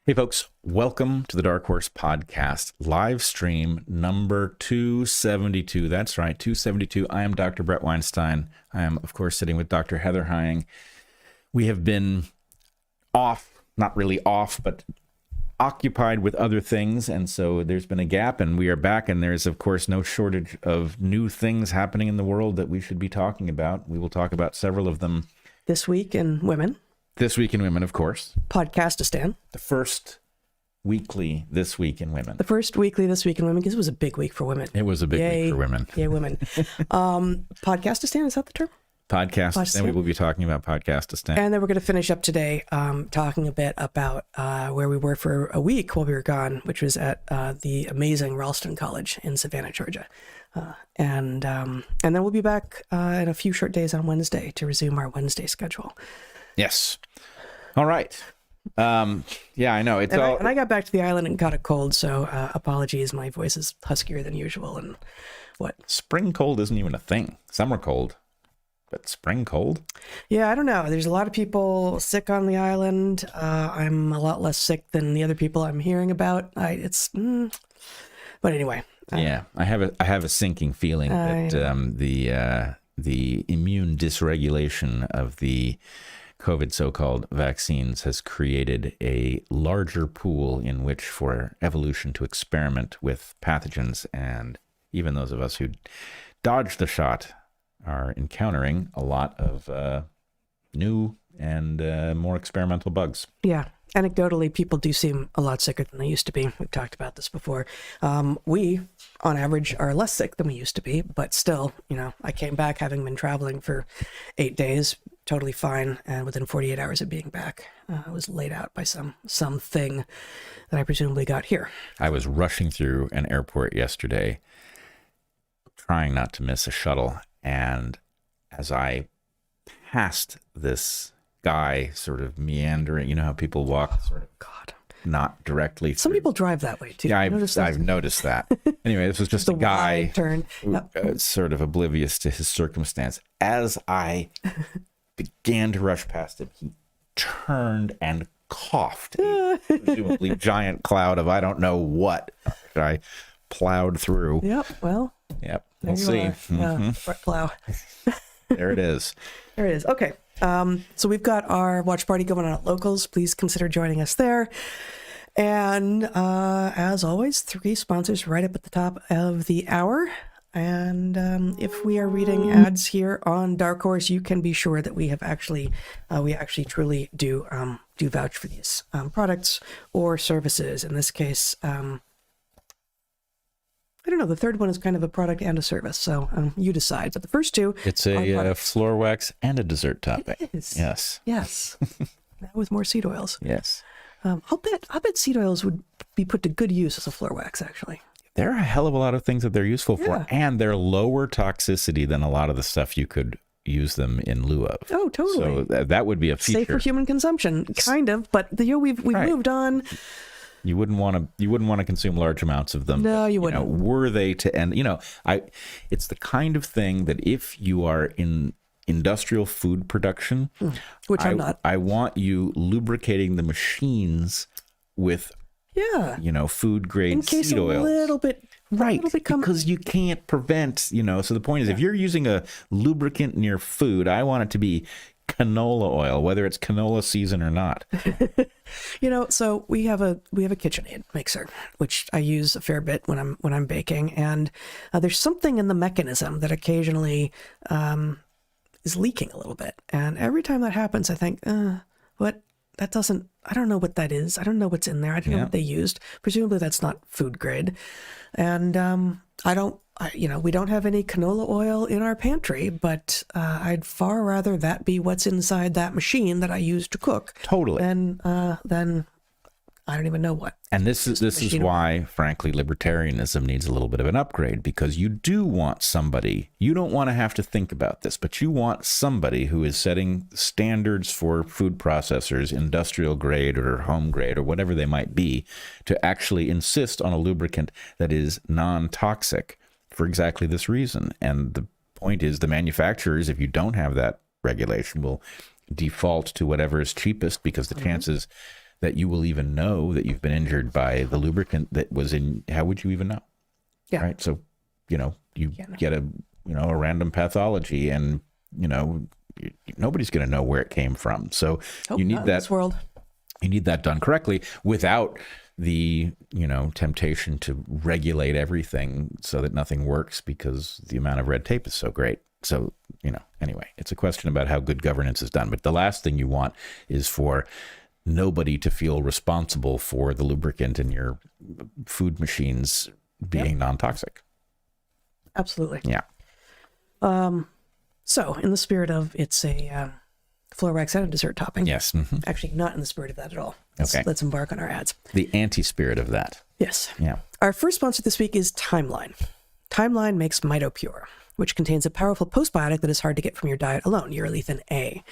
Hey folks, welcome to the Dark Horse Podcast live stream number 272. That's right, 272. I am Dr. Bret Weinstein. I am, of course, sitting with Dr. Heather Hying. We have been off, not really off, but occupied with other things, and so there's been a gap, and we are back, and there's, of course, no shortage of new things happening in the world that we should be talking about. We will talk about several of them. This Week in Women. This Week in Women, of course. Podcastistan. The first weekly This Week in Women. The first weekly This Week in Women, because it was a big week for women. It was a big week for women. Yay, women. Podcastistan, is that the term? Podcastistan. We will be talking about Podcastistan. And then we're going to finish up today talking a bit about where we were for a week while we were gone, which was at the amazing Ralston College in Savannah, Georgia. And then we'll be back in a few short days on Wednesday to resume our Wednesday schedule. Yes. All right. Yeah, I know. I got back to the island and got a cold, so apologies. My voice is huskier than usual. And what? Spring cold isn't even a thing. Summer cold, but spring cold? Yeah, I don't know. There's a lot of people sick on the island. I'm a lot less sick than the other people I'm hearing about. But anyway. Yeah, I have a sinking feeling that the immune dysregulation of the COVID so-called vaccines has created a larger pool in which for evolution to experiment with pathogens, and even those of us who dodged the shot are encountering a lot of new and more experimental bugs. Yeah. Anecdotally, people do seem a lot sicker than they used to be. We've talked about this before. We, on average, are less sick than we used to be, but still, I came back having been traveling for 8 days, totally fine, and within 48 hours of being back, I was laid out by something that I presumably got here. I was rushing through an airport yesterday, trying not to miss a shuttle, and as I passed this guy sort of meandering, how people walk sort of not directly through. Some people drive that way too. Yeah, I've noticed that. Anyway, this was just a guy turn. Sort of oblivious to his circumstance. As I began to rush past him, he turned and coughed, a presumably giant cloud of I don't know what I plowed through. Yep, we'll see. Plow. There it is. There it is. Okay. So we've got our watch party going on at Locals. Please consider joining us there. And as always, 3 sponsors right up at the top of the hour. And if we are reading ads here on Dark Horse, you can be sure that we actually truly do vouch for these products or services. In this case, I don't know. The third one is kind of a product and a service, so you decide. But the first two, it's a floor wax and a dessert topping. It is. Yes. Now with more seed oils. Yes. I'll bet seed oils would be put to good use as a floor wax. Actually, there are a hell of a lot of things that they're useful for, and they're lower toxicity than a lot of the stuff you could use them in lieu of. Oh, totally. So that would be a feature. Safe for human consumption, kind of. But we've moved on. You wouldn't want to consume large amounts of them. No, you wouldn't. Were they to end, it's the kind of thing that if you are in industrial food production, which I'm not, I want you lubricating the machines with, food grade seed oils. A little bit, right? Because you can't prevent, So the point is, if you're using a lubricant in your food, I want it to be canola oil, whether it's canola season or not. So we have a KitchenAid mixer, which I use a fair bit when I'm baking, and there's something in the mechanism that occasionally is leaking a little bit, and every time that happens, I think, what? That doesn't. I don't know what that is. I don't know what's in there. I don't know what they used. Presumably that's not food grade, and we don't have any canola oil in our pantry, but I'd far rather that be what's inside that machine that I use to cook. Totally. Than I don't even know what. And this is why, frankly, libertarianism needs a little bit of an upgrade, because you do want somebody, you don't want to have to think about this, but you want somebody who is setting standards for food processors, industrial grade or home grade or whatever they might be, to actually insist on a lubricant that is non-toxic for exactly this reason. And the point is, the manufacturers, if you don't have that regulation, will default to whatever is cheapest, because the chances that you will even know that you've been injured by the lubricant that was in. How would you even know? Yeah. Right. So, you get a random pathology, and, nobody's going to know where it came from. So you need not in that this world. You need that done correctly without the, temptation to regulate everything so that nothing works because the amount of red tape is so great. So, anyway, it's a question about how good governance is done. But the last thing you want is for nobody to feel responsible for the lubricant in your food machines being non-toxic. Absolutely. Yeah. So, in the spirit of it's a floor wax and a dessert topping. Yes. Mm-hmm. Actually, not in the spirit of that at all. Okay. Let's embark on our ads. The anti-spirit of that. Yes. Yeah. Our first sponsor this week is Timeline. Timeline makes MitoPure, which contains a powerful postbiotic that is hard to get from your diet alone, urolithin A.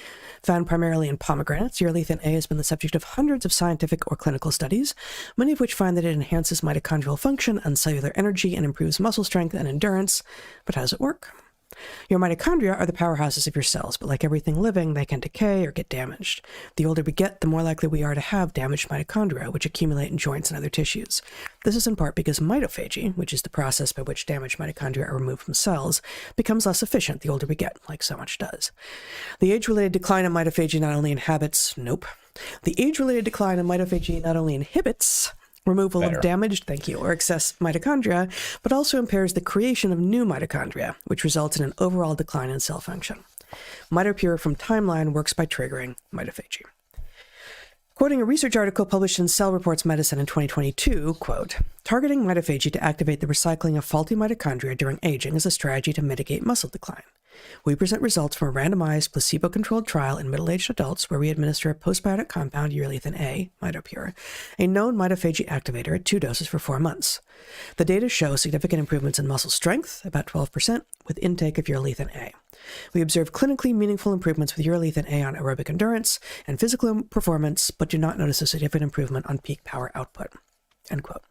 Found primarily in pomegranates, urolithin A has been the subject of hundreds of scientific or clinical studies, many of which find that it enhances mitochondrial function and cellular energy and improves muscle strength and endurance. But how does it work? Your mitochondria are the powerhouses of your cells, but like everything living, they can decay or get damaged. The older we get, the more likely we are to have damaged mitochondria, which accumulate in joints and other tissues. This is in part because mitophagy, which is the process by which damaged mitochondria are removed from cells, becomes less efficient the older we get, like so much does. The age-related decline in mitophagy not only inhibits removal of damaged, or excess mitochondria, but also impairs the creation of new mitochondria, which results in an overall decline in cell function. MitoPure from Timeline works by triggering mitophagy. Quoting a research article published in Cell Reports Medicine in 2022, quote, "Targeting mitophagy to activate the recycling of faulty mitochondria during aging is a strategy to mitigate muscle decline. We present results from a randomized, placebo-controlled trial in middle-aged adults where we administer a postbiotic compound, urolithin A, MitoPure, a known mitophagy activator at 2 doses for 4 months. The data show significant improvements in muscle strength, about 12%, with intake of urolithin A. We observe clinically meaningful improvements with urolithin A on aerobic endurance and physical performance, but do not notice a significant improvement on peak power output." End quote.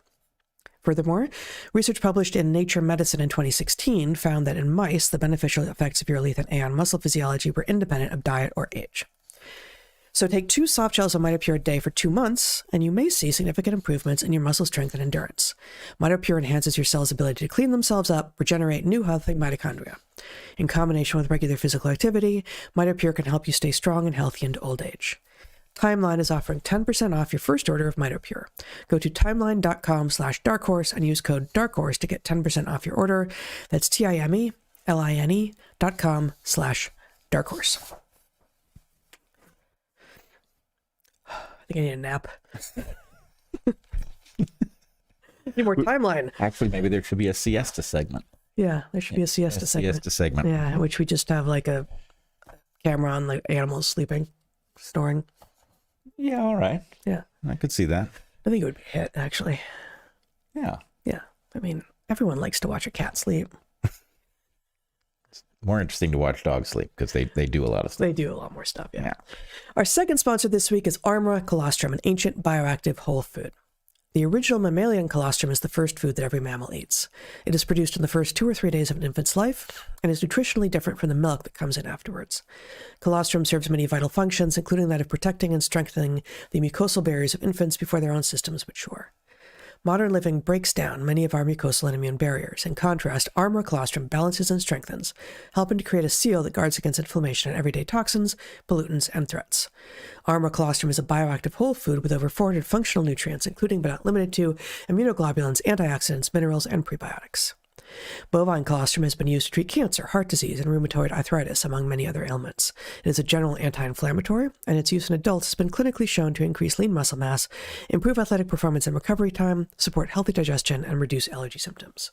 Furthermore, research published in Nature Medicine in 2016 found that in mice, the beneficial effects of urolithin A on muscle physiology were independent of diet or age. So take 2 soft gels of MitoPure a day for 2 months, and you may see significant improvements in your muscle strength and endurance. MitoPure enhances your cells' ability to clean themselves up, regenerate new healthy mitochondria. In combination with regular physical activity, MitoPure can help you stay strong and healthy into old age. Timeline is offering 10% off your first order of MitoPure. Go to timeline.com/darkhorse and use code DARKHORSE to get 10% off your order. That's timeline.com/darkhorse. I think I need a nap. Need more Timeline. Actually, maybe there should be a siesta segment. Yeah, there should be a siesta segment. Yeah, in which we just have like a camera on the animals sleeping, snoring. Yeah, all right. Yeah. I could see that. I think it would be a hit, actually. Yeah. Yeah. I mean, everyone likes to watch a cat sleep. It's more interesting to watch dogs sleep because they do a lot of stuff. They do a lot more stuff, yeah. Our second sponsor this week is ARMRA colostrum, an ancient bioactive whole food. The original mammalian colostrum is the first food that every mammal eats. It is produced in the first 2 or 3 days of an infant's life and is nutritionally different from the milk that comes in afterwards. Colostrum serves many vital functions, including that of protecting and strengthening the mucosal barriers of infants before their own systems mature. Modern living breaks down many of our mucosal and immune barriers. In contrast, ARMRA colostrum balances and strengthens, helping to create a seal that guards against inflammation and everyday toxins, pollutants, and threats. ARMRA colostrum is a bioactive whole food with over 400 functional nutrients, including but not limited to immunoglobulins, antioxidants, minerals, and prebiotics. Bovine colostrum has been used to treat cancer, heart disease, and rheumatoid arthritis, among many other ailments. It is a general anti-inflammatory, and its use in adults has been clinically shown to increase lean muscle mass, improve athletic performance and recovery time, support healthy digestion, and reduce allergy symptoms.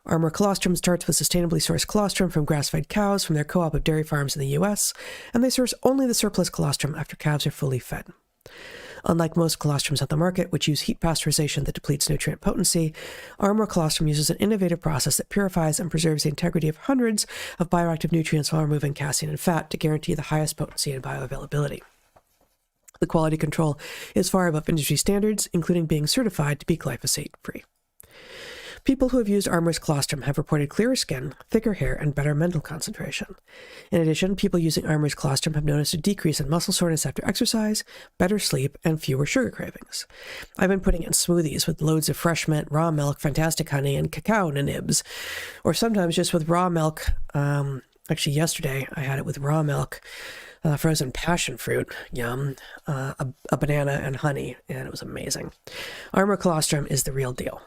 ARMRA colostrum starts with sustainably sourced colostrum from grass-fed cows from their co-op of dairy farms in the U.S., and they source only the surplus colostrum after calves are fully fed. Unlike most colostrums on the market, which use heat pasteurization that depletes nutrient potency, ARMRA colostrum uses an innovative process that purifies and preserves the integrity of hundreds of bioactive nutrients while removing casein and fat to guarantee the highest potency and bioavailability. The quality control is far above industry standards, including being certified to be glyphosate-free. People who have used ARMRA's colostrum have reported clearer skin, thicker hair, and better mental concentration. In addition, people using ARMRA's colostrum have noticed a decrease in muscle soreness after exercise, better sleep, and fewer sugar cravings. I've been putting it in smoothies with loads of fresh mint, raw milk, fantastic honey, and cacao nibs, or sometimes just with raw milk. Actually, yesterday I had it with raw milk, frozen passion fruit, yum, a banana, and honey, and it was amazing. ARMRA colostrum is the real deal.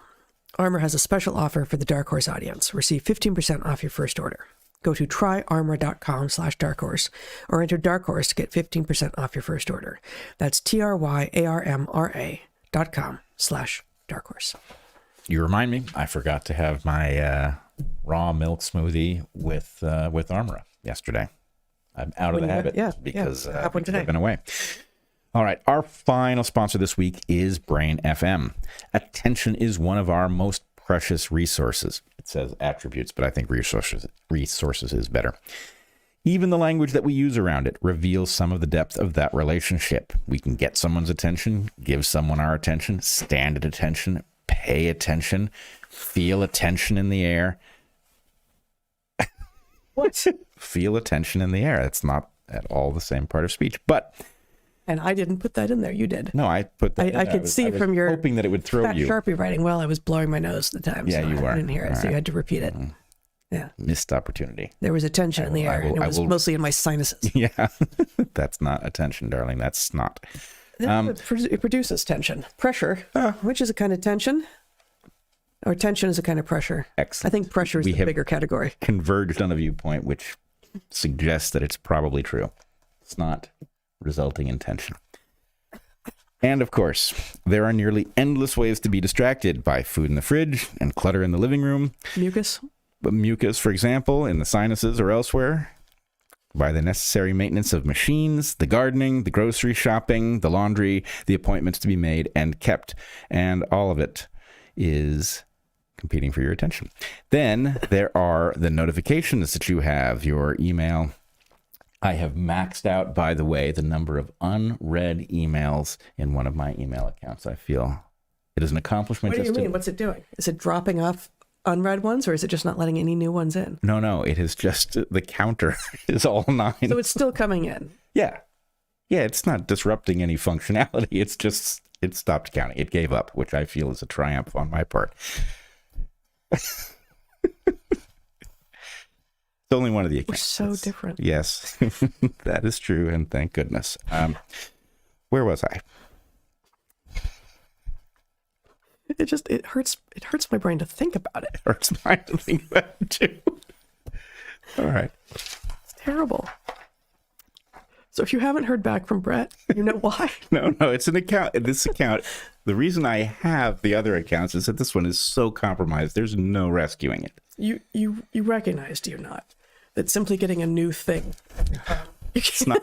ARMRA has a special offer for the Dark Horse audience. Receive 15% off your first order. Go to tryarmra.com/darkhorse or enter Dark Horse to get 15% off your first order. That's tryarmra.com/darkhorse. You remind me, I forgot to have my raw milk smoothie with ARMRA yesterday. I'm out of the habit because I've been away. All right, our final sponsor this week is Brain FM. Attention is one of our most precious resources. It says attributes, but I think resources is better. Even the language that we use around it reveals some of the depth of that relationship. We can get someone's attention, give someone our attention, stand at attention, pay attention, feel attention in the air. What? Feel attention in the air. It's not at all the same part of speech, but... And I didn't put that in there. You did. No, I put that in. I could see from your hoping that it would throw fat you. Sharpie writing. Well, I was blowing my nose at the time. Yeah, so you were. I didn't hear it, so you had to repeat it. Yeah. Missed opportunity. There was a tension in the air. It was mostly in my sinuses. Yeah. That's not attention, darling. That's snot. It produces tension. Pressure, which is a kind of tension. Or tension is a kind of pressure. Excellent. I think pressure is the bigger category. Converged on a viewpoint which suggests that it's probably true. It's not resulting in tension. And of course, there are nearly endless ways to be distracted by food in the fridge and clutter in the living room. Mucus, for example, in the sinuses or elsewhere. By the necessary maintenance of machines, the gardening, the grocery shopping, the laundry, the appointments to be made and kept. And all of it is competing for your attention. Then there are the notifications that you have, your email. I have maxed out, by the way, the number of unread emails in one of my email accounts. I feel it is an accomplishment. What do you mean? What's it doing? Is it dropping off unread ones, or is it just not letting any new ones in? No. It is just the counter is all 9. So it's still coming in. Yeah. It's not disrupting any functionality. It's just it stopped counting. It gave up, which I feel is a triumph on my part. It's only one of the accounts. We're so different. Yes, that is true, and thank goodness. Where was I? It hurts my brain to think about it. It hurts mine to think about it too. All right. It's terrible. So if you haven't heard back from Bret, you know why? No, it's an account. This account, the reason I have the other accounts is that this one is so compromised. There's no rescuing it. You recognize, do you not, that simply getting a new thing. It's not,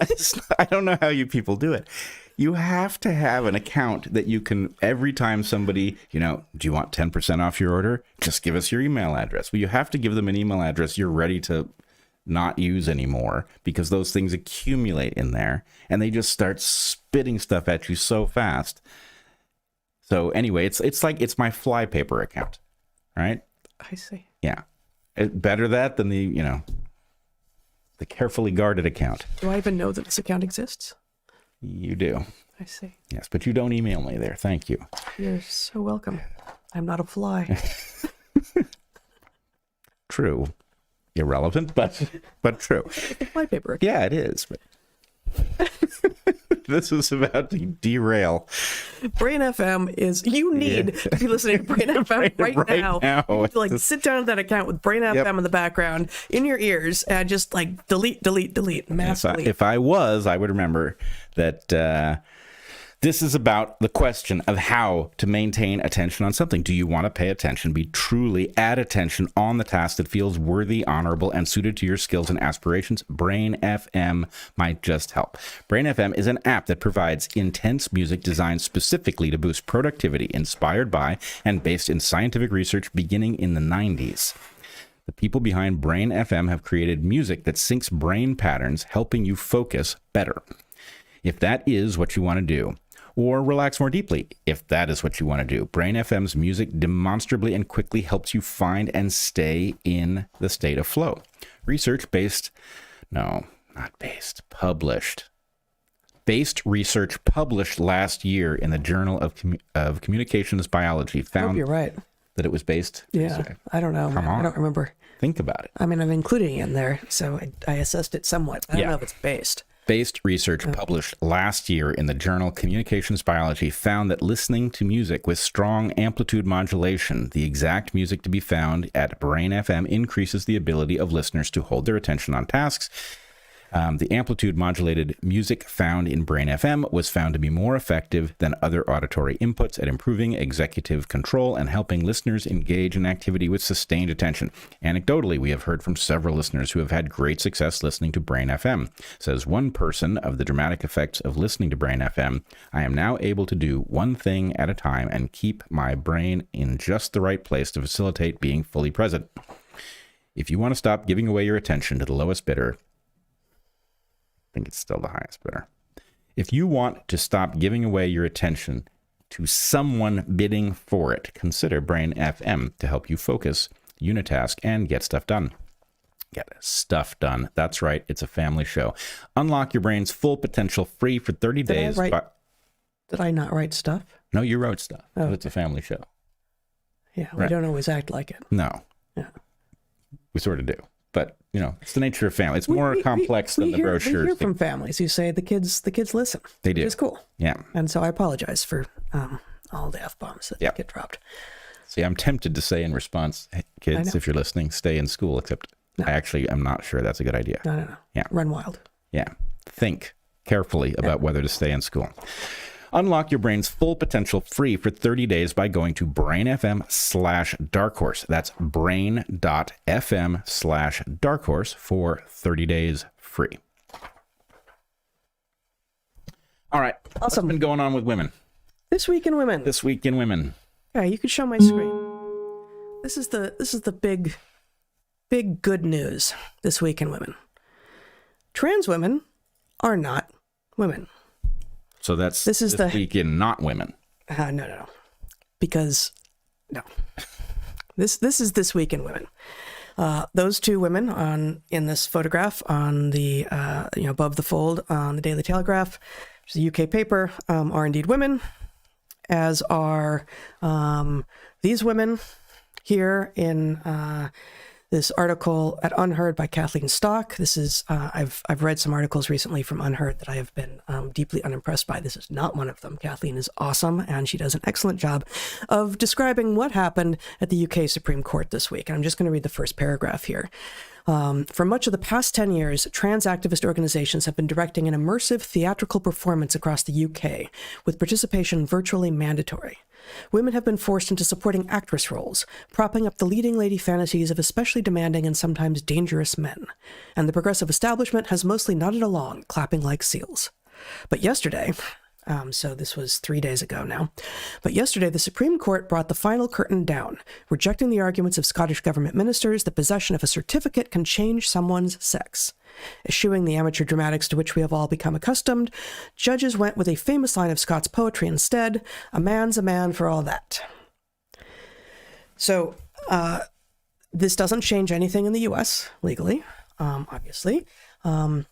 I don't know how you people do it. You have to have an account that you can, every time somebody, do you want 10% off your order? Just give us your email address. Well, you have to give them an email address you're ready to not use anymore, because those things accumulate in there and they just start spitting stuff at you so fast. So anyway, it's my flypaper account, right? I see. Yeah. Better that than the carefully guarded account. Do I even know that this account exists? You do. I see. Yes, but you don't email me there. Thank you. You're so welcome. I'm not a fly. True. Irrelevant, but true. It's a flypaper account. Yeah, it is. But this is about to derail. Brain FM is, you need to be listening to Brain FM right now. You need to sit down at that account with Brain FM in the background in your ears and just delete, mass delete. If I would remember that this is about the question of how to maintain attention on something. Do you want to pay attention, be truly at attention on the task that feels worthy, honorable, and suited to your skills and aspirations? Brain FM might just help. Brain FM is an app that provides intense music designed specifically to boost productivity, inspired by and based in scientific research beginning in the 90s. The people behind Brain FM have created music that syncs brain patterns, helping you focus better. If that is what you want to do, or relax more deeply, if that is what you want to do. Brain FM's music demonstrably and quickly helps you find and stay in the state of flow. Based research published last year in the Journal of Communications Biology I hope found you're right. that it was based. Yeah, I don't know. Come on. I don't remember. Think about it. I mean, I'm including it in there, so I assessed it somewhat. I don't Yeah. know if it's based. Based research published last year in the journal Communications Biology found that listening to music with strong amplitude modulation, the exact music to be found at Brain FM, increases the ability of listeners to hold their attention on tasks. The amplitude modulated music found in Brain FM was found to be more effective than other auditory inputs at improving executive control and helping listeners engage in activity with sustained attention. Anecdotally, we have heard from several listeners who have had great success listening to Brain FM. Says one person of the dramatic effects of listening to Brain FM, I am now able to do one thing at a time and keep my brain in just the right place to facilitate being fully present. If you want to stop giving away your attention to the lowest bidder, I think it's still the highest bidder. If you want to stop giving away your attention to someone bidding for it, consider Brain FM to help you focus, unitask, and get stuff done. Get stuff done. That's right. It's a family show. Unlock your brain's full potential free for 30 days. Did I not write stuff? No, you wrote stuff. Oh. It's a family show. Yeah, we Right. don't always act like it. No. Yeah. We sort of do. But, you know, it's the nature of family. It's more complex than the brochures. We hear from families who say the kids listen. They do. Which is cool. Yeah. And so I apologize for all the F-bombs that get dropped. See, I'm tempted to say in response, hey, kids, if you're listening, stay in school, except I actually am not sure that's a good idea. No. Yeah. Run wild. Yeah. Think carefully about whether to stay in school. Unlock your brain's full potential free for 30 days by going to brainfm/darkhorse. That's brain.fm/darkhorse for 30 days free. All right. Awesome. What's been going on with women? This Week in Women. This week in women. Yeah, you can show my screen. This is the big good news this week in women. Trans women are not women. So that's this week in not women. No. Because no. This is This Week in Women. Those two women in this photograph on the above the fold on the Daily Telegraph, which is a UK paper, are indeed women, as are these women here in this article at Unheard by Kathleen Stock. This is I've read some articles recently from Unheard that I have been deeply unimpressed by. This is not one of them. Kathleen is awesome, and she does an excellent job of describing what happened at the UK Supreme Court this week. And I'm just going to read the first paragraph here. For much of the past 10 years, trans activist organizations have been directing an immersive theatrical performance across the UK, with participation virtually mandatory. Women have been forced into supporting actress roles, propping up the leading lady fantasies of especially demanding and sometimes dangerous men. And the progressive establishment has mostly nodded along, clapping like seals. But yesterday, so this was 3 days ago now, but yesterday the Supreme Court brought the final curtain down, rejecting the arguments of Scottish government ministers that possession of a certificate can change someone's sex. Eschewing the amateur dramatics to which we have all become accustomed, judges went with a famous line of Scott's poetry instead: "A man's a man for all that." So this doesn't change anything in the US legally, obviously. But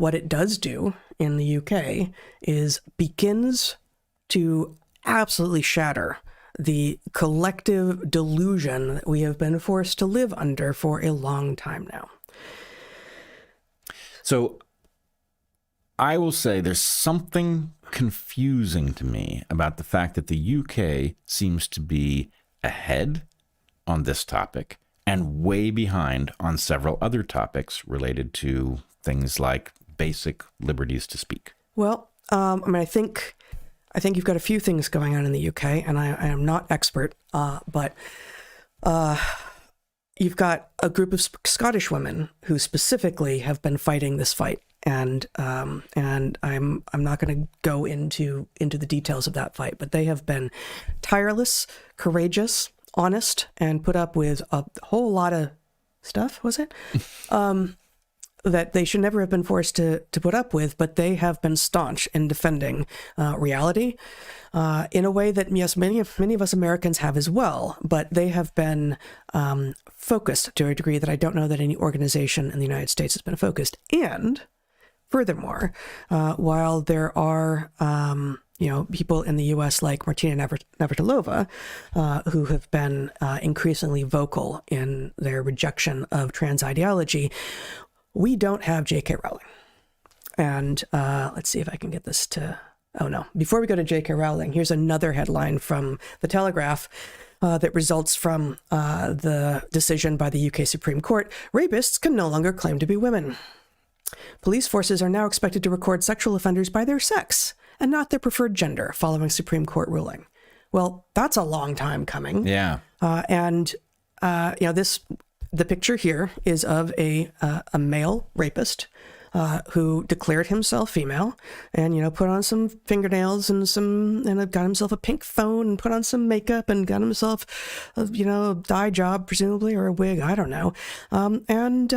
what it does do in the UK is begins to absolutely shatter the collective delusion that we have been forced to live under for a long time now. So I will say there's something confusing to me about the fact that the UK seems to be ahead on this topic and way behind on several other topics related to things like basic liberties to speak. Well, I think you've got a few things going on in the UK, and I am not expert, but you've got a group of Scottish women who specifically have been fighting this fight, and I'm not going to go into the details of that fight, but they have been tireless, courageous, honest, and put up with a whole lot of stuff. Was it? that they should never have been forced to put up with, but they have been staunch in defending reality in a way that, yes, many of us Americans have as well, but they have been focused to a degree that I don't know that any organization in the United States has been focused. And furthermore, while there are people in the U.S. like Martina Navratilova, who have been increasingly vocal in their rejection of trans ideology, we don't have J.K. Rowling. And let's see if I can get this to... Oh, no. Before we go to J.K. Rowling, here's another headline from The Telegraph that results from the decision by the UK Supreme Court. Rapists can no longer claim to be women. Police forces are now expected to record sexual offenders by their sex and not their preferred gender following Supreme Court ruling. Well, that's a long time coming. Yeah. The picture here is of a male rapist who declared himself female and, put on some fingernails and got himself a pink phone and put on some makeup and got himself, a dye job, presumably, or a wig, I don't know. And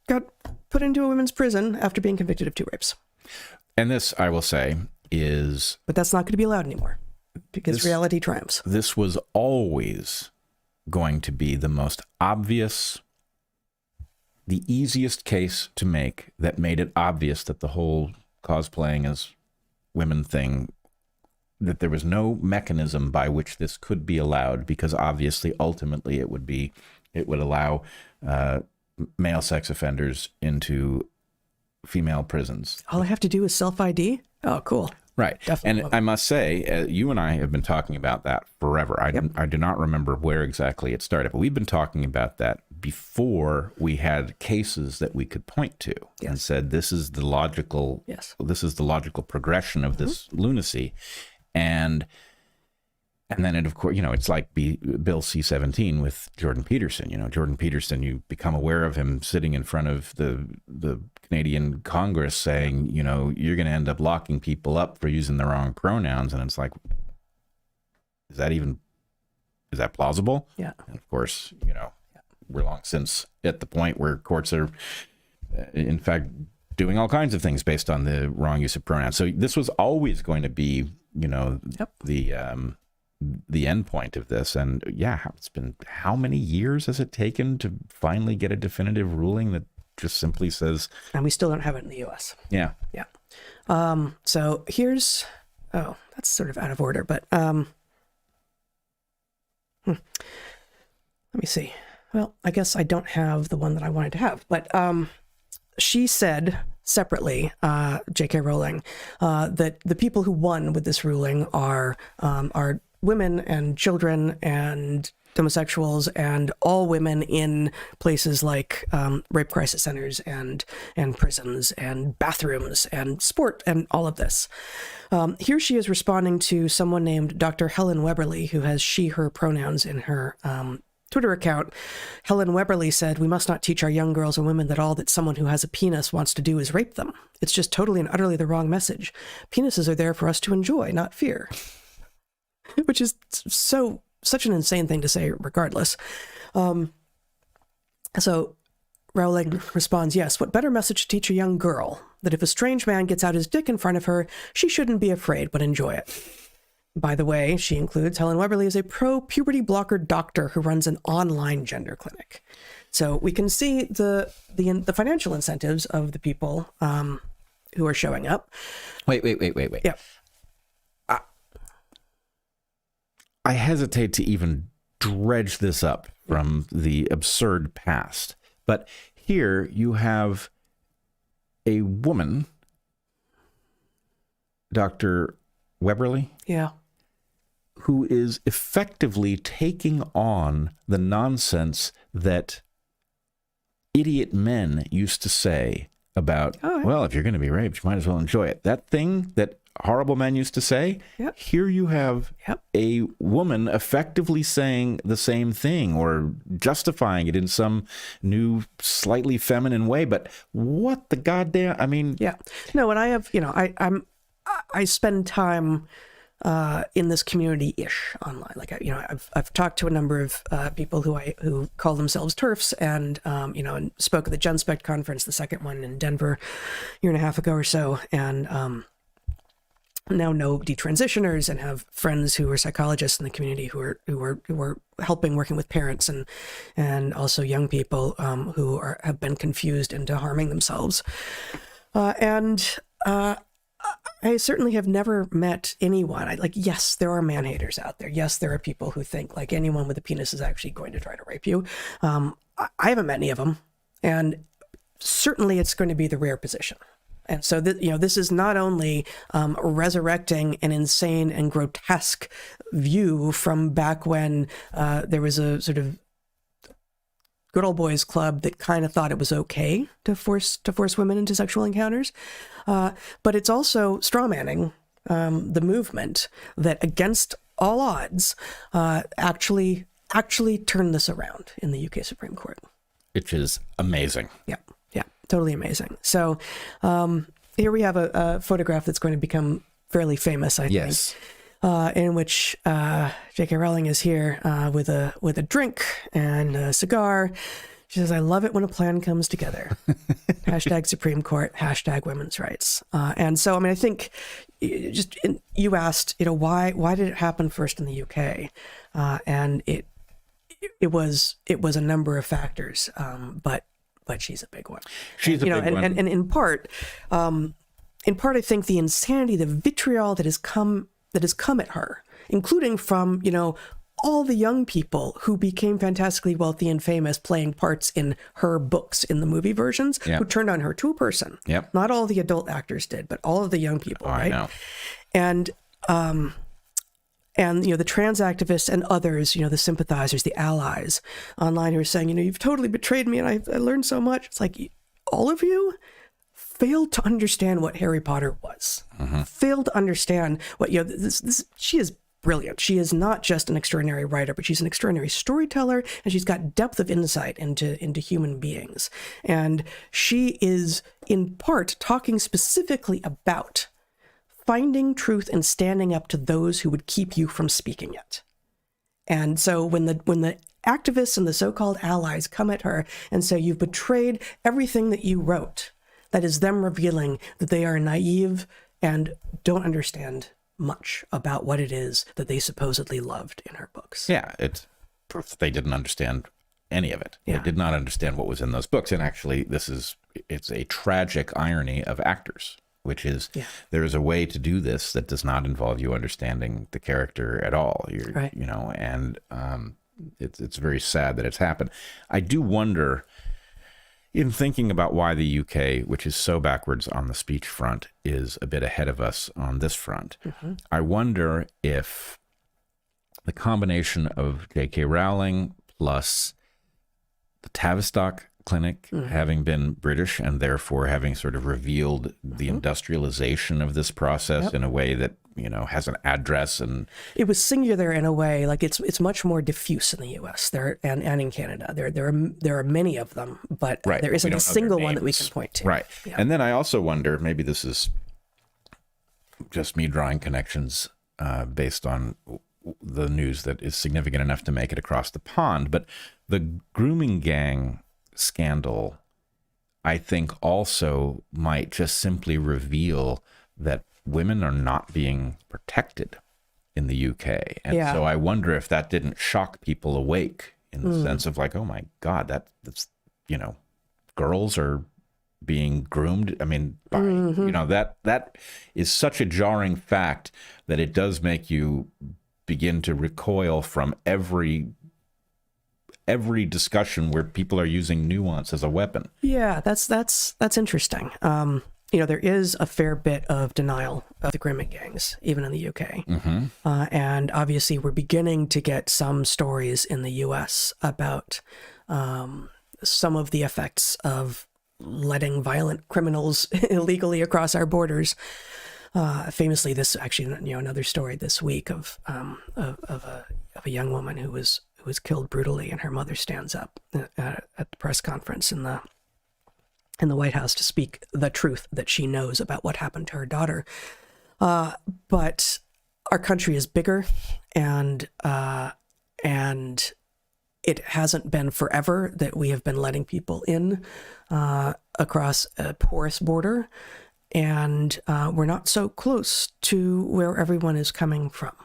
got put into a women's prison after being convicted of 2 rapes. And this, I will say, is... But that's not going to be allowed anymore because reality triumphs. This was always going to be the most obvious, the easiest case to make that made it obvious that the whole cosplaying as women thing, that there was no mechanism by which this could be allowed, because obviously, ultimately, it would allow male sex offenders into female prisons. All I have to do is self-ID? Oh, cool. Right. Definitely. And I must say, you and I have been talking about that forever. I do not remember where exactly it started, but we've been talking about that before we had cases that we could point to and said, this is the logical, this is the logical progression of this lunacy. And then, of course, it's like Bill C-17 with Jordan Peterson. Jordan Peterson, you become aware of him sitting in front of the Canadian Congress saying, you're going to end up locking people up for using the wrong pronouns. And it's like, is that plausible? Yeah. And of course, we're long since at the point where courts are, in fact, doing all kinds of things based on the wrong use of pronouns. So this was always going to be, the end point of this. And it's been, how many years has it taken to finally get a definitive ruling that just simply says... And we still don't have it in the U.S. Yeah. Yeah. So here's... Oh, that's sort of out of order, but... Let me see. Well, I guess I don't have the one that I wanted to have, but she said separately, J.K. Rowling, that the people who won with this ruling are women and children and homosexuals and all women in places like rape crisis centers and prisons and bathrooms and sport and all of this. Here she is responding to someone named Dr. Helen Weberly, who has she, her pronouns in her Twitter account. Helen Weberly said, "We must not teach our young girls and women that all that someone who has a penis wants to do is rape them. It's just totally and utterly the wrong message. Penises are there for us to enjoy, not fear." Which is such an insane thing to say regardless. So Rowling responds, "Yes, what better message to teach a young girl? That if a strange man gets out his dick in front of her, she shouldn't be afraid, but enjoy it." By the way, she includes Helen Weberly is a pro-puberty blocker doctor who runs an online gender clinic. So we can see the financial incentives of the people who are showing up. Wait. Yeah. I hesitate to even dredge this up from the absurd past. But here you have a woman, Dr. Weberly, who is effectively taking on the nonsense that idiot men used to say about, well, if you're going to be raped, you might as well enjoy it. That thing that horrible men used to say, here you have a woman effectively saying the same thing or justifying it in some new, slightly feminine way. But what the goddamn, I mean... Yeah. No, and I have, I spend time in this community-ish online. Like, I've talked to a number of people who call themselves TERFs, and and spoke at the GenSpect conference, the second one in Denver, a year and a half ago or so, and now know detransitioners and have friends who are psychologists in the community who are working with parents and also young people who have been confused into harming themselves. I certainly have never met anyone. Yes, there are man-haters out there. Yes, there are people who think like anyone with a penis is actually going to try to rape you. I haven't met any of them, and certainly it's going to be the rare position. And so, this is not only resurrecting an insane and grotesque view from back when there was a sort of good old boys club that kind of thought it was okay to force women into sexual encounters, but it's also strawmanning the movement that, against all odds, actually turned this around in the UK Supreme Court, which is amazing. Yeah, totally amazing. So here we have a photograph that's going to become fairly famous, I think. Yes. In which J.K. Rowling is here with a drink and a cigar. She says, "I love it when a plan comes together." Hashtag Supreme Court, hashtag women's rights. And so, I think you asked, why did it happen first in the UK? And it was a number of factors, but she's a big one. She's a big one. And in part, I think the insanity, the vitriol that has come at her, including from, all the young people who became fantastically wealthy and famous playing parts in her books in the movie versions, who turned on her to a person. Yep. Not all the adult actors did, but all of the young people, right? I know. And the trans activists and others, the sympathizers, the allies online who are saying, you've totally betrayed me and I learned so much. It's like, all of you failed to understand what Harry Potter was. Mm-hmm. Failed to understand what, she is brilliant. She is not just an extraordinary writer, but she's an extraordinary storyteller, and she's got depth of insight into human beings. And she is, in part, talking specifically about finding truth and standing up to those who would keep you from speaking it. And so when the activists and the so-called allies come at her and say, "You've betrayed everything that you wrote," that is them revealing that they are naive and don't understand much about what it is that they supposedly loved in her books. Yeah, it's proof they didn't understand any of it. Yeah. They did not understand what was in those books. And actually, it's a tragic irony of actors, which is there is a way to do this that does not involve you understanding the character at all. Right. And it's very sad that it's happened. I do wonder, in thinking about why the UK, which is so backwards on the speech front, is a bit ahead of us on this front, mm-hmm. I wonder if the combination of J.K. Rowling plus the Tavistock Clinic mm-hmm. having been British and therefore having sort of revealed the mm-hmm. industrialization of this process in a way that, has an address, and it was singular in a way. Like it's much more diffuse in the U.S. and in Canada. There are many of them, but there isn't a single one that we can point to. Right. Yeah. And then I also wonder, maybe this is just me drawing connections based on the news that is significant enough to make it across the pond, but the grooming gang scandal, I think, also might just simply reveal that women are not being protected in the UK. And so I wonder if that didn't shock people awake in the sense of like, oh my God, that's, girls are being groomed. I mean, by, that is such a jarring fact that it does make you begin to recoil from every discussion where people are using nuance as a weapon. Yeah, that's interesting. There is a fair bit of denial of the grooming gangs, even in the UK. Mm-hmm. And obviously we're beginning to get some stories in the US about some of the effects of letting violent criminals illegally across our borders. Famously, this actually, another story this week of a young woman who was killed brutally, and her mother stands up at the press conference in the White House to speak the truth that she knows about what happened to her daughter. But our country is bigger, and it hasn't been forever that we have been letting people in across a porous border, and we're not so close to where everyone is coming from,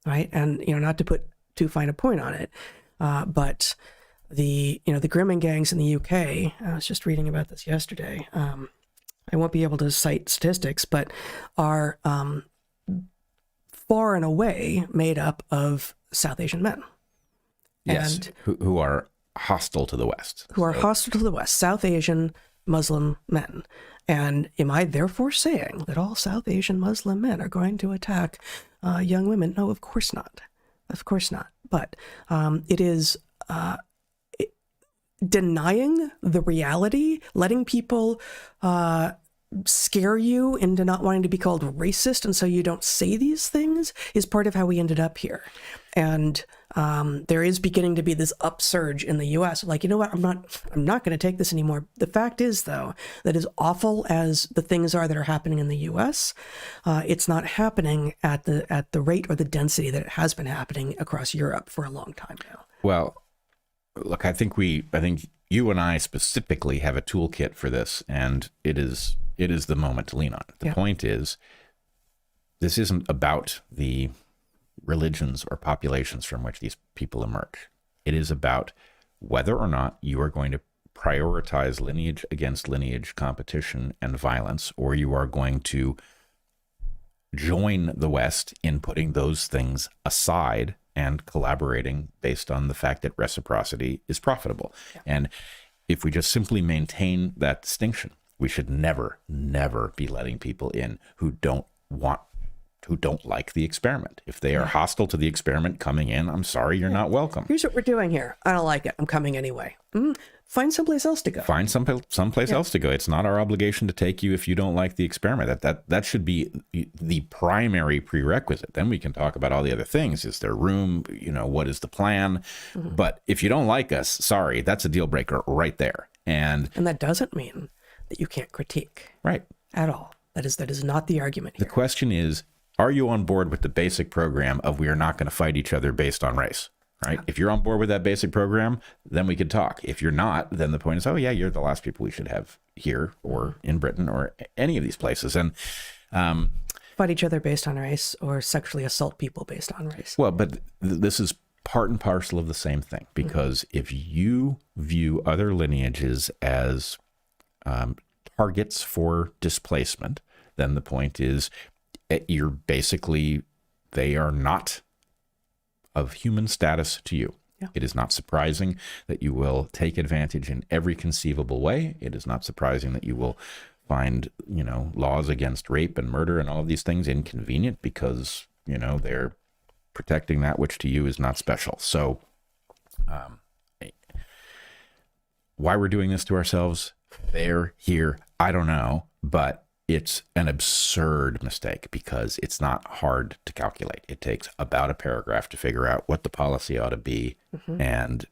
right? And not to put too fine a point on it, but the grooming gangs in the UK. I was just reading about this yesterday. I won't be able to cite statistics, but are far and away made up of South Asian men. Yes, and who are hostile to the West. Who are hostile to the West, South Asian Muslim men. And am I therefore saying that all South Asian Muslim men are going to attack young women? No, of course not. Of course not. But it is denying the reality, letting people scare you into not wanting to be called racist, and so you don't say these things, is part of how we ended up here. And there is beginning to be this upsurge in the U.S. Like, you know what? I'm not going to take this anymore. The fact is, though, that as awful as the things are that are happening in the U.S., it's not happening at the rate or the density that it has been happening across Europe for a long time now. Well, look, I think you and I specifically have a toolkit for this, and it is the moment to lean on. The point is, this isn't about the religions or populations from which these people emerge. It is about whether or not you are going to prioritize lineage against lineage competition and violence, or you are going to join the West in putting those things aside and collaborating based on the fact that reciprocity is profitable. Yeah. And if we just simply maintain that distinction, we should never, never be letting people in who don't like the experiment. If they are hostile to the experiment coming in, I'm sorry, you're not welcome. Here's what we're doing here. I don't like it. I'm coming anyway. Find someplace else to go. Find someplace else to go. It's not our obligation to take you if you don't like the experiment. That should be the primary prerequisite. Then we can talk about all the other things. Is there room? What is the plan? Mm-hmm. But if you don't like us, sorry, that's a deal breaker right there. And that doesn't mean that you can't critique. Right. At all. That is not the argument here. The question is, are you on board with the basic program of we are not going to fight each other based on race? Right? Yeah. If you're on board with that basic program, then we could talk. If you're not, then the point is, oh yeah, you're the last people we should have here or in Britain or any of these places. And fight each other based on race or sexually assault people based on race. Well, but this is part and parcel of the same thing, because if you view other lineages as targets for displacement, then the point is they are not of human status to you. Yeah. It is not surprising that you will take advantage in every conceivable way. It is not surprising that you will find, laws against rape and murder and all of these things inconvenient because, they're protecting that which to you is not special. So why we're doing this to ourselves, there, here, I don't know, but it's an absurd mistake because it's not hard to calculate. It takes about a paragraph to figure out what the policy ought to be, and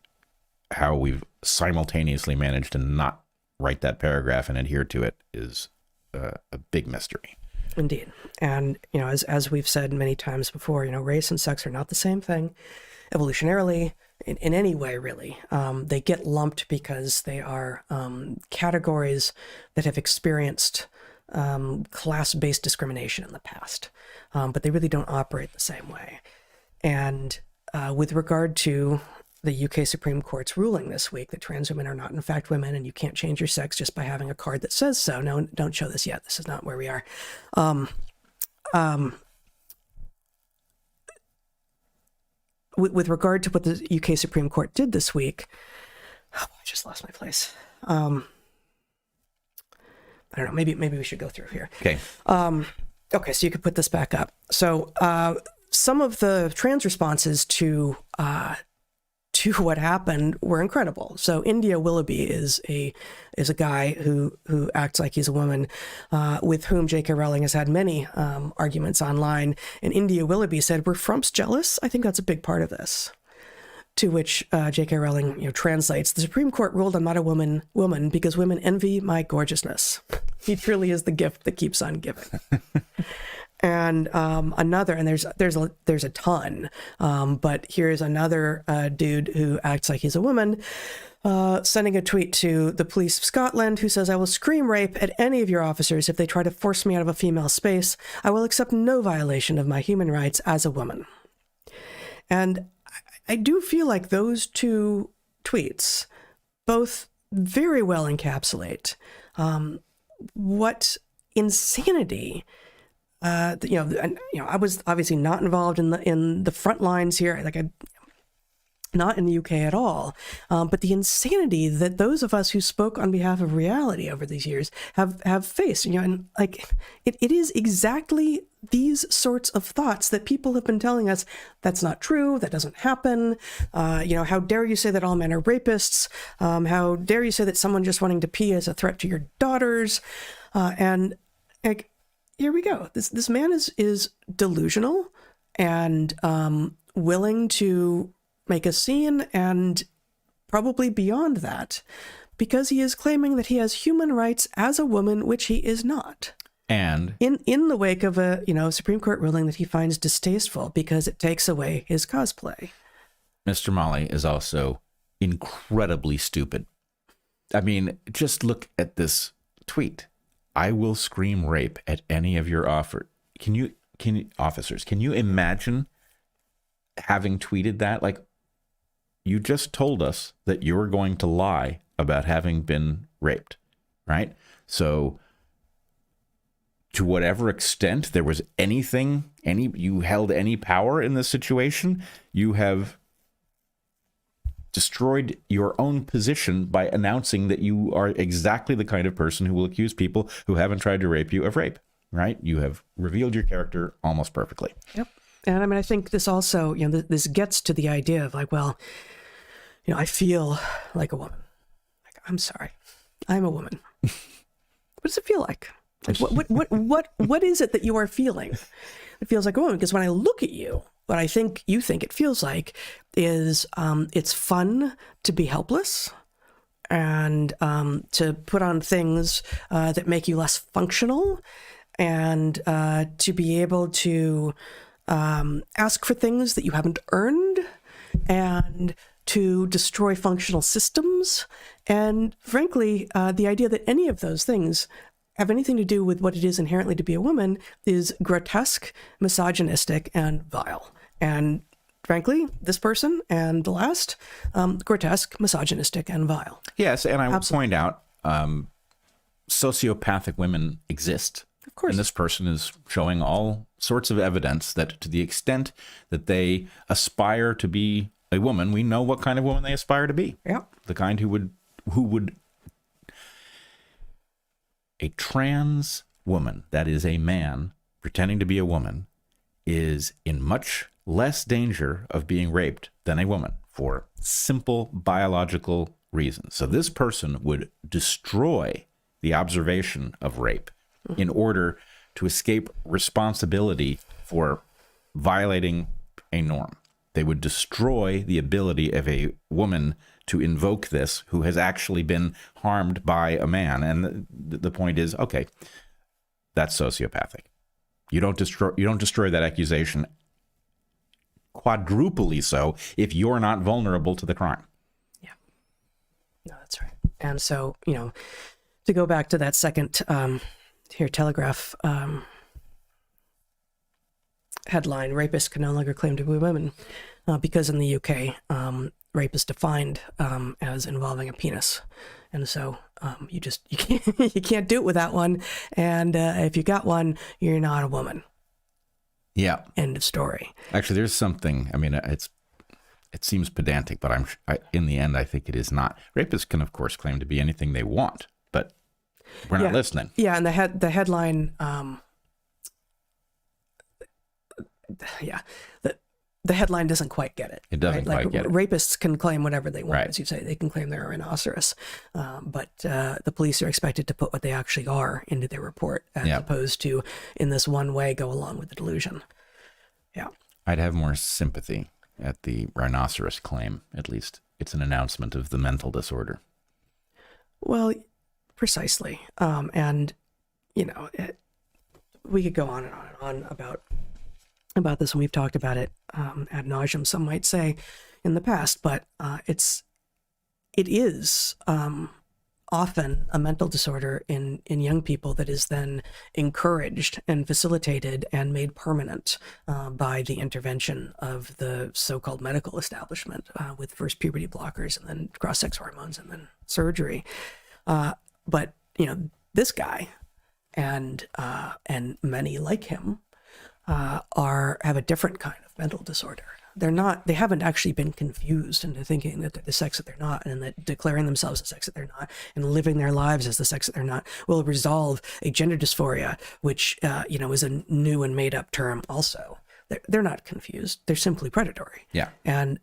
how we've simultaneously managed to not write that paragraph and adhere to it is a big mystery. Indeed. And, as we've said many times before, race and sex are not the same thing. Evolutionarily, in any way, really. They get lumped because they are categories that have experienced class-based discrimination in the past, but they really don't operate the same way. And with regard to the UK Supreme Court's ruling this week that trans women are not in fact women and you can't change your sex just by having a card that says so. No, don't show this yet. This is not where we are. With regard to what the UK Supreme Court did this week, I just lost my place. I don't know. Maybe we should go through here. Okay. Okay, so you could put this back up. So some of the trans responses to what happened were incredible. So India Willoughby is a guy who acts like he's a woman, with whom J.K. Rowling has had many arguments online. And India Willoughby said, "Were Frumps jealous? I think that's a big part of this." To which J.K. Rowling translates, "The Supreme Court ruled I'm not a woman because women envy my gorgeousness. He truly is the gift that keeps on giving." And another, and there's a ton, but here's another dude who acts like he's a woman, sending a tweet to the police of Scotland, who says, "I will scream rape at any of your officers if they try to force me out of a female space. I will accept no violation of my human rights as a woman." And I do feel like those two tweets both very well encapsulate what insanity. I was obviously not involved in the front lines here. Not in the UK at all. But the insanity that those of us who spoke on behalf of reality over these years have faced, and it is exactly these sorts of thoughts that people have been telling us that's not true, that doesn't happen. How dare you say that all men are rapists? How dare you say that someone just wanting to pee is a threat to your daughters? Here we go. This man is delusional and willing to make a scene, and probably beyond that, because he is claiming that he has human rights as a woman, which he is not. And in the wake of a Supreme Court ruling that he finds distasteful because it takes away his cosplay. Mr. Molly is also incredibly stupid. I mean, just look at this tweet. "I will scream rape at any of your officers." Can you imagine having tweeted that? Like, you just told us that you were going to lie about having been raped, right? So to whatever extent there was you held any power in this situation, you have destroyed your own position by announcing that you are exactly the kind of person who will accuse people who haven't tried to rape you of rape, right? You have revealed your character almost perfectly. Yep. And I mean, I think this also, this gets to the idea of I feel like a woman. I'm sorry, I'm a woman. What does it feel like? What is it that you are feeling? It feels like a woman, because when I look at you, what I think you think it feels like is it's fun to be helpless and to put on things that make you less functional, and to be able to ask for things that you haven't earned, and to destroy functional systems. And frankly, the idea that any of those things have anything to do with what it is inherently to be a woman is grotesque, misogynistic, and vile. And frankly, this person and the last, grotesque, misogynistic, and vile. Yes, and I would point out sociopathic women exist. Of course. And this person is showing all sorts of evidence that to the extent that they aspire to be a woman, we know what kind of woman they aspire to be. Yeah. The kind who would a trans woman, that is a man pretending to be a woman, is in much less danger of being raped than a woman for simple biological reasons. So this person would destroy the observation of rape in order to escape responsibility for violating a norm. They would destroy the ability of a woman to invoke this who has actually been harmed by a man. And the point is, okay, that's sociopathic. You don't destroy that accusation quadruply so if you're not vulnerable to the crime. Yeah. No, that's right. And so, to go back to that second Telegraph headline, rapists can no longer claim to be women, because in the UK, rape is defined as involving a penis. And so you can't do it without one. And if you got one, you're not a woman. Yeah. End of story. Actually, there's something, I mean, it seems pedantic, but in the end, I think it is not. Rapists can, of course, claim to be anything they want, but we're not listening. Yeah, and the headline, the headline doesn't quite get it. It doesn't quite get it. Rapists can claim whatever they want, Right. as you say. They can claim they're a rhinoceros, but the police are expected to put what they actually are into their report, as opposed to, in this one way, go along with the delusion. Yeah. I'd have more sympathy at the rhinoceros claim. At least it's an announcement of the mental disorder. Well, precisely. And, we could go on and on and on about this, and we've talked about it ad nauseum, some might say, in the past, but it is often a mental disorder in young people that is then encouraged and facilitated and made permanent by the intervention of the so-called medical establishment, with first puberty blockers and then cross-sex hormones and then surgery. But this guy and many like him have a different kind of mental disorder. They haven't actually been confused into thinking that they're the sex that they're not, and that declaring themselves the sex that they're not and living their lives as the sex that they're not will resolve a gender dysphoria, which, is a new and made up term also. They're not confused. They're simply predatory. Yeah. And,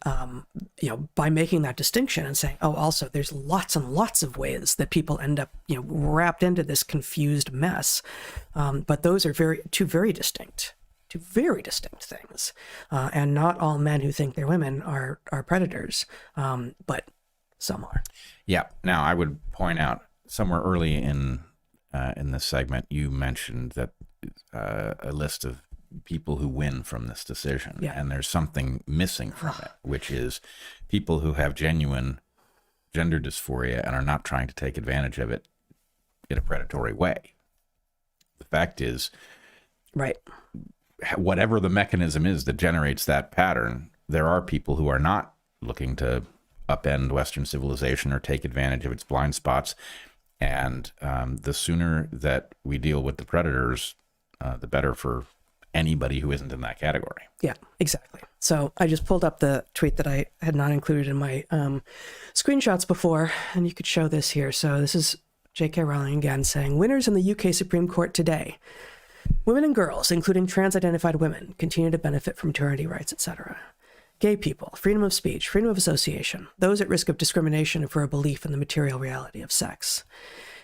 by making that distinction and saying, oh, also there's lots and lots of ways that people end up, wrapped into this confused mess. But those are two very distinct things. And not all men who think they're women are predators, but some are. Yeah. Now, I would point out somewhere early in this segment, you mentioned that a list of people who win from this decision. Yeah. And there's something missing from it, which is people who have genuine gender dysphoria and are not trying to take advantage of it in a predatory way. The fact is, right, whatever the mechanism is that generates that pattern, there are people who are not looking to upend Western civilization or take advantage of its blind spots. And the sooner that we deal with the predators, the better for anybody who isn't in that category. Yeah, exactly. So I just pulled up the tweet that I had not included in my screenshots before, and you could show this here. So this is J.K. Rowling again saying, winners in the UK Supreme Court today. Women and girls, including trans-identified women, continue to benefit from maternity rights, etc. Gay people, freedom of speech, freedom of association, those at risk of discrimination for a belief in the material reality of sex.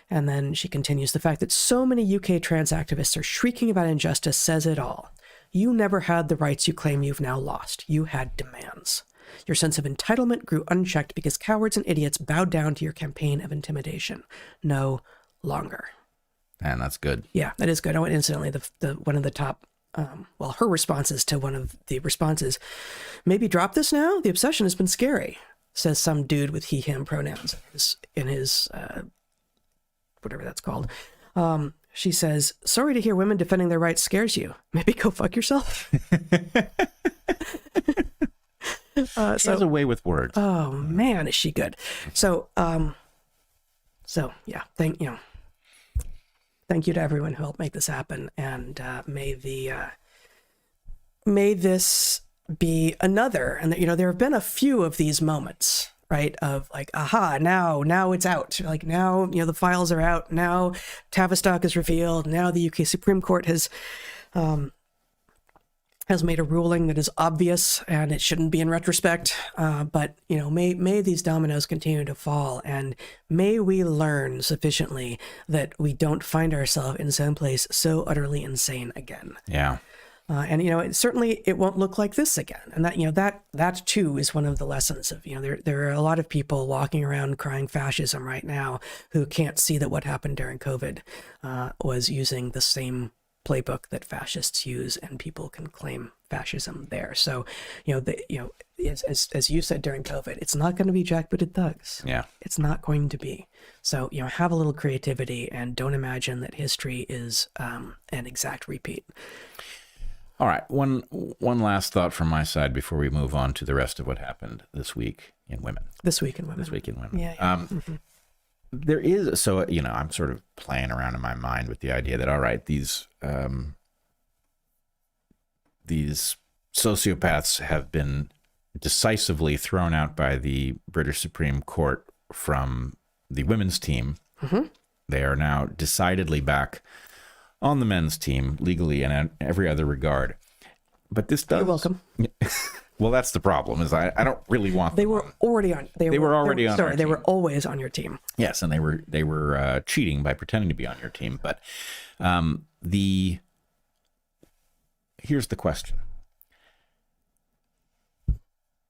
And then she continues, the fact that so many UK trans activists are shrieking about injustice says it all. You never had the rights you claim you've now lost. You had demands. Your sense of entitlement grew unchecked because cowards and idiots bowed down to your campaign of intimidation. No longer. And that's good. Yeah, that is good. Oh, and incidentally, the one of the top, her responses to one of the responses, maybe drop this now? The obsession has been scary, says some dude with he, him pronouns in his whatever that's called. She says, sorry to hear women defending their rights scares you. Maybe go fuck yourself. She has a way with words. Oh man, is she good. So yeah, thank you to everyone who helped make this happen. And may this be another, and there have been a few of these moments, right? Of like, aha, now it's out. Like now, the files are out. Now Tavistock is revealed. Now the UK Supreme Court has made a ruling that is obvious and it shouldn't be in retrospect. But may these dominoes continue to fall, and may we learn sufficiently that we don't find ourselves in some place so utterly insane again. Yeah. And certainly it won't look like this again. And that too is one of the lessons of, there are a lot of people walking around crying fascism right now who can't see that what happened during COVID was using the same playbook that fascists use, and people can claim fascism there. So, as you said during COVID, it's not going to be jackbooted thugs. Yeah. It's not going to be. So, have a little creativity and don't imagine that history is an exact repeat. All right. One last thought from my side before we move on to the rest of what happened this week in women. This week in women. Yeah. There is, so, I'm sort of playing around in my mind with the idea that, all right, these sociopaths have been decisively thrown out by the British Supreme Court from the women's team. Mm-hmm. They are now decidedly back on the men's team, legally and in every other regard. But this does... You're welcome. Well, that's the problem, is I don't really want them. They were already on. They were already on. Sorry, they were always on your team. Yes, and they were cheating by pretending to be on your team. But here's the question: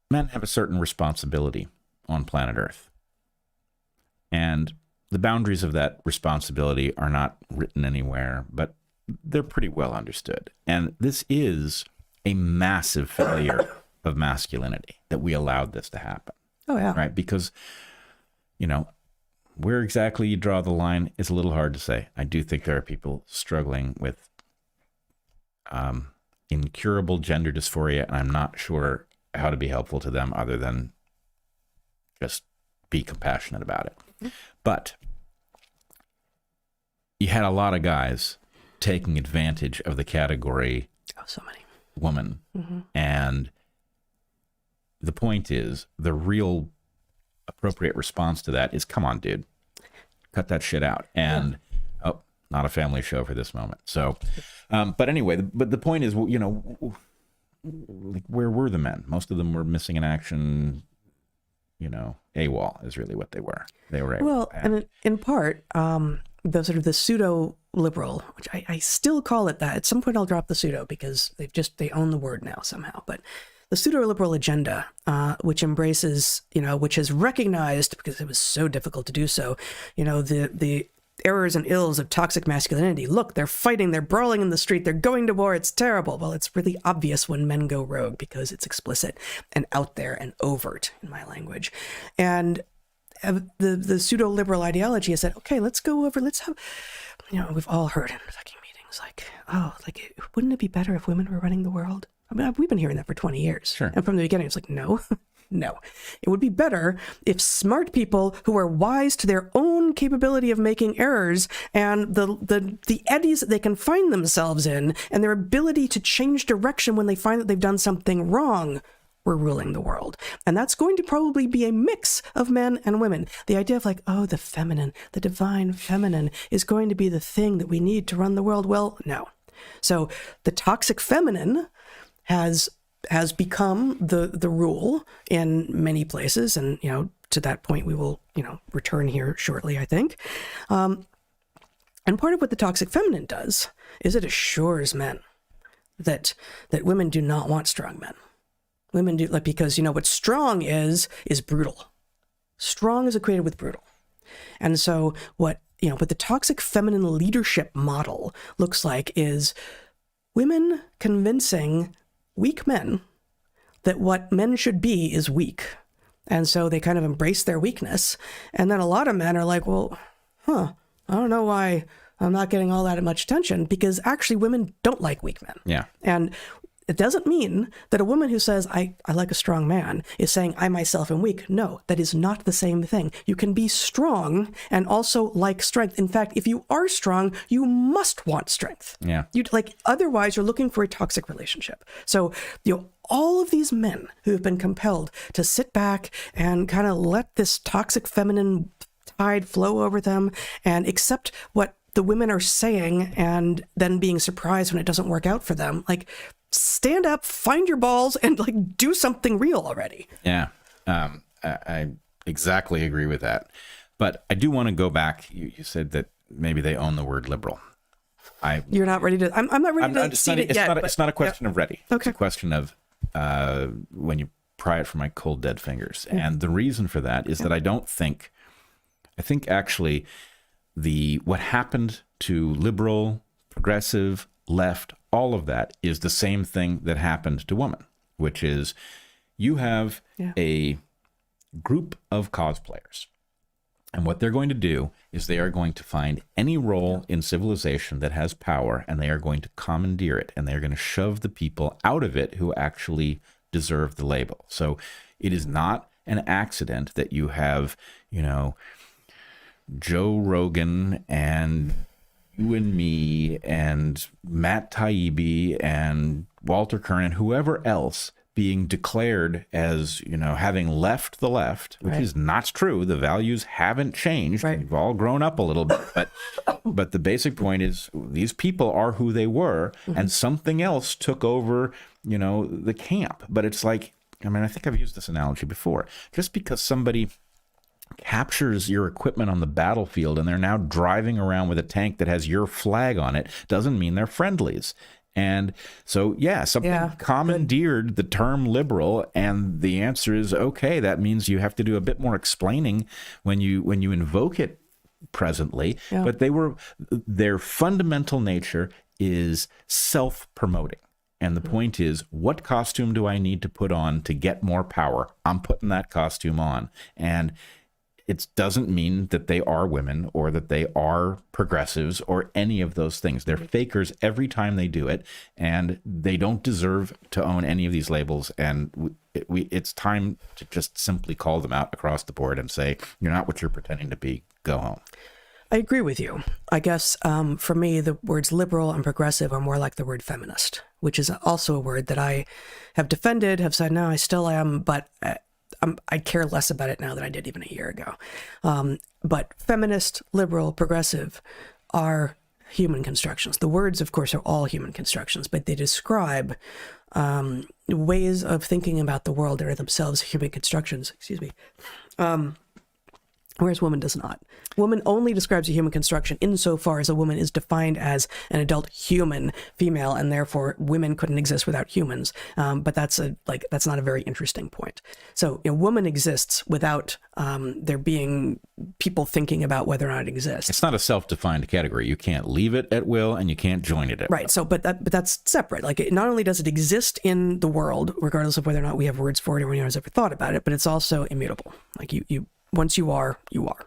men have a certain responsibility on planet Earth, and the boundaries of that responsibility are not written anywhere. But they're pretty well understood. And this is a massive failure of masculinity that we allowed this to happen. Oh, yeah. Right? Because, where exactly you draw the line is a little hard to say. I do think there are people struggling with incurable gender dysphoria, and I'm not sure how to be helpful to them other than just be compassionate about it. Mm-hmm. But you had a lot of guys taking advantage of the category so many woman. Mm-hmm. And the point is, the real appropriate response to that is, come on, dude, cut that shit out. And not a family show for this moment. So, but anyway, but the point is, like, where were the men? Most of them were missing in action. AWOL is really what they were. They were AWOL. Well, and in part, the sort of the pseudo-liberal, which I still call it that. At some point I'll drop the pseudo because they own the word now somehow. But the pseudo-liberal agenda, which embraces, which has recognized, because it was so difficult to do so, the errors and ills of toxic masculinity. Look, they're fighting, they're brawling in the street, they're going to war, it's terrible. Well, it's really obvious when men go rogue because it's explicit and out there and overt in my language. And the pseudo-liberal ideology is that, okay, let's have, we've all heard in fucking meetings wouldn't it be better if women were running the world? I mean, we've been hearing that for 20 years. Sure. And from the beginning, it's like, no. No, it would be better if smart people who are wise to their own capability of making errors and the eddies that they can find themselves in and their ability to change direction when they find that they've done something wrong were ruling the world. And that's going to probably be a mix of men and women. The idea of the feminine, the divine feminine is going to be the thing that we need to run the world. Well, no. So the toxic feminine has become the rule in many places. And, to that point, we will, return here shortly, I think. And part of what the toxic feminine does is it assures men that women do not want strong men. Women do, because, what strong is brutal. Strong is equated with brutal. And so what the toxic feminine leadership model looks like is women convincing weak men that what men should be is weak. And so they kind of embrace their weakness. And then a lot of men are like, well, I don't know why I'm not getting all that much attention, because actually women don't like weak men. Yeah. And it doesn't mean that a woman who says, I like a strong man, is saying I myself am weak. No, that is not the same thing. You can be strong and also like strength. In fact, if you are strong, you must want strength. Yeah. Otherwise, you're looking for a toxic relationship. So, all of these men who have been compelled to sit back and kind of let this toxic feminine tide flow over them and accept what the women are saying and then being surprised when it doesn't work out for them, stand up, find your balls, and do something real already. Yeah, I exactly agree with that. But I do want to go back. You said that maybe they own the word liberal. You're not ready to. I'm not ready to see it yet. It's not a question of ready. Okay. It's a question of when you pry it from my cold dead fingers. Yeah. And the reason for that is that I think actually what happened to liberal, progressive, left, all of that is the same thing that happened to women, which is you have a group of cosplayers. And what they're going to do is they are going to find any role in civilization that has power, and they are going to commandeer it, and they're going to shove the people out of it who actually deserve the label. So it is not an accident that you have, Joe Rogan and you and me and Matt Taibbi and Walter Kernan, whoever else being declared as, having left the left, which is not true. The values haven't changed. Right. We've all grown up a little bit, but the basic point is these people are who they were, and something else took over, the camp. But it's I think I've used this analogy before. Just because somebody captures your equipment on the battlefield and they're now driving around with a tank that has your flag on it doesn't mean they're friendlies. And so, something commandeered the term liberal, and the answer is, okay, that means you have to do a bit more explaining when you invoke it presently. Yeah. But their fundamental nature is self-promoting. And the point is, what costume do I need to put on to get more power? I'm putting that costume on. And it doesn't mean that they are women or that they are progressives or any of those things. They're fakers every time they do it, and they don't deserve to own any of these labels. And it's time to just simply call them out across the board and say, you're not what you're pretending to be. Go home. I agree with you. I guess for me, the words liberal and progressive are more like the word feminist, which is also a word that I have defended, have said, no, I still am, but I care less about it now than I did even a year ago. But feminist, liberal, progressive are human constructions. The words, of course, are all human constructions, but they describe ways of thinking about the world that are themselves human constructions. Excuse me. Whereas woman does not. Woman only describes a human construction insofar as a woman is defined as an adult human female, and therefore women couldn't exist without humans. But that's not a very interesting point. So, woman exists without there being people thinking about whether or not it exists. It's not a self-defined category. You can't leave it at will, and you can't join it at will. Right. So, but that's separate. Like, not only does it exist in the world, regardless of whether or not we have words for it or anyone has ever thought about it, but it's also immutable. Like you once you are, you are.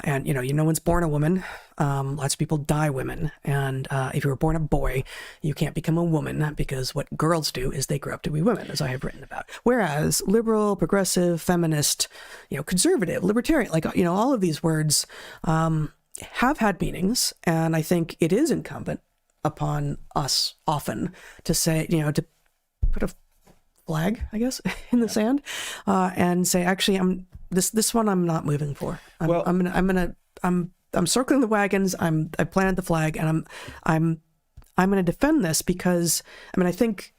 And no one's born a woman. Lots of people die women. And if you were born a boy, you can't become a woman, because what girls do is they grow up to be women, as I have written about. Whereas liberal, progressive, feminist, conservative, libertarian, all of these words have had meanings. And I think it is incumbent upon us often to say, to put a flag, I guess, in the sand, and say, actually, this one I'm not moving for. I'm circling the wagons. I planted the flag, and I'm going to defend this because I think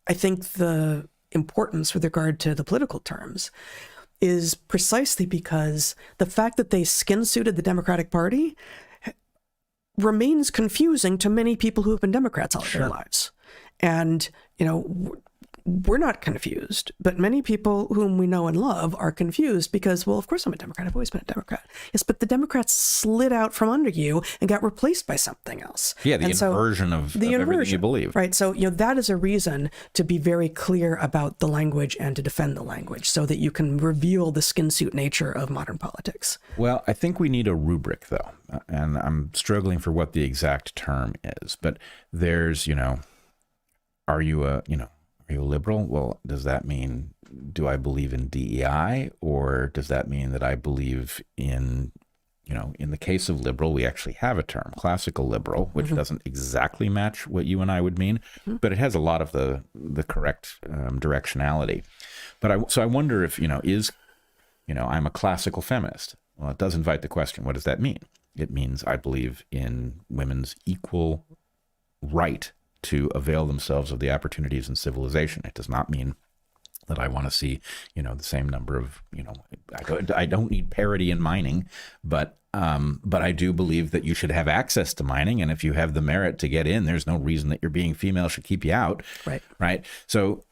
the importance with regard to the political terms is precisely because the fact that they skin suited the Democratic Party remains confusing to many people who have been Democrats all their lives, and we're not confused, but many people whom we know and love are confused because, well, of course I'm a Democrat. I've always been a Democrat. Yes, but the Democrats slid out from under you and got replaced by something else. Yeah, the inversion of everything you believe. Right. So, that is a reason to be very clear about the language and to defend the language so that you can reveal the skin suit nature of modern politics. Well, I think we need a rubric, though, and I'm struggling for what the exact term is. But there's, are you a liberal? Well, does that mean, do I believe in DEI, or does that mean that I believe in, in the case of liberal, we actually have a term, classical liberal, which doesn't exactly match what you and I would mean, but it has a lot of the correct directionality. But I wonder if, I'm a classical feminist. Well, it does invite the question, what does that mean? It means I believe in women's equal right to avail themselves of the opportunities in civilization. It does not mean that I want to see, the same number of, I don't need parity in mining, but I do believe that you should have access to mining. And if you have the merit to get in, there's no reason that your being female should keep you out. Right. Right. So,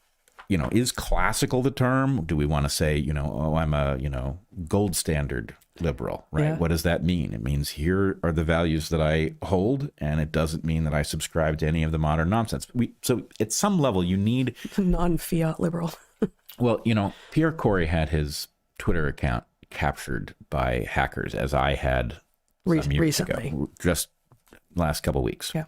is classical the term? Do we want to say, I'm a, gold standard liberal, right? Yeah. What does that mean? It means here are the values that I hold, and it doesn't mean that I subscribe to any of the modern nonsense. So at some level, you need non-fiat liberal. Well, Pierre Corey had his Twitter account captured by hackers, as I had recently, just last couple of weeks. Yeah.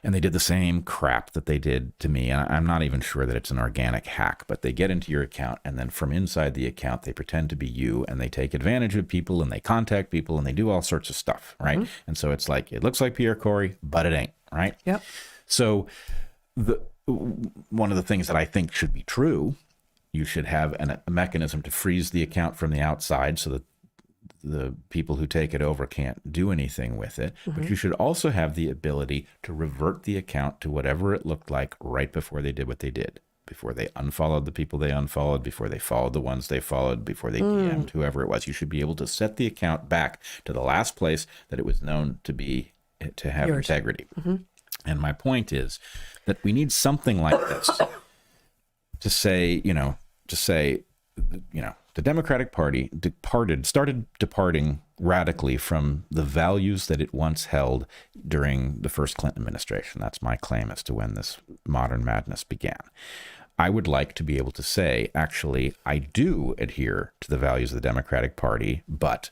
And they did the same crap that they did to me. And I'm not even sure that it's an organic hack, but they get into your account, and then from inside the account, they pretend to be you, and they take advantage of people, and they contact people, and they do all sorts of stuff, right? Mm-hmm. And so it's like, it looks like Pierre Corey, but it ain't, right? Yep. So one of the things that I think should be true, you should have a mechanism to freeze the account from the outside so that the people who take it over can't do anything with it. Mm-hmm. But you should also have the ability to revert the account to whatever it looked like right before they did what they did, before they unfollowed the people they unfollowed, before they followed the ones they followed, before they DM'd whoever it was. You should be able to set the account back to the last place that it was known to be, to have yours. Integrity. Mm-hmm. And my point is that we need something like this to say, the Democratic Party started departing radically from the values that it once held during the first Clinton administration. That's my claim as to when this modern madness began. I would like to be able to say, actually, I do adhere to the values of the Democratic Party, but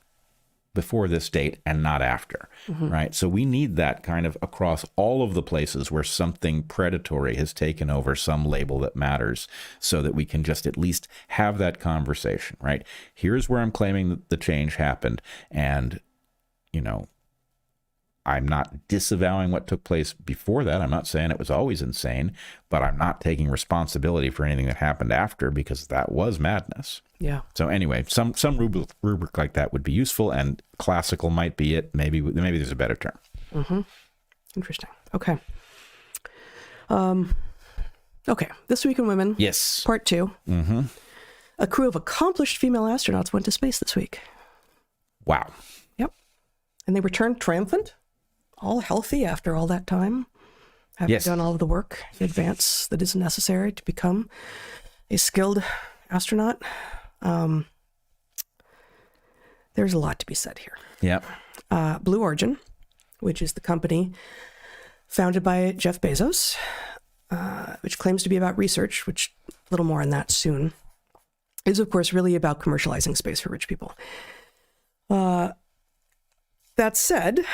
before this date and not after, right? So we need that kind of across all of the places where something predatory has taken over some label that matters, so that we can just at least have that conversation, right? Here's where I'm claiming that the change happened. And, I'm not disavowing what took place before that. I'm not saying it was always insane, but I'm not taking responsibility for anything that happened after, because that was madness. Yeah. So anyway, some rubric like that would be useful, and classical might be it. Maybe there's a better term. Interesting. Okay. Okay. This Week in Women. Yes. Part 2. A crew of accomplished female astronauts went to space this week. Wow. Yep. And they returned triumphant, all healthy after all that time, having done all of the work in advance that is necessary to become a skilled astronaut. There's a lot to be said here. Yeah. Blue Origin, which is the company founded by Jeff Bezos, which claims to be about research, which a little more on that soon, is of course really about commercializing space for rich people. That said,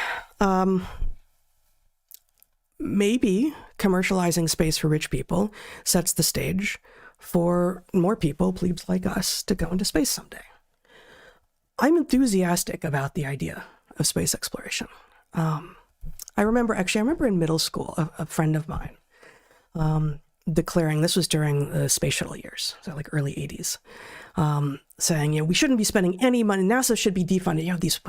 maybe commercializing space for rich people sets the stage for more people, plebes like us, to go into space someday. I'm enthusiastic about the idea of space exploration. I remember in middle school, a friend of mine declaring, this was during the space shuttle years, so like early 80s, saying, we shouldn't be spending any money. NASA should be defunded.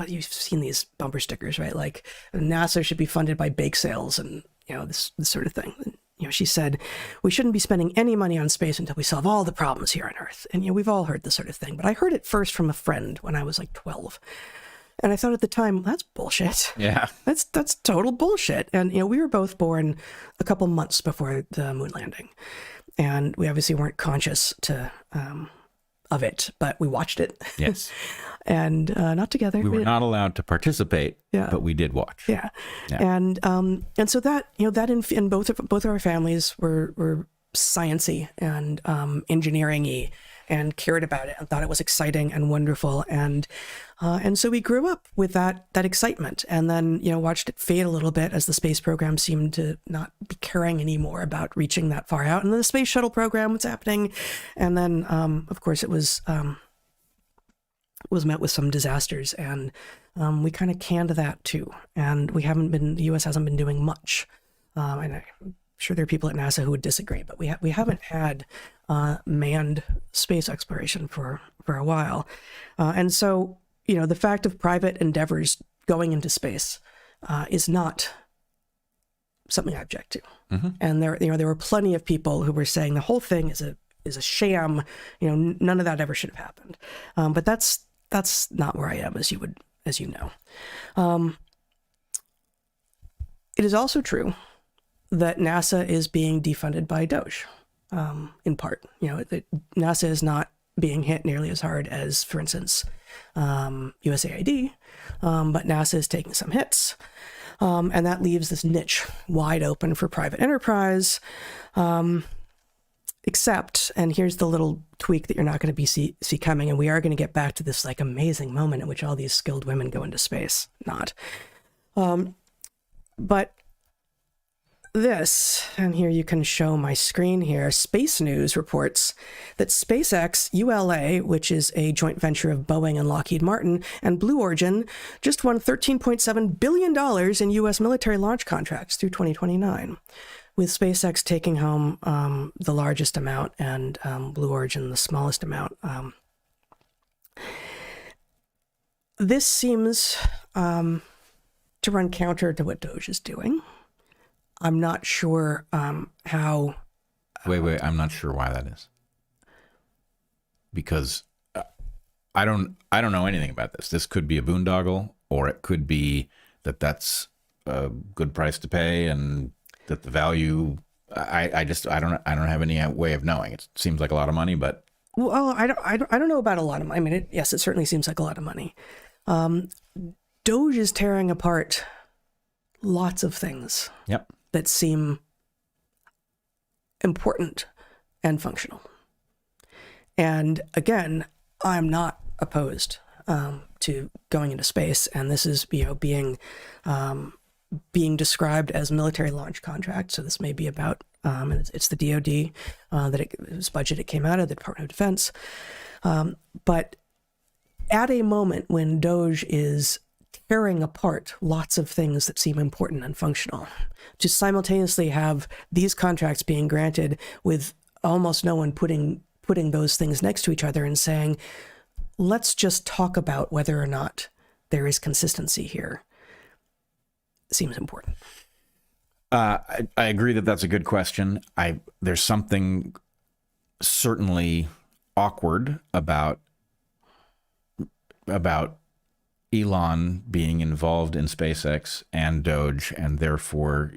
You've seen these bumper stickers, right? Like NASA should be funded by bake sales and, this sort of thing. She said, we shouldn't be spending any money on space until we solve all the problems here on Earth. And, we've all heard this sort of thing, but I heard it first from a friend when I was like 12. And I thought at the time, that's bullshit. Yeah. That's total bullshit. And, we were both born a couple months before the moon landing. And we obviously weren't conscious of it, but we watched it. Yes. And not together. We were not allowed to participate, but we did watch. Yeah. And so that, that in both of our families were sciencey and engineering-y, and cared about it and thought it was exciting and wonderful. And so we grew up with that excitement, and then, watched it fade a little bit as the space program seemed to not be caring anymore about reaching that far out. And then the space shuttle program was happening. And then, of course, it was met with some disasters, and we kind of canned that too. And the U.S. hasn't been doing much. And I'm sure there are people at NASA who would disagree, but we haven't had manned space exploration for a while. And so, the fact of private endeavors going into space is not something I object to. And there were plenty of people who were saying the whole thing is a sham. None of that ever should have happened. But that's not where I am, as you know. It is also true that NASA is being defunded by Doge, in part. NASA is not being hit nearly as hard as, for instance, USAID, but NASA is taking some hits, and that leaves this niche wide open for private enterprise. Except, and here's the little tweak that you're not going to see coming, and we are going to get back to this like amazing moment in which all these skilled women go into space. Not. But this, and here you can show my screen here, Space News reports that SpaceX ULA, which is a joint venture of Boeing and Lockheed Martin, and Blue Origin, just won $13.7 billion in U.S. military launch contracts through 2029, with SpaceX taking home the largest amount and Blue Origin the smallest amount. This seems to run counter to what Doge is doing. I'm not sure how. Wait. I'm not sure why that is. Because I don't know anything about this. This could be a boondoggle, or it could be that's a good price to pay, and that the value. I don't have any way of knowing. It seems like a lot of money, but Well, I don't know about a lot of money. I mean, yes, it certainly seems like a lot of money. Doge is tearing apart lots of things that seem important and functional. And again, I'm not opposed to going into space, and this is being described as military launch contract. So this may be about it's the DoD whose budget it came out of, the Department of Defense. But at a moment when Doge is tearing apart lots of things that seem important and functional, to simultaneously have these contracts being granted with almost no one putting those things next to each other and saying, let's just talk about whether or not there is consistency here, seems important. I agree that that's a good question. There's something certainly awkward about Elon being involved in SpaceX and Doge, and therefore,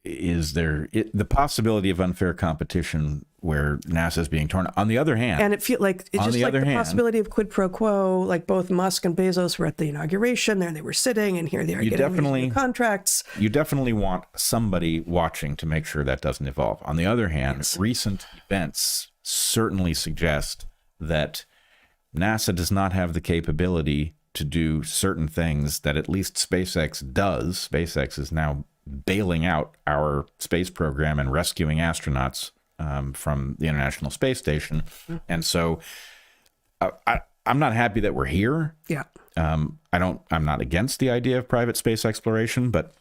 is there the possibility of unfair competition where NASA is being torn? On the other hand, and it feels like it's just like the possibility of quid pro quo. Like both Musk and Bezos were at the inauguration there, and they were sitting, and here they are getting these new contracts. You definitely want somebody watching to make sure that doesn't evolve. On the other hand, recent events certainly suggest that NASA does not have the capability to do certain things that at least SpaceX does. SpaceX is now bailing out our space program and rescuing astronauts from the International Space Station. And so I'm not happy that we're here. Yeah. I'm not against the idea of private space exploration, but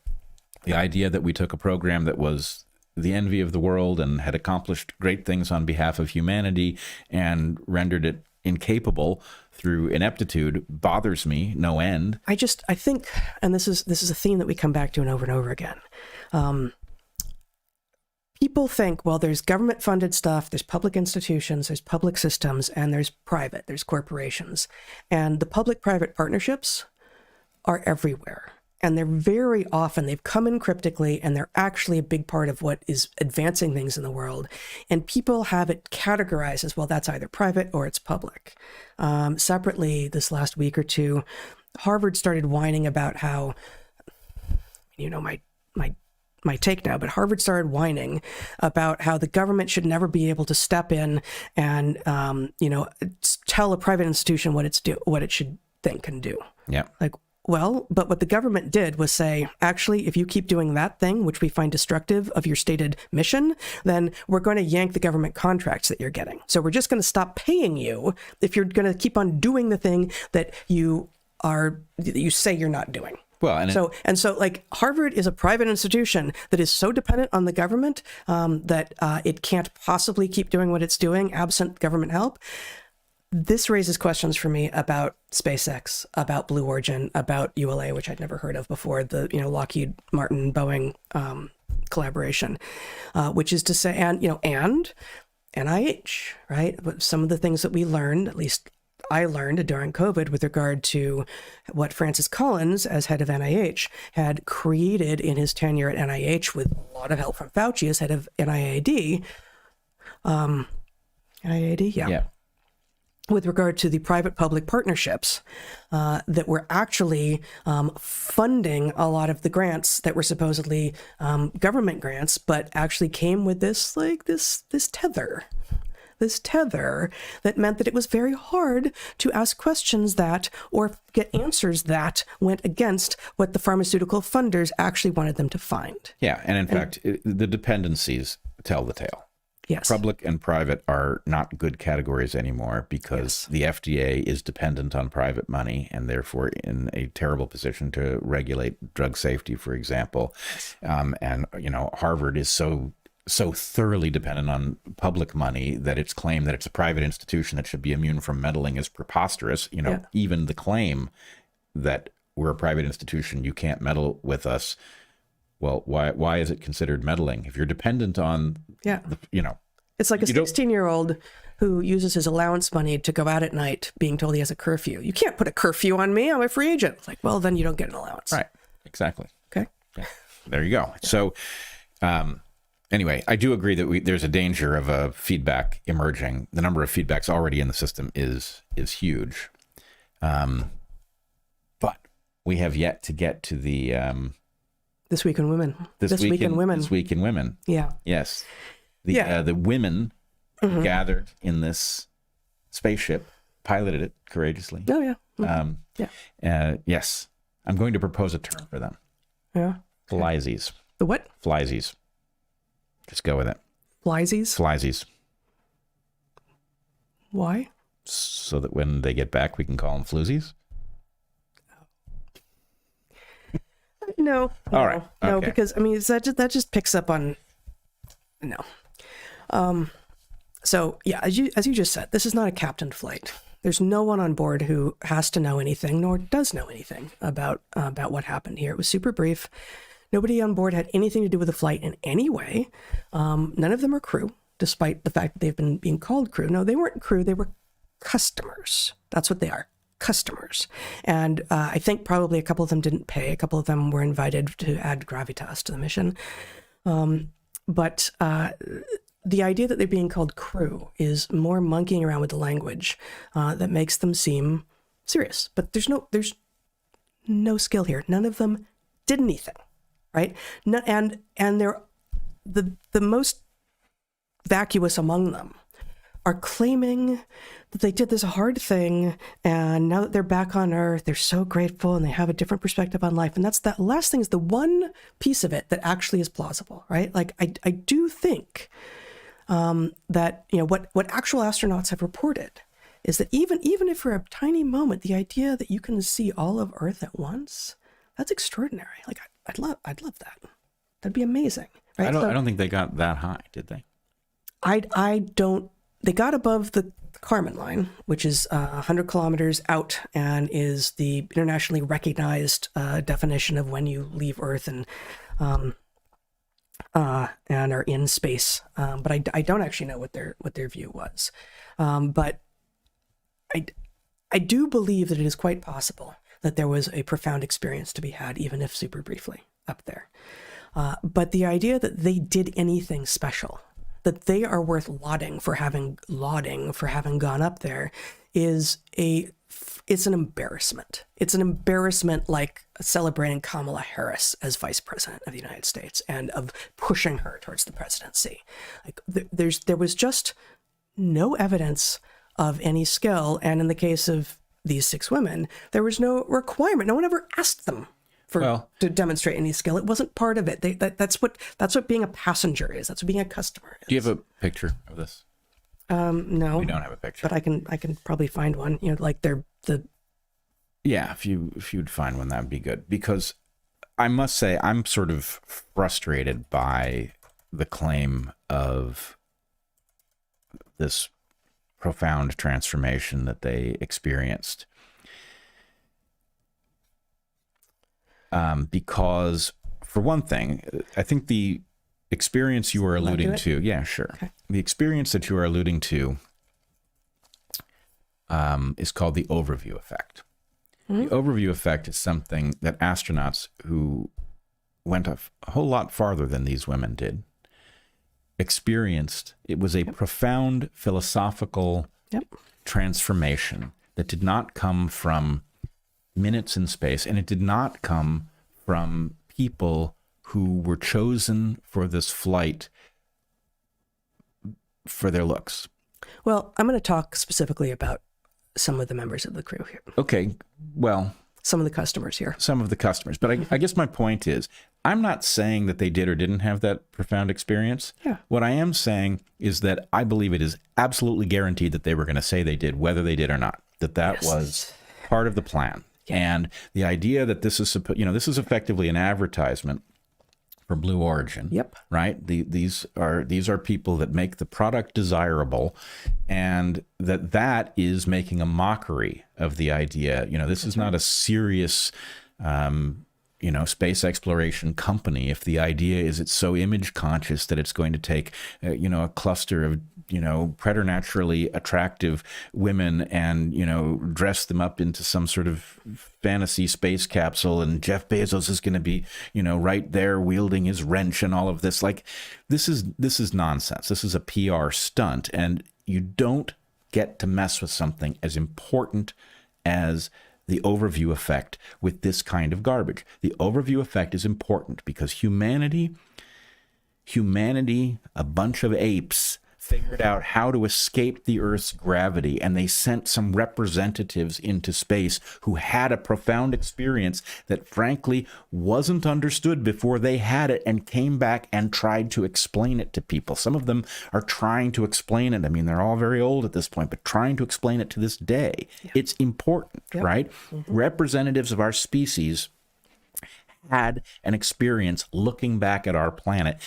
the idea that we took a program that was the envy of the world and had accomplished great things on behalf of humanity and rendered it incapable through ineptitude bothers me no end. I think, and this is a theme that we come back to and over again. People think, well, there's government funded stuff, there's public institutions, there's public systems, and there's corporations. And the public-private partnerships are everywhere. And they're very often, they've come in cryptically, and they're actually a big part of what is advancing things in the world. And people have it categorized as, well, that's either private or it's public. Separately, this last week or two, Harvard started whining about how, my take now, but Harvard started whining about how the government should never be able to step in and, tell a private institution what it should think and do. Yeah. Well, but what the government did was say, actually, if you keep doing that thing, which we find destructive of your stated mission, then we're going to yank the government contracts that you're getting. So we're just going to stop paying you if you're going to keep on doing the thing that you say you're not doing. Well, so Harvard is a private institution that is so dependent on the government that it can't possibly keep doing what it's doing absent government help. This raises questions for me about SpaceX, about Blue Origin, about ULA, which I'd never heard of before, the Lockheed Martin Boeing collaboration, which is to say, and NIH, right? Some of the things that we learned, at least I learned during COVID, with regard to what Francis Collins, as head of NIH, had created in his tenure at NIH, with a lot of help from Fauci as head of NIAID. NIAID, yeah. With regard to the private-public partnerships that were actually funding a lot of the grants that were supposedly government grants, but actually came with this tether. This tether that meant that it was very hard to ask questions that, or get answers that, went against what the pharmaceutical funders actually wanted them to find. Yeah, and in fact, the dependencies tell the tale. Yes. Public and private are not good categories anymore because the FDA is dependent on private money and therefore in a terrible position to regulate drug safety, for example. And, Harvard is so thoroughly dependent on public money that its claim that it's a private institution that should be immune from meddling is preposterous. Even the claim that we're a private institution, you can't meddle with us. Well, why is it considered meddling? If you're dependent on, it's like a 16-year-old who uses his allowance money to go out at night being told he has a curfew. You can't put a curfew on me. I'm a free agent. It's like, well, then you don't get an allowance. Right. Exactly. Okay. Yeah. There you go. Yeah. So, Anyway, I do agree that there's a danger of a feedback emerging. The number of feedbacks already in the system is huge. But we have yet to get to the This Week in Women. This Week in Women. This Week in Women. Yeah. Yes. The women gathered in this spaceship, piloted it courageously. Oh, yeah. Yes. I'm going to propose a term for them. Yeah. Flysies. The what? Flysies. Just go with it. Flysies? Flysies. Why? So that when they get back, we can call them floozies. No. All right. No, Okay. because I mean that just picks up on no. So yeah, as you just said, this is not a captained flight. There's no one on board who has to know anything, nor does know anything about what happened here. It was super brief. Nobody on board had anything to do with the flight in any way. None of them are crew, despite the fact that they've been being called crew. No, they weren't crew. They were customers. That's what they are. Customers. And I think probably a couple of them didn't pay. A couple of them were invited to add gravitas to the mission. But the idea that they're being called crew is more monkeying around with the language that makes them seem serious. But there's no skill here. None of them did anything, right? And they're the most vacuous among them are claiming that they did this hard thing, and now that they're back on Earth, they're so grateful and they have a different perspective on life. And that's that last thing is the one piece of it that actually is plausible, right? Like I do think that what actual astronauts have reported is that even if for a tiny moment, the idea that you can see all of Earth at once, that's extraordinary. Like I'd love that. That'd be amazing. Right? I don't think they got that high, did they? I don't. They got above the Kármán line, which is 100 kilometers out and is the internationally recognized definition of when you leave Earth and are in space. But I don't actually know what their view was. But I do believe that it is quite possible that there was a profound experience to be had, even if super briefly, up there. But the idea that they did anything special, that they are worth lauding for having gone up there, it's an embarrassment. It's an embarrassment like celebrating Kamala Harris as vice president of the United States and of pushing her towards the presidency. Like there was just no evidence of any skill, and in the case of these 6 women, there was no requirement. No one ever asked them to demonstrate any skill. It wasn't part of it. That's what being a passenger is. That's what being a customer is. Do you have a picture of this? No, we don't have a picture, but I can probably find one. Like yeah. If you'd find one, that'd be good. Because I must say, I'm sort of frustrated by the claim of this profound transformation that they experienced. Because for one thing, I think the experience you are alluding to, yeah, sure. Okay. The experience that you are alluding to is called the overview effect. Mm-hmm. The overview effect is something that astronauts who went a whole lot farther than these women did experienced. It was a profound philosophical transformation that did not come from minutes in space, and it did not come from people who were chosen for this flight for their looks. Well, I'm going to talk specifically about some of the members of the crew here. Okay, well, some of the customers here. Some of the customers. But I guess my point is, I'm not saying that they did or didn't have that profound experience. Yeah. What I am saying is that I believe it is absolutely guaranteed that they were going to say they did, whether they did or not, that was part of the plan. Yeah. And the idea that this is, this is effectively an advertisement for Blue Origin. Yep. Right. These are people that make the product desirable, and that is making a mockery of the idea. This is not a serious, space exploration company if the idea is it's so image conscious that it's going to take, a cluster of, preternaturally attractive women and, dress them up into some sort of fantasy space capsule, and Jeff Bezos is going to be, right there wielding his wrench and all of this. Like, this is nonsense. This is a PR stunt, and you don't get to mess with something as important as the overview effect with this kind of garbage. The overview effect is important because humanity, a bunch of apes, figured out how to escape the Earth's gravity, and they sent some representatives into space who had a profound experience that frankly wasn't understood before they had it, and came back and tried to explain it to people. Some of them are trying to explain it. I mean, they're all very old at this point, but trying to explain it to this day. Yeah. It's important, right? Mm-hmm. Representatives of our species had an experience looking back at our planet.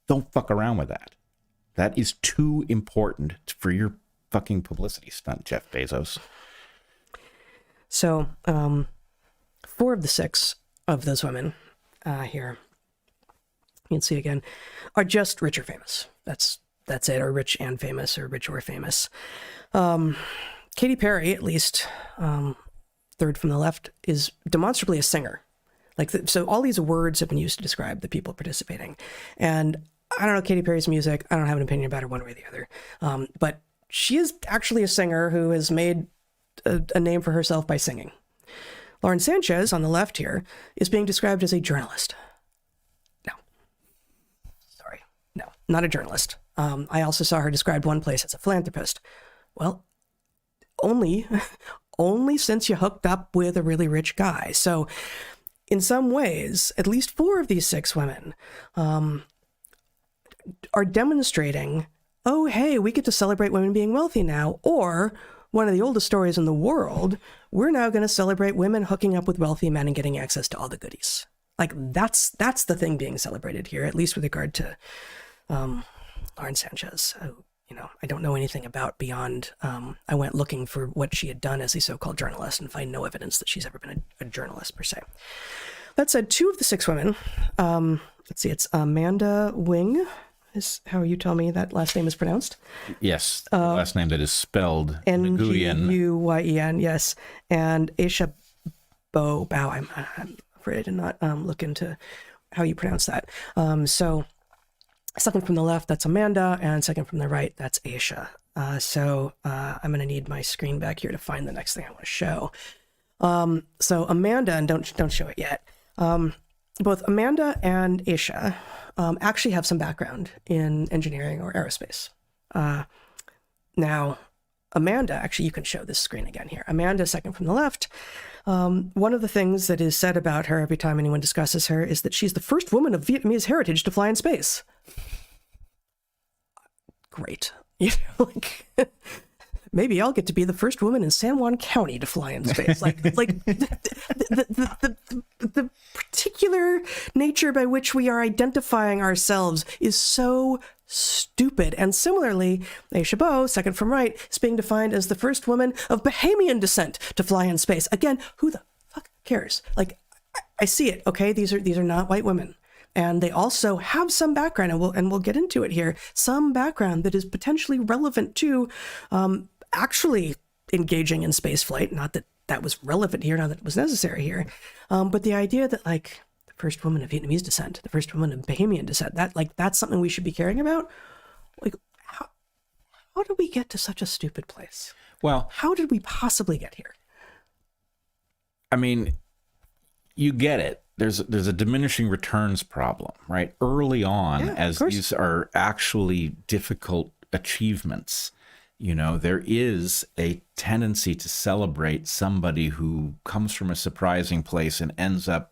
Don't fuck around with that. That is too important for your fucking publicity stunt, Jeff Bezos. So, 4 of the 6 of those women here, you can see again, are just rich or famous. That's it, or rich and famous, or rich or famous. Katy Perry, at least, third from the left, is demonstrably a singer. So all these words have been used to describe the people participating. And I don't know Katy Perry's music. I don't have an opinion about her one way or the other. But she is actually a singer who has made a name for herself by singing. Lauren Sanchez, on the left here, is being described as a journalist. No. Sorry. No, not a journalist. I also saw her described one place as a philanthropist. Well, only since you hooked up with a really rich guy. So in some ways, at least 4 of these 6 women are demonstrating, oh, hey, we get to celebrate women being wealthy now. Or, one of the oldest stories in the world, we're now going to celebrate women hooking up with wealthy men and getting access to all the goodies. Like, that's the thing being celebrated here, at least with regard to Lauren Sanchez. I don't know anything about beyond, I went looking for what she had done as a so-called journalist and find no evidence that she's ever been a journalist per se. That said, 2 of the 6 women, let's see, it's Amanda Wing, is how you tell me that last name is pronounced. Yes, the last name that is spelled Nguyen, yes. And Aisha Bow, I'm afraid I did not look into how you pronounce that. So second from the left, that's Amanda, and second from the right, that's Aisha. So I'm going to need my screen back here to find the next thing I want to show. So Amanda, and don't show it yet. Both Amanda and Aisha actually have some background in engineering or aerospace. Now, Amanda, actually, you can show this screen again here. Amanda, second from the left. One of the things that is said about her every time anyone discusses her is that she's the first woman of Vietnamese heritage to fly in space. Great. Maybe I'll get to be the first woman in San Juan County to fly in space. The particular nature by which we are identifying ourselves is so stupid. And similarly, Aisha Bow, second from right, is being defined as the first woman of Bahamian descent to fly in space. Again, who the fuck cares? I see it. Okay, these are not white women. And they also have some background, and we'll get into it here, some background that is potentially relevant to actually engaging in space flight. Not that was relevant here, not that it was necessary here. But the idea that the first woman of Vietnamese descent, the first woman of Bahamian descent, that's something we should be caring about. How did we get to such a stupid place? Well, how did we possibly get here? I mean, you get it. There's a diminishing returns problem, right? Early on, as these are actually difficult achievements, there is a tendency to celebrate somebody who comes from a surprising place and ends up,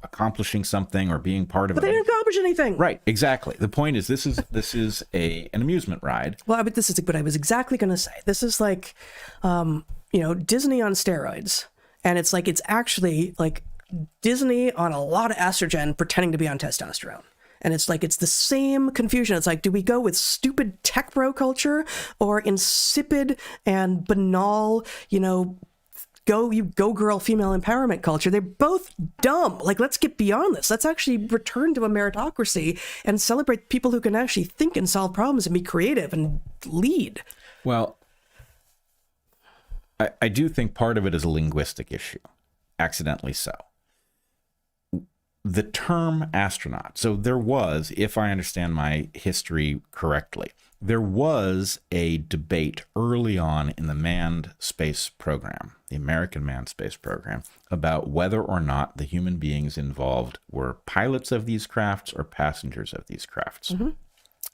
accomplishing something or being part of it. But they didn't accomplish anything. Right, exactly. The point is, this is an amusement ride. Well, this is what I was exactly going to say. This is like, Disney on steroids, and it's actually Disney on a lot of estrogen pretending to be on testosterone. And it's the same confusion. It's do we go with stupid tech bro culture or insipid and banal, go girl female empowerment culture. They're both dumb. Like, let's get beyond this. Let's actually return to a meritocracy and celebrate people who can actually think and solve problems and be creative and lead. Well, I do think part of it is a linguistic issue, accidentally so. The term astronaut, so there was, if I understand my history correctly, there was a debate early on in the manned space program, the American manned space program, about whether or not the human beings involved were pilots of these crafts or passengers of these crafts. Mm-hmm.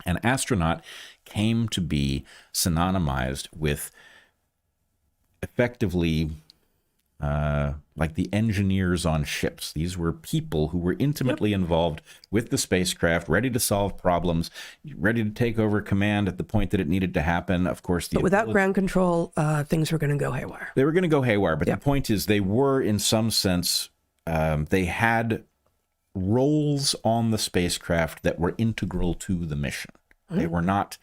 And astronaut came to be synonymized with effectively like the engineers on ships. These were people who were intimately involved with the spacecraft, ready to solve problems, ready to take over command at the point that it needed to happen. Of course, but without ground control, things were going to go haywire. They were going to go haywire, but the point is they were, in some sense, they had roles on the spacecraft that were integral to the mission. They were not.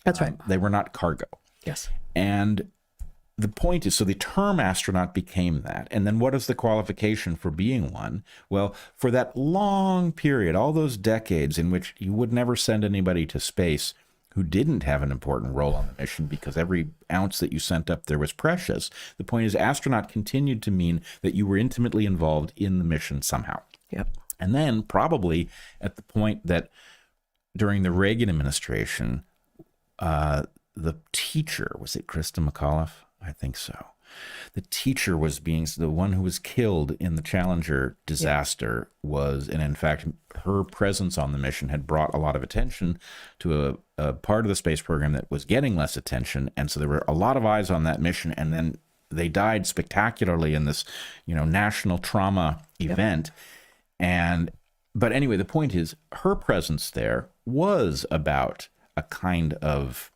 That's right. They were not cargo. Yes. And the point is, so the term astronaut became that. And then what is the qualification for being one? Well, for that long period, all those decades in which you would never send anybody to space who didn't have an important role on the mission because every ounce that you sent up there was precious. The point is, astronaut continued to mean that you were intimately involved in the mission somehow. Yep. And then probably at the point that during the Reagan administration, the teacher, was it Krista McAuliffe? I think so. The teacher was being the one who was killed in the Challenger disaster was, and in fact, her presence on the mission had brought a lot of attention to a part of the space program that was getting less attention. And so there were a lot of eyes on that mission. And then they died spectacularly in this, national trauma event. But anyway, the point is her presence there was about a kind of,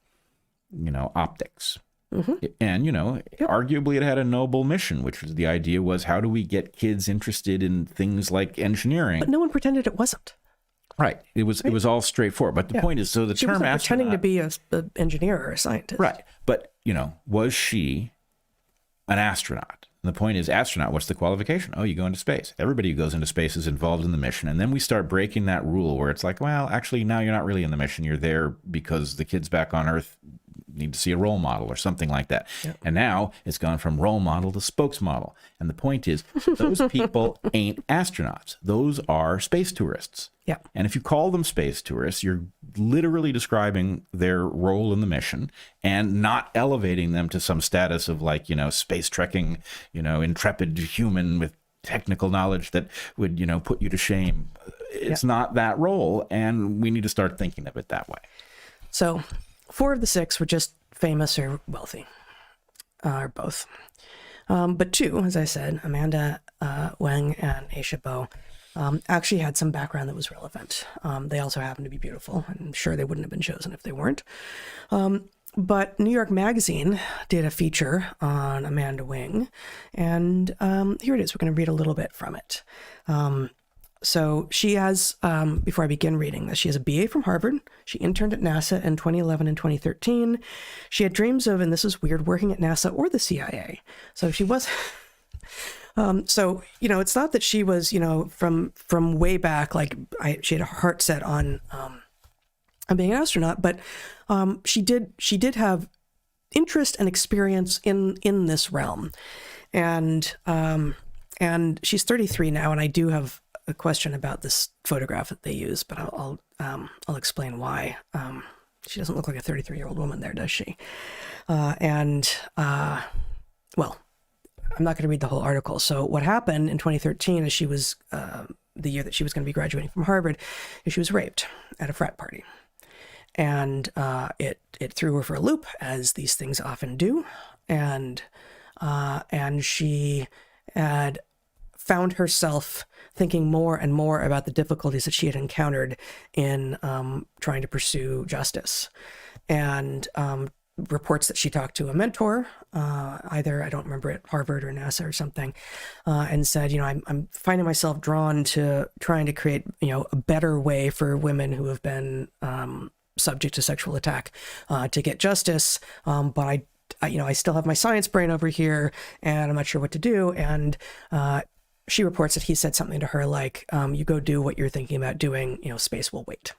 optics. Mm-hmm. And, arguably it had a noble mission, which was the idea was, how do we get kids interested in things like engineering? But no one pretended it wasn't. Right. It was all straightforward. But the point is, so the she term wasn't pretending to astronaut, be an engineer or a scientist. right. But, was she an astronaut? And the point is, astronaut, what's the qualification? Oh, you go into space. Everybody who goes into space is involved in the mission. And then we start breaking that rule where it's like, well, actually, now you're not really in the mission. You're there because the kids back on Earth need to see a role model or something like that. Yep. And now it's gone from role model to spokesmodel. And the point is, those people ain't astronauts. Those are space tourists. Yeah. And if you call them space tourists, you're literally describing their role in the mission and not elevating them to some status of space trekking, intrepid human with technical knowledge that would, put you to shame. It's not that role. And we need to start thinking of it that way. So 4 of the 6 were just famous or wealthy, or both. But 2, as I said, Amanda Wang and Aisha Bo, actually had some background that was relevant. They also happened to be beautiful. I'm sure they wouldn't have been chosen if they weren't. But New York Magazine did a feature on Amanda Wang, and here it is. We're going to read a little bit from it. So she has, before I begin reading this, she has a BA from Harvard. She interned at NASA in 2011 and 2013. She had dreams of, and this is weird, working at NASA or the CIA. So she was, it's not that she was, from way back, she had a heart set on being an astronaut, but she did have interest and experience in this realm. And she's 33 now, and I do have a question about this photograph that they use, but I'll explain why. She doesn't look like a 33-year-old woman there, does she? Well, I'm not going to read the whole article. So what happened in 2013 is she was, the year that she was going to be graduating from Harvard, is she was raped at a frat party. And it threw her for a loop, as these things often do. And she had found herself thinking more and more about the difficulties that she had encountered in trying to pursue justice. And reports that she talked to a mentor, either, I don't remember, at Harvard or NASA or something, and said, I'm finding myself drawn to trying to create, a better way for women who have been subject to sexual attack to get justice, but I still have my science brain over here, and I'm not sure what to do. And she reports that he said something to her like, you go do what you're thinking about doing, space will wait.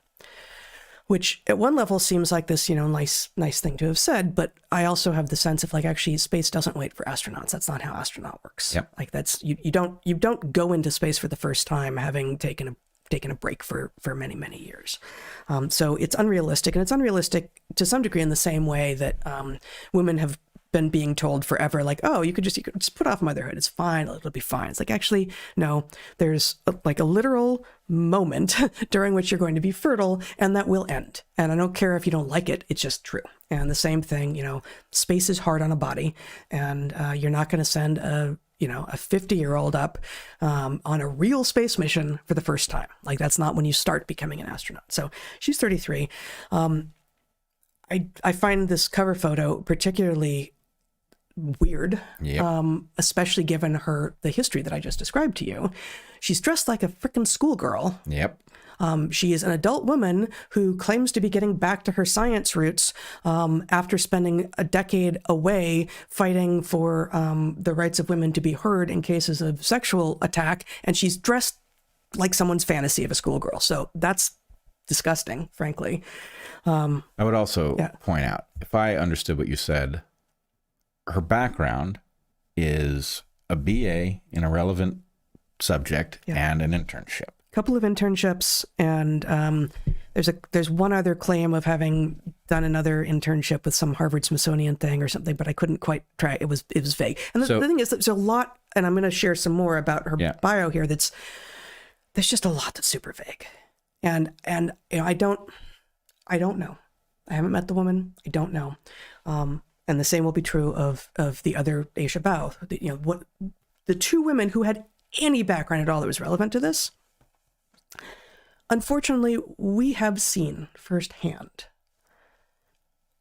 Which at one level seems like this, nice thing to have said, but I also have the sense of like, actually, space doesn't wait for astronauts. That's not how astronaut works. Yep. Like that's you don't go into space for the first time having taken a break for many, many years. So it's unrealistic, and it's unrealistic to some degree in the same way that women have been being told forever, like, oh, you could just put off motherhood. It's fine. It'll be fine. It's like, actually, no, there's a literal moment during which you're going to be fertile, and that will end. And I don't care if you don't like it. It's just true. And the same thing, space is hard on a body, and you're not going to send a 50-year-old up on a real space mission for the first time. Like, that's not when you start becoming an astronaut. So she's 33. I find this cover photo particularly weird, Yep. Especially given the history that I just described to you. She's dressed like a frickin' schoolgirl. Yep. She is an adult woman who claims to be getting back to her science roots after spending a decade away fighting for the rights of women to be heard in cases of sexual attack. And she's dressed like someone's fantasy of a schoolgirl. So that's disgusting, frankly. I would also point out, if I understood what you said, her background is a BA in a relevant subject and an internship. Couple of internships, and there's one other claim of having done another internship with some Harvard Smithsonian thing or something, but I couldn't quite try. It was vague. And the thing is that there's a lot, and I'm going to share some more about her bio here. There's just a lot that's super vague, and I don't know. I haven't met the woman. I don't know. And the same will be true of the other Aisha Bao. What the two women who had any background at all that was relevant to this. Unfortunately, we have seen firsthand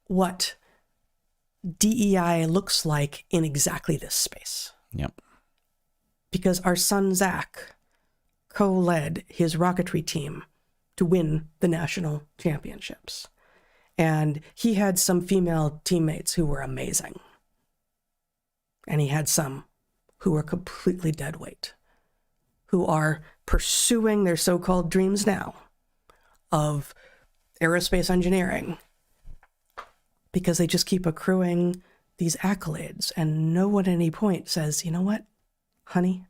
what DEI looks like in exactly this space. Yep. Because our son Zach co-led his rocketry team to win the national championships. And he had some female teammates who were amazing. And he had some who were completely dead weight, who are pursuing their so-called dreams now of aerospace engineering because they just keep accruing these accolades. And no one at any point says, you know what, honey,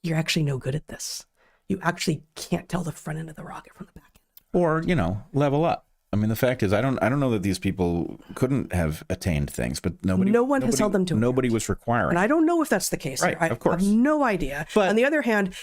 you're actually no good at this. You actually can't tell the front end of the rocket from the back end. Or, level up. I mean, the fact is, I don't know that these people couldn't have attained things, but no one has held them to it. Nobody was requiring. And I don't know if that's the case. Right, of course. I have no idea. But on the other hand,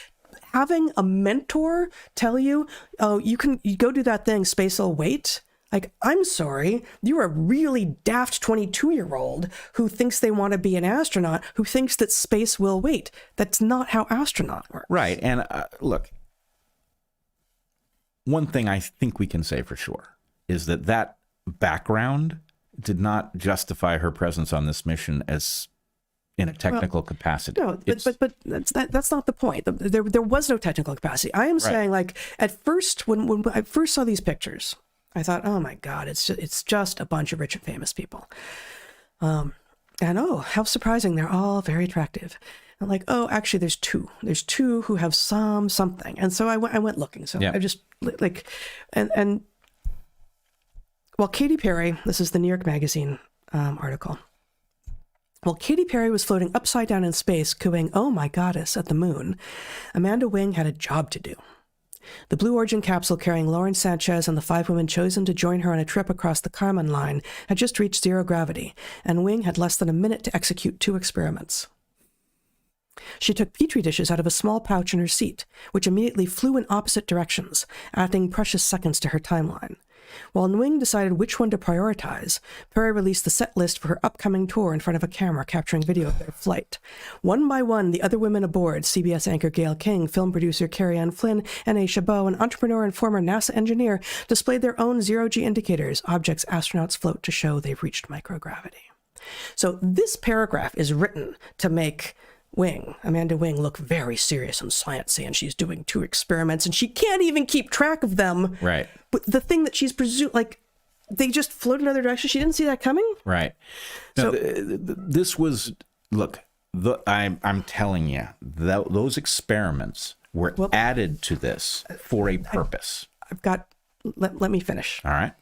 having a mentor tell you, oh, you go do that thing, space will wait. Like, I'm sorry, you're a really daft 22-year-old who thinks they want to be an astronaut, who thinks that space will wait. That's not how astronaut works. Right. And look, one thing I think we can say for sure is that background did not justify her presence on this mission as in a technical capacity. No, but that's not the point. There was no technical capacity. I am saying, like, at first, when I first saw these pictures, I thought, oh my God, it's just a bunch of rich and famous people. And oh, how surprising, they're all very attractive. I'm like, oh, actually, there's two. There's two who have something. And so I went looking. So I just and well, Katy Perry, this is the New York Magazine article. While Katy Perry was floating upside down in space, cooing, "Oh my goddess," at the moon, Amanda Wing had a job to do. The Blue Origin capsule carrying Lauren Sanchez and the 5 women chosen to join her on a trip across the Kármán line had just reached zero gravity, and Wing had less than a minute to execute 2 experiments. She took petri dishes out of a small pouch in her seat, which immediately flew in opposite directions, adding precious seconds to her timeline. While Wing decided which one to prioritize, Perry released the set list for her upcoming tour in front of a camera capturing video of their flight. One by one, the other women aboard, CBS anchor Gayle King, film producer Carrie Ann Flynn, and Aisha Bao, an entrepreneur and former NASA engineer, displayed their own zero-G indicators, objects astronauts float to show they've reached microgravity. So this paragraph is written to make Amanda Wing, look very serious and sciencey, and she's doing 2 experiments, and she can't even keep track of them. Right. But the thing that she's they just float another direction. She didn't see that coming. Right. Now, So- this was, look, I'm telling you, those experiments were added to this for a purpose. I've got, let me finish. All right.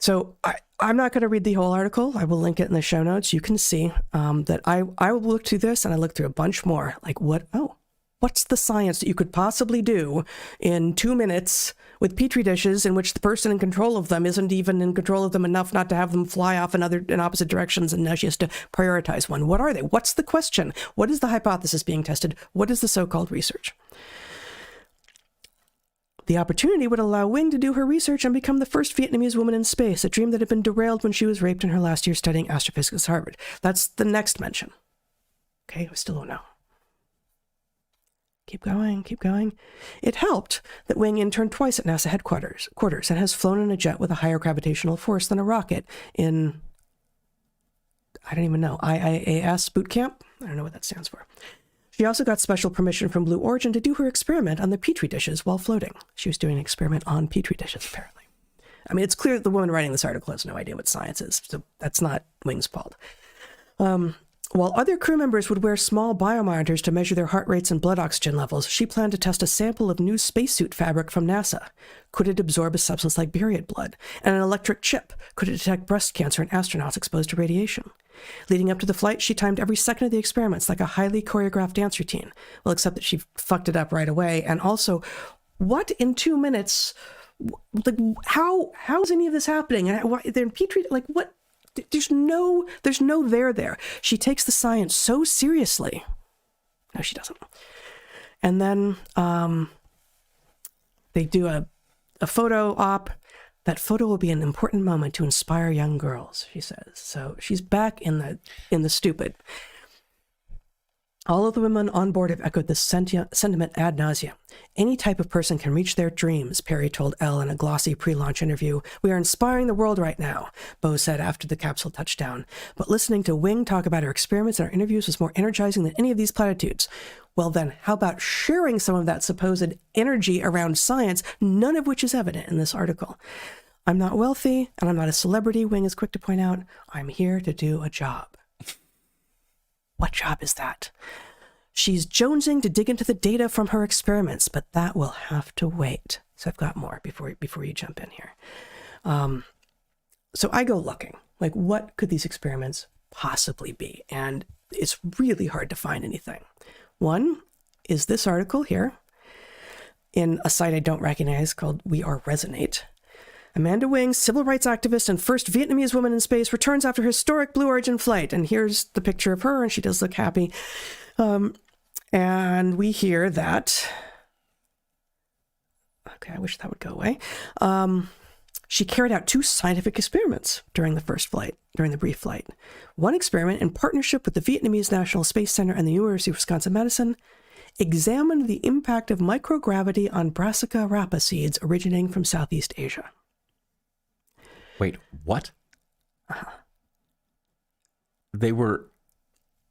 So I'm not going to read the whole article. I will link it in the show notes. You can see that I will look through this, and I looked through a bunch more. Like what's the science that you could possibly do in 2 minutes with Petri dishes in which the person in control of them isn't even in control of them enough not to have them fly off in opposite directions, and now she has to prioritize one. What are they? What's the question? What is the hypothesis being tested? What is the so-called research? The opportunity would allow Wing to do her research and become the first Vietnamese woman in space, a dream that had been derailed when she was raped in her last year studying astrophysics at Harvard. That's the next mention. Okay, I still don't know. Keep going, keep going. It helped that Wing interned twice at NASA headquarters and has flown in a jet with a higher gravitational force than a rocket in, I don't even know, IIAS boot camp? I don't know what that stands for. She also got special permission from Blue Origin to do her experiment on the Petri dishes while floating. She was doing an experiment on Petri dishes, apparently. I mean, it's clear that the woman writing this article has no idea what science is, so that's not Wing's fault. While other crew members would wear small biomonitors to measure their heart rates and blood oxygen levels, she planned to test a sample of new spacesuit fabric from NASA. Could it absorb a substance like period blood? And an electric chip? Could it detect breast cancer in astronauts exposed to radiation? Leading up to the flight, she timed every second of the experiments like a highly choreographed dance routine. Well, except that she fucked it up right away. And also, what in 2 minutes? Like, how is any of this happening? And why they're in Petri? Like, what? There's no there. She takes the science so seriously. No, she doesn't. And then they do a photo op. That photo will be an important moment to inspire young girls, she says. So she's back in the stupid. All of the women on board have echoed this sentiment ad nauseum. Any type of person can reach their dreams, Perry told Elle in a glossy pre-launch interview. We are inspiring the world right now, Bo said after the capsule touched down. But listening to Wing talk about her experiments and her interviews was more energizing than any of these platitudes. Well then, how about sharing some of that supposed energy around science, none of which is evident in this article? I'm not wealthy, and I'm not a celebrity, Wing is quick to point out. I'm here to do a job. What job is that? She's jonesing to dig into the data from her experiments, but that will have to wait. So I've got more before you jump in here. So I go looking, like, what could these experiments possibly be? And it's really hard to find anything. One is this article here in a site I don't recognize called We Are Resonate. Amanda Wing, civil rights activist and first Vietnamese woman in space, returns after historic Blue Origin flight. And here's the picture of her, and she does look happy. And we hear that... Okay, I wish that would go away. She carried out 2 scientific experiments during the brief flight. One experiment, in partnership with the Vietnamese National Space Center and the University of Wisconsin-Madison, examined the impact of microgravity on Brassica rapa seeds originating from Southeast Asia. Wait, what? They were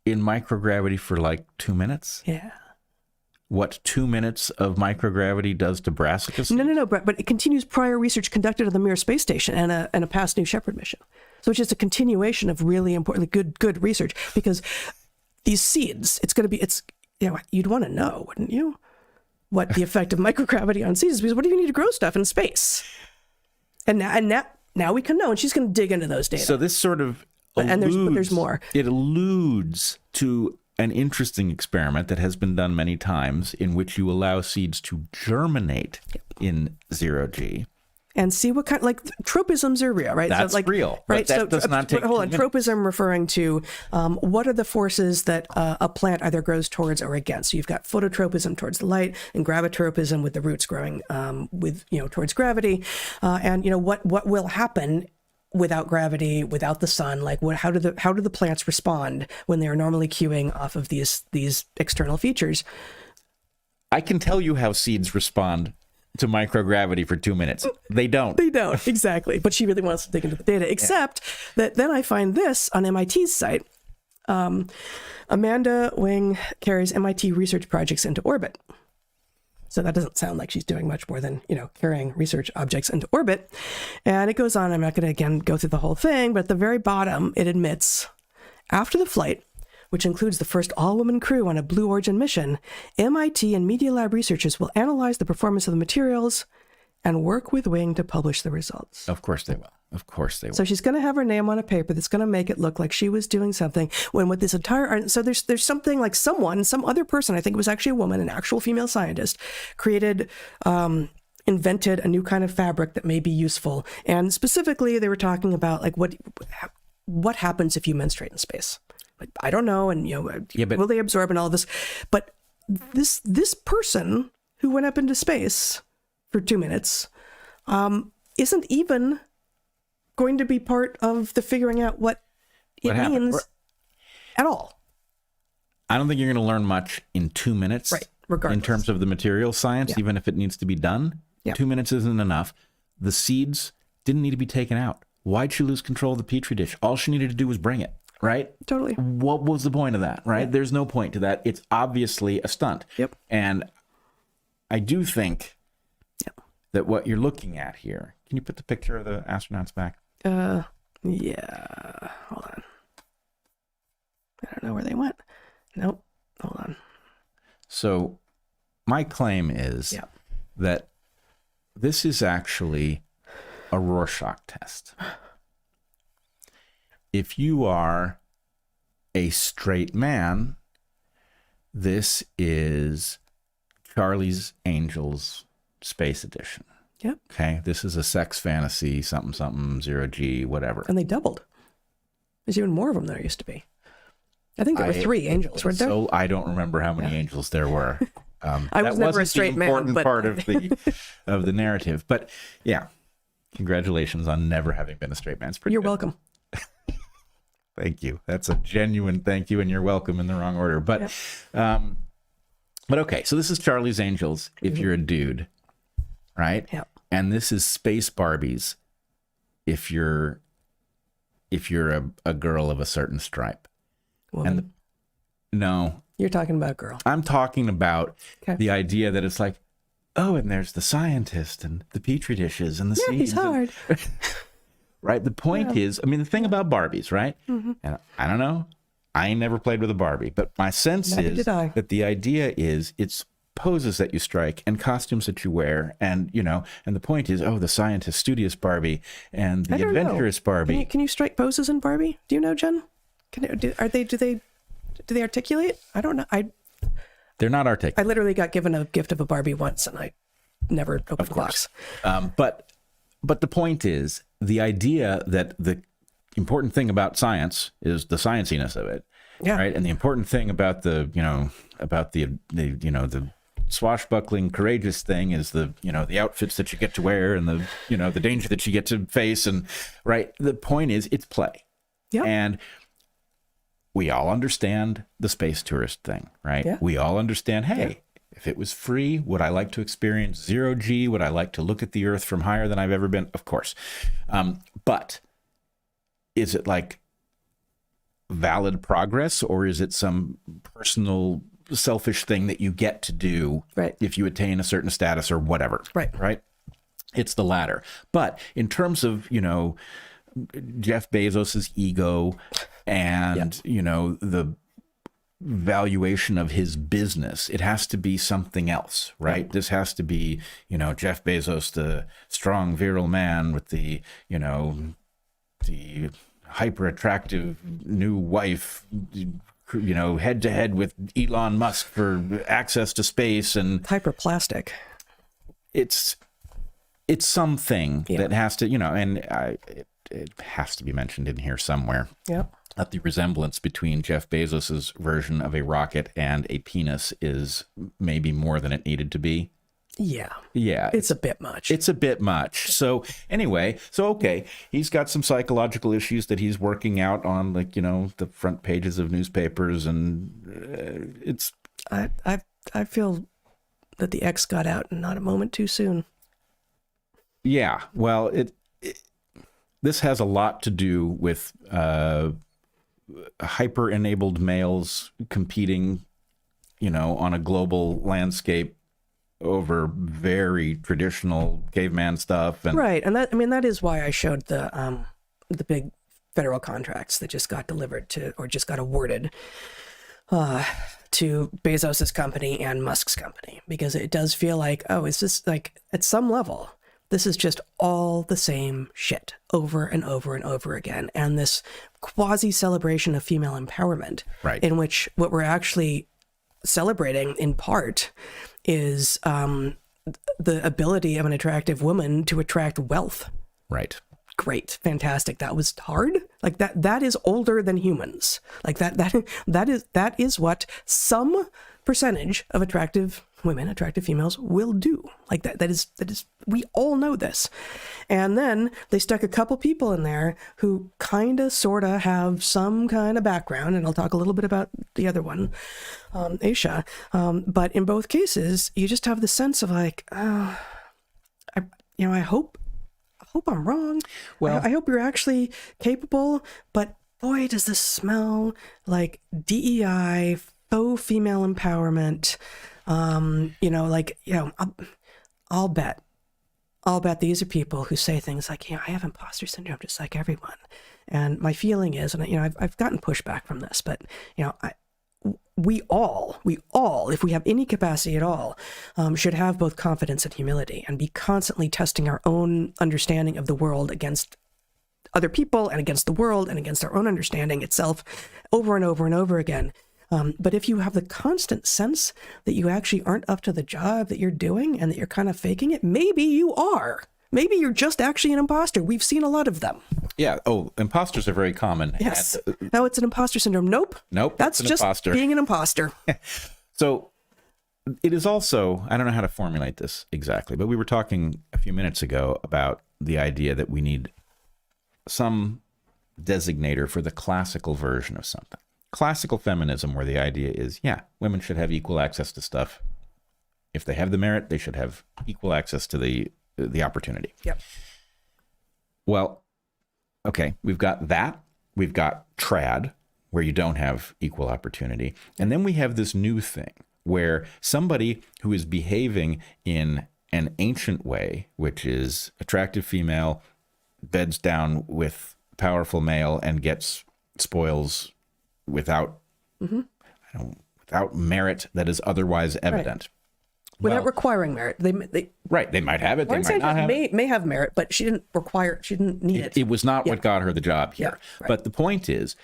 in microgravity for like 2 minutes? Yeah. What 2 minutes of microgravity does to brassica seeds? No, Brett, but it continues prior research conducted on the Mir space station and a past New Shepard mission. So it's just a continuation of really important, good research, because these seeds, you'd want to know, wouldn't you? What the effect of microgravity on seeds is, because what do you need to grow stuff in space? And now we can know, and she's going to dig into those data. So this sort of but there's more. It alludes to an interesting experiment that has been done many times, in which you allow seeds to germinate in 0G. And see what kind, like, tropisms are real, right? That's real, right? That does not take... Hold on, tropism referring to what are the forces that a plant either grows towards or against. So you've got phototropism towards the light, and gravitropism with the roots growing towards gravity. And what will happen without gravity, without the sun? Like, how do the plants respond when they are normally queuing off of these external features? I can tell you how seeds respond to microgravity for 2 minutes. They don't. They don't, exactly. But she really wants to dig into the data, except that then I find this on MIT's site. Amanda Wing carries MIT research projects into orbit. So that doesn't sound like she's doing much more than, carrying research objects into orbit. And it goes on. I'm not going to, again, go through the whole thing, but at the very bottom, it admits, after the flight, which includes the first all-woman crew on a Blue Origin mission, MIT and Media Lab researchers will analyze the performance of the materials and work with Wing to publish the results. Of course they will. Of course they will. So she's going to have her name on a paper that's going to make it look like she was doing something, when with this entire, so there's something like some other person, I think it was actually a woman, an actual female scientist, invented a new kind of fabric that may be useful. And specifically, they were talking about like what happens if you menstruate in space. Like, I don't know, and will they absorb and all of this? But this person who went up into space for 2 minutes isn't even going to be part of the figuring out what it means at all. I don't think you're going to learn much in 2 minutes, right? Regardless, in terms of the material science, even if it needs to be done. 2 minutes isn't enough. The seeds didn't need to be taken out. Why'd she lose control of the petri dish? All she needed to do was bring it, right? Totally. What was the point of that, right? Yep. There's no point to that. It's obviously a stunt. Yep. And I do think that what you're looking at here, can you put the picture of the astronauts back? Yeah. Hold on. I don't know where they went. Nope. Hold on. So my claim is that this is actually a Rorschach test. If you are a straight man, this is Charlie's Angels Space Edition. Yep. Okay. This is a sex fantasy, something, 0G, whatever. And they doubled. There's even more of them than there used to be. I think there were 3 angels, weren't there? So I don't remember how many angels there were. I was never a straight man, important but part of the narrative. But yeah, congratulations on never having been a straight man. It's pretty You're good. welcome. Thank you. That's a genuine thank you, and you're welcome in the wrong order. But okay, so this is Charlie's Angels if you're a dude, right? Yeah. And this is Space Barbies if you're a girl of a certain stripe. Woman. No. You're talking about a girl. I'm talking about the idea that it's like, oh, and there's the scientist and the petri dishes and the seeds. He's hard. Right? The point is, I mean, the thing about Barbies, right? Mm-hmm. And I don't know. I ain't never played with a Barbie, but my sense is that the idea is it's poses that you strike and costumes that you wear. And, and the point is, oh, the scientist, studious Barbie and the adventurous Barbie. Can you strike poses in Barbie? Do you know, Jen? Do they articulate? I don't know. They're not articulate. I literally got given a gift of a Barbie once, and I never opened the box. But the point is, the idea that the important thing about science is the scienciness of it, right? And the important thing about the swashbuckling, courageous thing is the outfits that you get to wear and the danger that you get to face, and right. The point is, it's play, and we all understand the space tourist thing, right? Yeah. We all understand, hey, if it was free, would I like to experience 0G? Would I like to look at the Earth from higher than I've ever been? Of course. But is it like valid progress, or is it some personal selfish thing that you get to do if you attain a certain status or whatever? Right? It's the latter. But in terms of, Jeff Bezos's ego and, the valuation of his business, it has to be something else, right? This has to be, Jeff Bezos, the strong, virile man with the hyper attractive new wife, head to head with Elon Musk for access to space and hyperplastic. It's something that has to, and it has to be mentioned in here somewhere. Yep. That the resemblance between Jeff Bezos's version of a rocket and a penis is maybe more than it needed to be. Yeah. Yeah. It's a bit much. It's a bit much. So anyway, okay, he's got some psychological issues that he's working out on, like, the front pages of newspapers, and it's... I feel that the X got out and not a moment too soon. Yeah. Well, this has a lot to do with hyper-enabled males competing, on a global landscape over very traditional caveman stuff. And Right. And that is why I showed the big federal contracts that just got delivered to, or just got awarded to Bezos's company and Musk's company, because it does feel like, oh, is this like, at some level, this is just all the same shit over and over and over again. And this quasi celebration of female empowerment, right, in which what we're actually celebrating in part is the ability of an attractive woman to attract wealth. right. Great, fantastic. That was hard. Like that is older than humans. Like that is what some percentage of attractive women, attractive females will do. Like that is we all know this. And then they stuck a couple people in there who kind of sort of have some kind of background, and I'll talk a little bit about the other one, Aisha. But in both cases, you just have the sense of like, I hope I'm wrong. Well, I hope you're actually capable, but boy, does this smell like DEI, faux female empowerment. I'll bet these are people who say things like, I have imposter syndrome just like everyone. And my feeling is, and I've gotten pushback from this, but we all, if we have any capacity at all, should have both confidence and humility, and be constantly testing our own understanding of the world against other people and against the world and against our own understanding itself over and over and over again. But if you have the constant sense that you actually aren't up to the job that you're doing and that you're kind of faking it, maybe you are. Maybe you're just actually an imposter. We've seen a lot of them. Yeah. Oh, imposters are very common. Yes. No, it's an imposter syndrome. Nope. That's just imposter. Being an imposter. So it is also, I don't know how to formulate this exactly, but we were talking a few minutes ago about the idea that we need some designator for the classical version of something. Classical feminism, where the idea is, women should have equal access to stuff. If they have the merit, they should have equal access to the opportunity. Yep. Well, okay, we've got that. We've got trad, where you don't have equal opportunity. And then we have this new thing where somebody who is behaving in an ancient way, which is attractive female, beds down with powerful male and gets spoils without without merit that is otherwise evident. Right. Without requiring merit. They might have it, they might not have it. May have merit, but she didn't need it. It was not what got her the job here. Yeah, right. But the point is,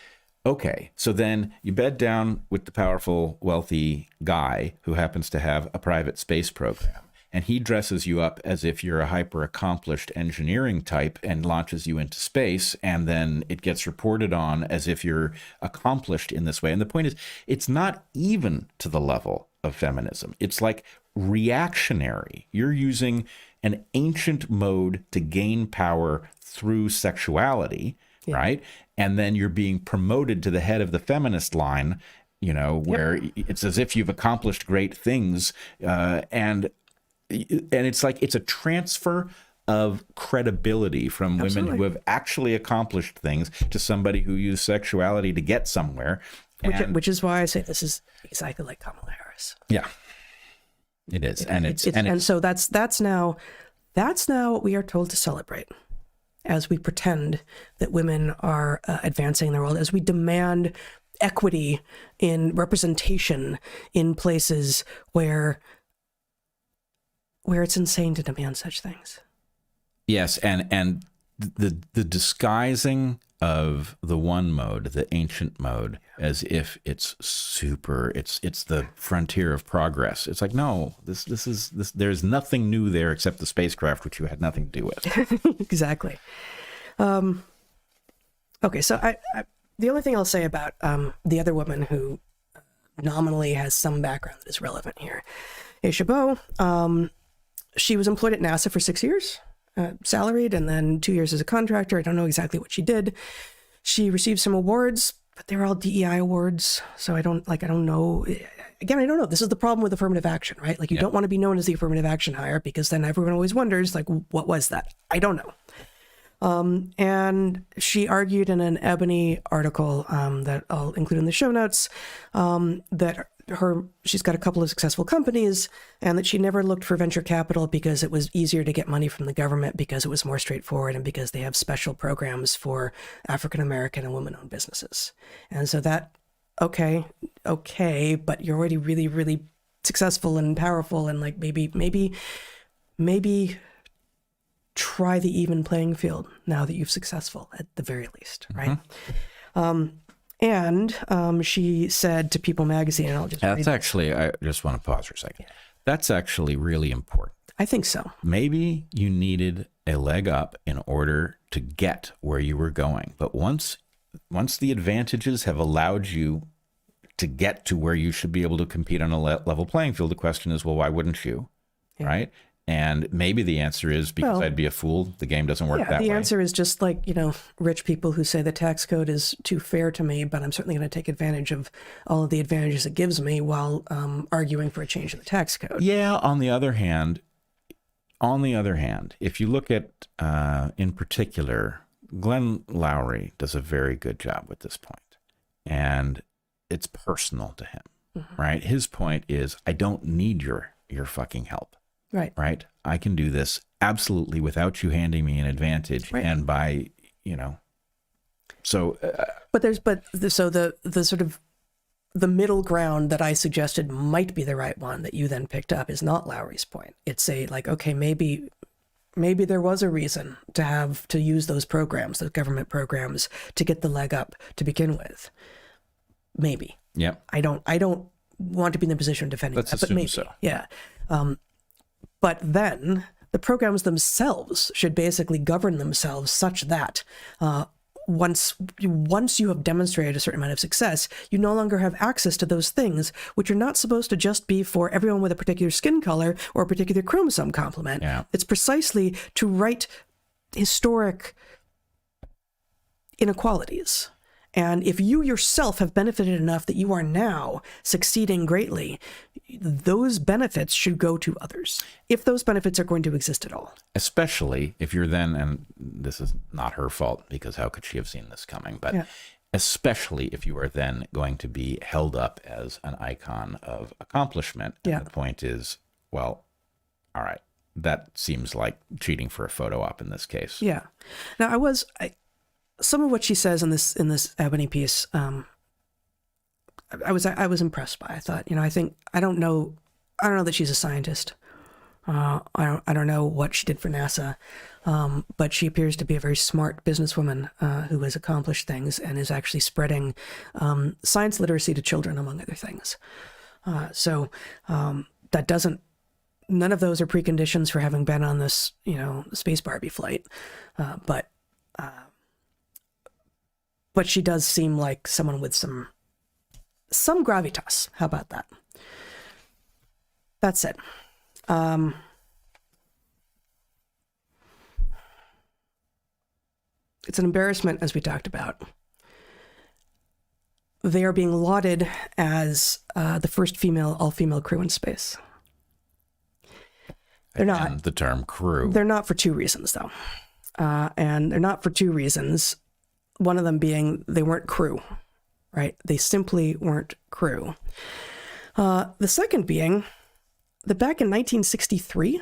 okay, so then you bed down with the powerful, wealthy guy who happens to have a private space program, and he dresses you up as if you're a hyper-accomplished engineering type and launches you into space, and then it gets reported on as if you're accomplished in this way. And the point is, it's not even to the level of feminism. It's like reactionary. You're using an ancient mode to gain power through sexuality, right? And then you're being promoted to the head of the feminist line, where it's as if you've accomplished great things, and it's like it's a transfer of credibility from women who have actually accomplished things to somebody who used sexuality to get somewhere. Which is why I say this is exactly like Kamala Harris. Yeah, it is. So that's now what we are told to celebrate as we pretend that women are advancing the world, as we demand equity in representation in places where it's insane to demand such things. Yes, and the disguising of the one mode, the ancient mode, as if it's it's the frontier of progress. It's like, no, this there's nothing new there except the spacecraft, which you had nothing to do with. Exactly. Okay, so I the only thing I'll say about the other woman who nominally has some background that is relevant here, Aisha Bowe, she was employed at NASA for 6 years, salaried, and then 2 years as a contractor. I don't know exactly what she did. She received some awards, but they were all DEI awards. So I don't know. Again, I don't know. This is the problem with affirmative action, right? Like you don't want to be known as the affirmative action hire, because then everyone always wonders, like, what was that? I don't know. And she argued in an Ebony article that I'll include in the show notes that she's got a couple of successful companies, and that she never looked for venture capital because it was easier to get money from the government, because it was more straightforward, and because they have special programs for African American and women-owned businesses. And so that, okay, but you're already really, really successful and powerful, and like maybe try the even playing field now that you've successful at the very least, right? And she said to People magazine, and I'll just That's actually, I just want to pause for a second. That's actually really important. I think so. Maybe you needed a leg up in order to get where you were going. But once the advantages have allowed you to get to where you should be able to compete on a level playing field, the question is, well, why wouldn't you? Yeah. Right? And maybe the answer is because I'd be a fool. The game doesn't work that way. The answer is just like, rich people who say the tax code is too fair to me, but I'm certainly going to take advantage of all of the advantages it gives me while arguing for a change in the tax code. Yeah. On the other hand, if you look at, in particular, Glenn Lowry does a very good job with this point, and it's personal to him, right? His point is, I don't need your fucking help. Right. I can do this absolutely without you handing me an advantage. Right. And by, so. The sort of the middle ground that I suggested might be the right one that you then picked up is not Lowry's point. It's okay, maybe there was a reason to use those programs, those government programs, to get the leg up to begin with. Maybe. Yeah. I don't want to be in the position of defending that, but maybe. So. Yeah. But then the programs themselves should basically govern themselves such that once you have demonstrated a certain amount of success, you no longer have access to those things, which are not supposed to just be for everyone with a particular skin color or a particular chromosome complement. Yeah. It's precisely to right historic inequalities. And if you yourself have benefited enough that you are now succeeding greatly, those benefits should go to others, if those benefits are going to exist at all. Especially if you're then, and this is not her fault, because how could she have seen this coming, but especially if you are then going to be held up as an icon of accomplishment. And the point is, well, all right, that seems like cheating for a photo op in this case. Yeah. Now, some of what she says in this Ebony piece, I was impressed by. I thought, I don't know that she's a scientist. I don't know what she did for NASA, but she appears to be a very smart businesswoman who has accomplished things and is actually spreading science literacy to children, among other things. So that doesn't. None of those are preconditions for having been on this, Space Barbie flight, but she does seem like someone with some gravitas. How about that? That's it. It's an embarrassment, as we talked about. They are being lauded as the first all-female crew in space. They're not. And the term crew. They're not for two reasons, though. And they're not for two reasons. One of them being they weren't crew, right? They simply weren't crew. The second being that back in 1963,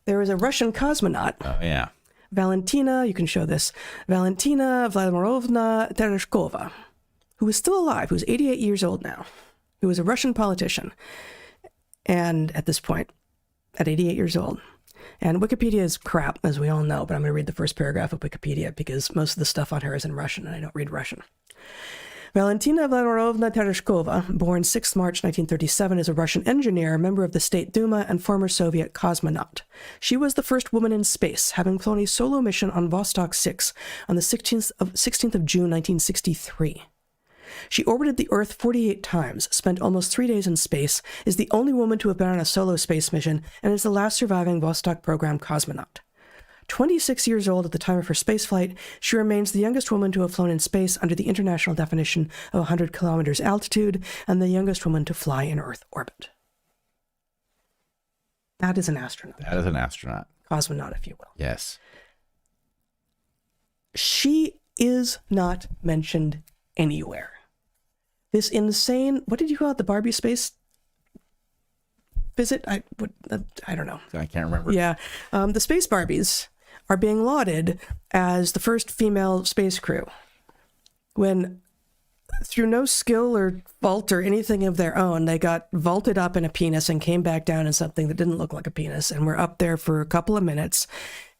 there was a Russian cosmonaut. Oh, yeah. Valentina, you can show this, Valentina Vladimirovna Tereshkova, who was still alive, who's 88 years old now, who was a Russian politician. And at this point, at 88 years old. And Wikipedia is crap, as we all know, but I'm going to read the first paragraph of Wikipedia because most of the stuff on her is in Russian, and I don't read Russian. Valentina Vladimirovna Tereshkova, born 6 March 1937, is a Russian engineer, member of the State Duma, and former Soviet cosmonaut. She was the first woman in space, having flown a solo mission on Vostok 6 on the 16th of June 1963. She orbited the Earth 48 times, spent almost 3 days in space, is the only woman to have been on a solo space mission, and is the last surviving Vostok program cosmonaut. 26 years old at the time of her spaceflight, she remains the youngest woman to have flown in space under the international definition of 100 kilometers altitude, and the youngest woman to fly in Earth orbit. That is an astronaut. That is an astronaut. Cosmonaut, if you will. Yes. She is not mentioned anywhere. this insane, what did you call it? The Barbie space visit? I don't know. I can't remember. Yeah. The space Barbies are being lauded as the first female space crew, when through no skill or fault or anything of their own, they got vaulted up in a penis and came back down in something that didn't look like a penis, and were up there for a couple of minutes,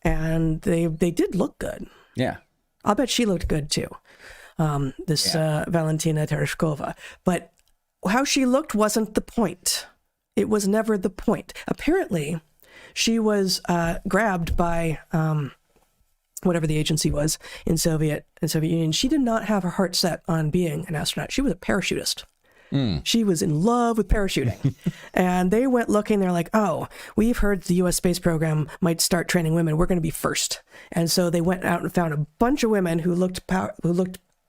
and they did look good. Yeah. I'll bet she looked good too. Valentina Tereshkova. But how she looked wasn't the point. It was never the point. Apparently, she was grabbed by whatever the agency was in Soviet Union. She did not have her heart set on being an astronaut. She was a parachutist. She was in love with parachuting. And they went looking. They're like, oh, we've heard the U.S. space program might start training women. We're going to be first. And so they went out and found a bunch of women who looked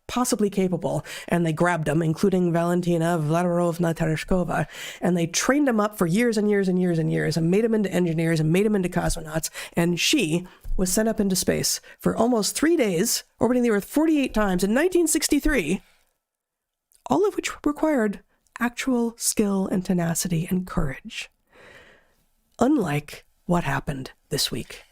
possibly capable, and they grabbed them, including Valentina Vladimirovna Tereshkova, and they trained them up for years and years and years and years, and made them into engineers and made them into cosmonauts. And she was sent up into space for almost 3 days, orbiting the Earth 48 times in 1963, all of which required actual skill and tenacity and courage. Unlike what happened this week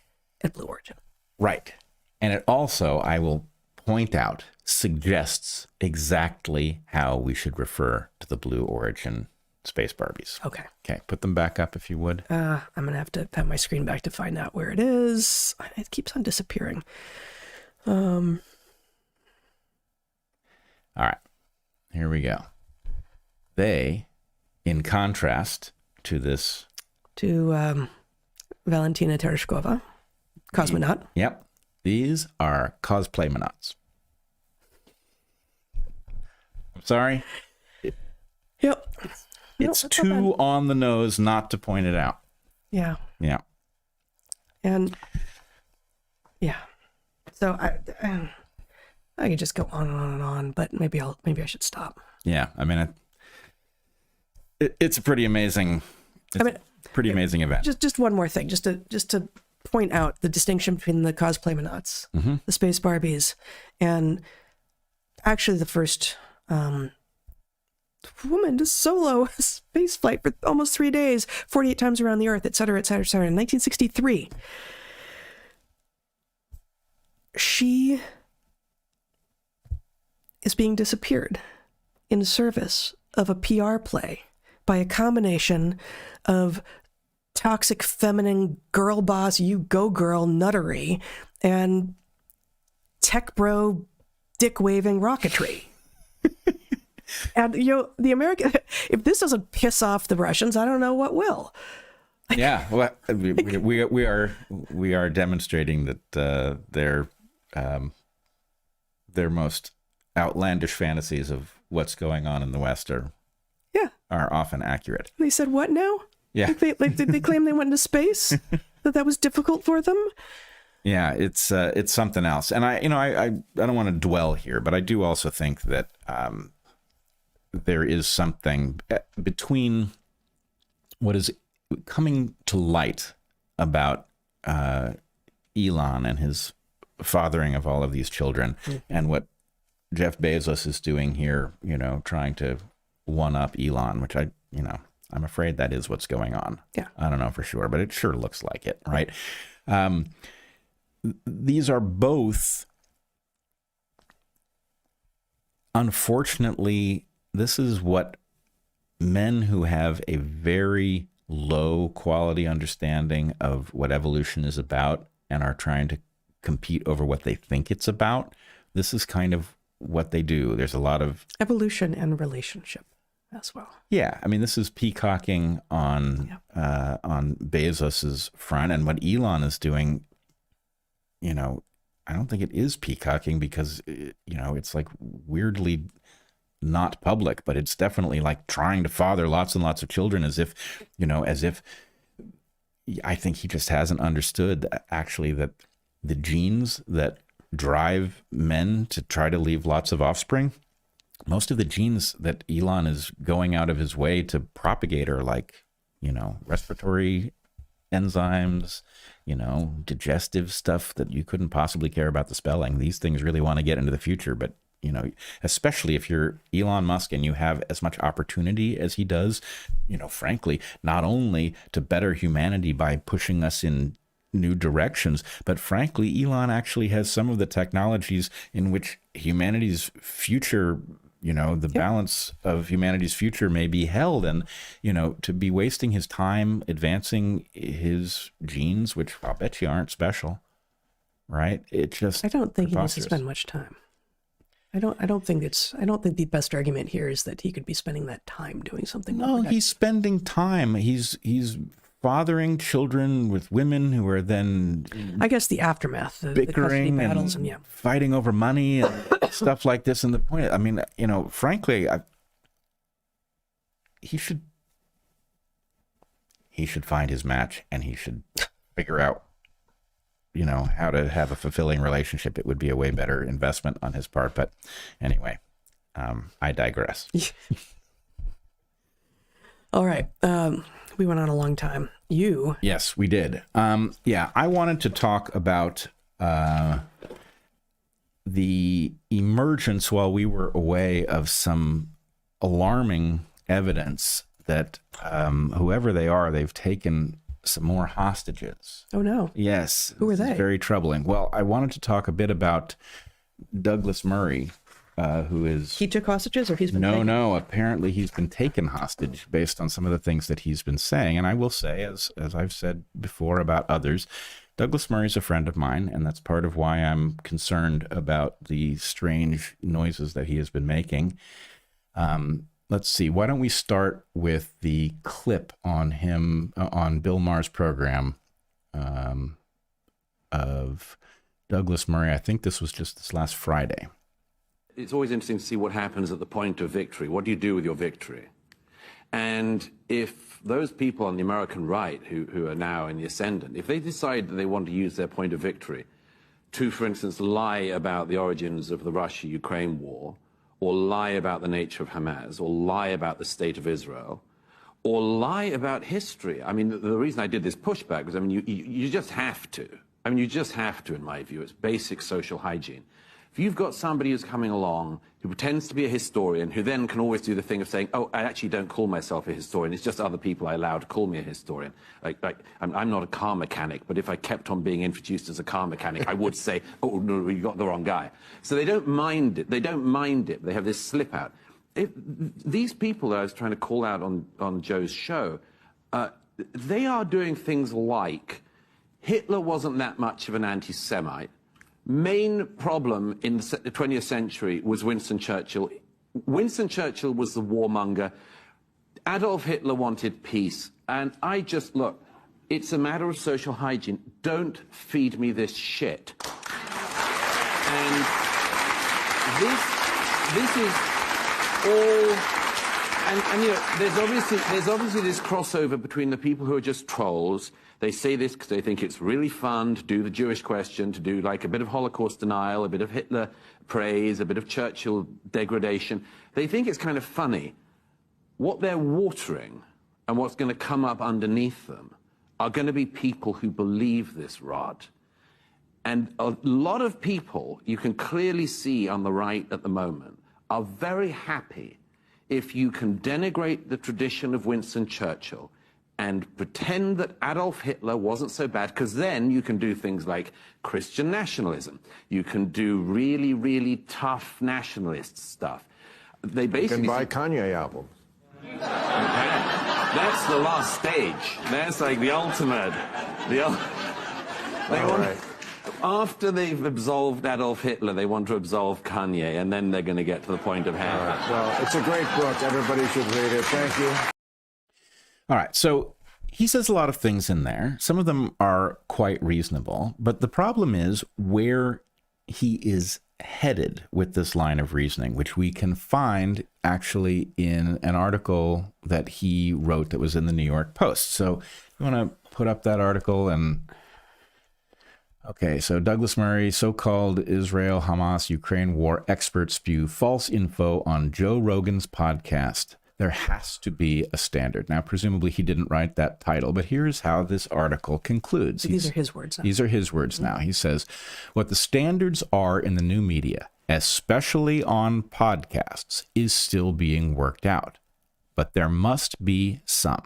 at Blue Origin. Right. And it also, I will point out, suggests exactly how we should refer to the Blue Origin space Barbies. Okay. Okay, put them back up if you would. I'm going to have my screen back to find out where it is. It keeps on disappearing. All right, here we go. They, in contrast to this... To Valentina Tereshkova, cosmonaut. Yep. These are Cosplaymanauts. I'm sorry. Yep. It's too on the nose not to point it out. Yeah. Yeah. And yeah. So I could just go on and on and on, but maybe I should stop. Yeah. I mean, it's a pretty amazing. Pretty amazing event. Just one more thing, just to point out the distinction between the Cosplaymanauts, the space Barbies, and actually the first woman to solo space flight for almost 3 days, 48 times around the Earth, et cetera, et cetera, et cetera, in 1963. She is being disappeared in service of a PR play by a combination of toxic feminine girl boss, you go girl nuttery, and tech bro dick waving rocketry. And the American, if this doesn't piss off the Russians, I don't know what will. Yeah, well, we are demonstrating that their most outlandish fantasies of what's going on in the West are often accurate. They said what now? Yeah. Did they claim they went into space? that was difficult for them? Yeah, it's something else. And I don't want to dwell here, but I do also think that there is something between what is coming to light about Elon and his fathering of all of these children, and what Jeff Bezos is doing here, trying to one up Elon, which I'm afraid that is what's going on. Yeah. I don't know for sure, but it sure looks like it, right? These are both, unfortunately, this is what men who have a very low quality understanding of what evolution is about and are trying to compete over what they think it's about, this is kind of what they do. There's a lot of evolution and relationship as well. Yeah, I mean, this is peacocking on Bezos's front, and what Elon is doing, I don't think it is peacocking, because it's like weirdly not public, but it's definitely like trying to father lots and lots of children as if I think he just hasn't understood actually that the genes that drive men to try to leave lots of offspring, most of the genes that Elon is going out of his way to propagate are like, respiratory enzymes, digestive stuff that you couldn't possibly care about the spelling. These things really want to get into the future, but you know, especially if you're Elon Musk and you have as much opportunity as he does, you know, frankly, not only to better humanity by pushing us in new directions, but frankly, Elon actually has some of the technologies in which humanity's future, you know, the balance of humanity's future may be held. And, you know, to be wasting his time advancing his genes, which I'll bet you aren't special, right? It just, I don't think he needs to spend much time. I don't think the best argument here is that he could be spending that time doing something. No, he's spending time. He's fathering children with women who are then, I guess, the aftermath, the bickering custody battles and fighting over money and stuff like this. And the point, I mean, you know, frankly, he should find his match, and he should figure out, you know, how to have a fulfilling relationship. It would be a way better investment on his part. But anyway, I digress. All right. We went on a long time. Yes, we did. Yeah, I wanted to talk about the emergence while we were away of some alarming evidence that whoever they are, they've taken some more hostages. Oh, no. Yes. Who are they? Very troubling. Well, I wanted to talk a bit about Douglas Murray, who is... He took hostages, or he's been taken? No, apparently he's been taken hostage based on some of the things that he's been saying. And I will say, as I've said before about others, Douglas Murray's a friend of mine, and that's part of why I'm concerned about the strange noises that he has been making. Let's see, why don't we start with the clip on him, on Bill Maher's program of Douglas Murray. I think this was just this last Friday. It's always interesting to see what happens at the point of victory. What do you do with your victory? And if those people on the American right who are now in the ascendant, if they decide that they want to use their point of victory to, for instance, lie about the origins of the Russia-Ukraine war, or lie about the nature of Hamas, or lie about the state of Israel, or lie about history. I mean, the reason I did this pushback was, I mean, you just have to. I mean, you just have to, in my view. It's basic social hygiene. If you've got somebody who's coming along who pretends to be a historian, who then can always do the thing of saying, oh, I actually don't call myself a historian, it's just other people I allow to call me a historian. I'm not a car mechanic, but if I kept on being introduced as a car mechanic, I would say, oh, no, you got the wrong guy. So they don't mind it. They don't mind it. They have this slip out. These people that I was trying to call out on Joe's show, they are doing things like Hitler wasn't that much of an anti-Semite. Main problem in the 20th century was Winston Churchill. Winston Churchill was the warmonger. Adolf Hitler wanted peace. And I just, look, it's a matter of social hygiene. Don't feed me this shit. And this is all... And you know, there's obviously this crossover between the people who are just trolls. They say this because they think it's really fun to do the Jewish question, to do like a bit of Holocaust denial, a bit of Hitler praise, a bit of Churchill degradation. They think it's kind of funny. What they're watering and what's going to come up underneath them are going to be people who believe this rot. And a lot of people, you can clearly see on the right at the moment, are very happy if you can denigrate the tradition of Winston Churchill and pretend that Adolf Hitler wasn't so bad, because then you can do things like Christian nationalism. You can do really, really tough nationalist stuff. They basically... You can buy Kanye albums. That's the last stage. That's like the ultimate. After they've absolved Adolf Hitler, they want to absolve Kanye, and then they're going to get to the point of hell. Right. Well, it's a great book. Everybody should read it. Thank you. All right, so he says a lot of things in there. Some of them are quite reasonable, but the problem is where he is headed with this line of reasoning, which we can find actually in an article that he wrote that was in the New York Post. So you want to put up that article and... Okay, so Douglas Murray, so-called Israel-Hamas-Ukraine war experts spew false info on Joe Rogan's podcast. There has to be a standard. Now, presumably he didn't write that title, but here's how this article concludes. These are his words now. These are his words now. He says, what the standards are in the new media especially on podcasts, is still being worked out. But there must be some.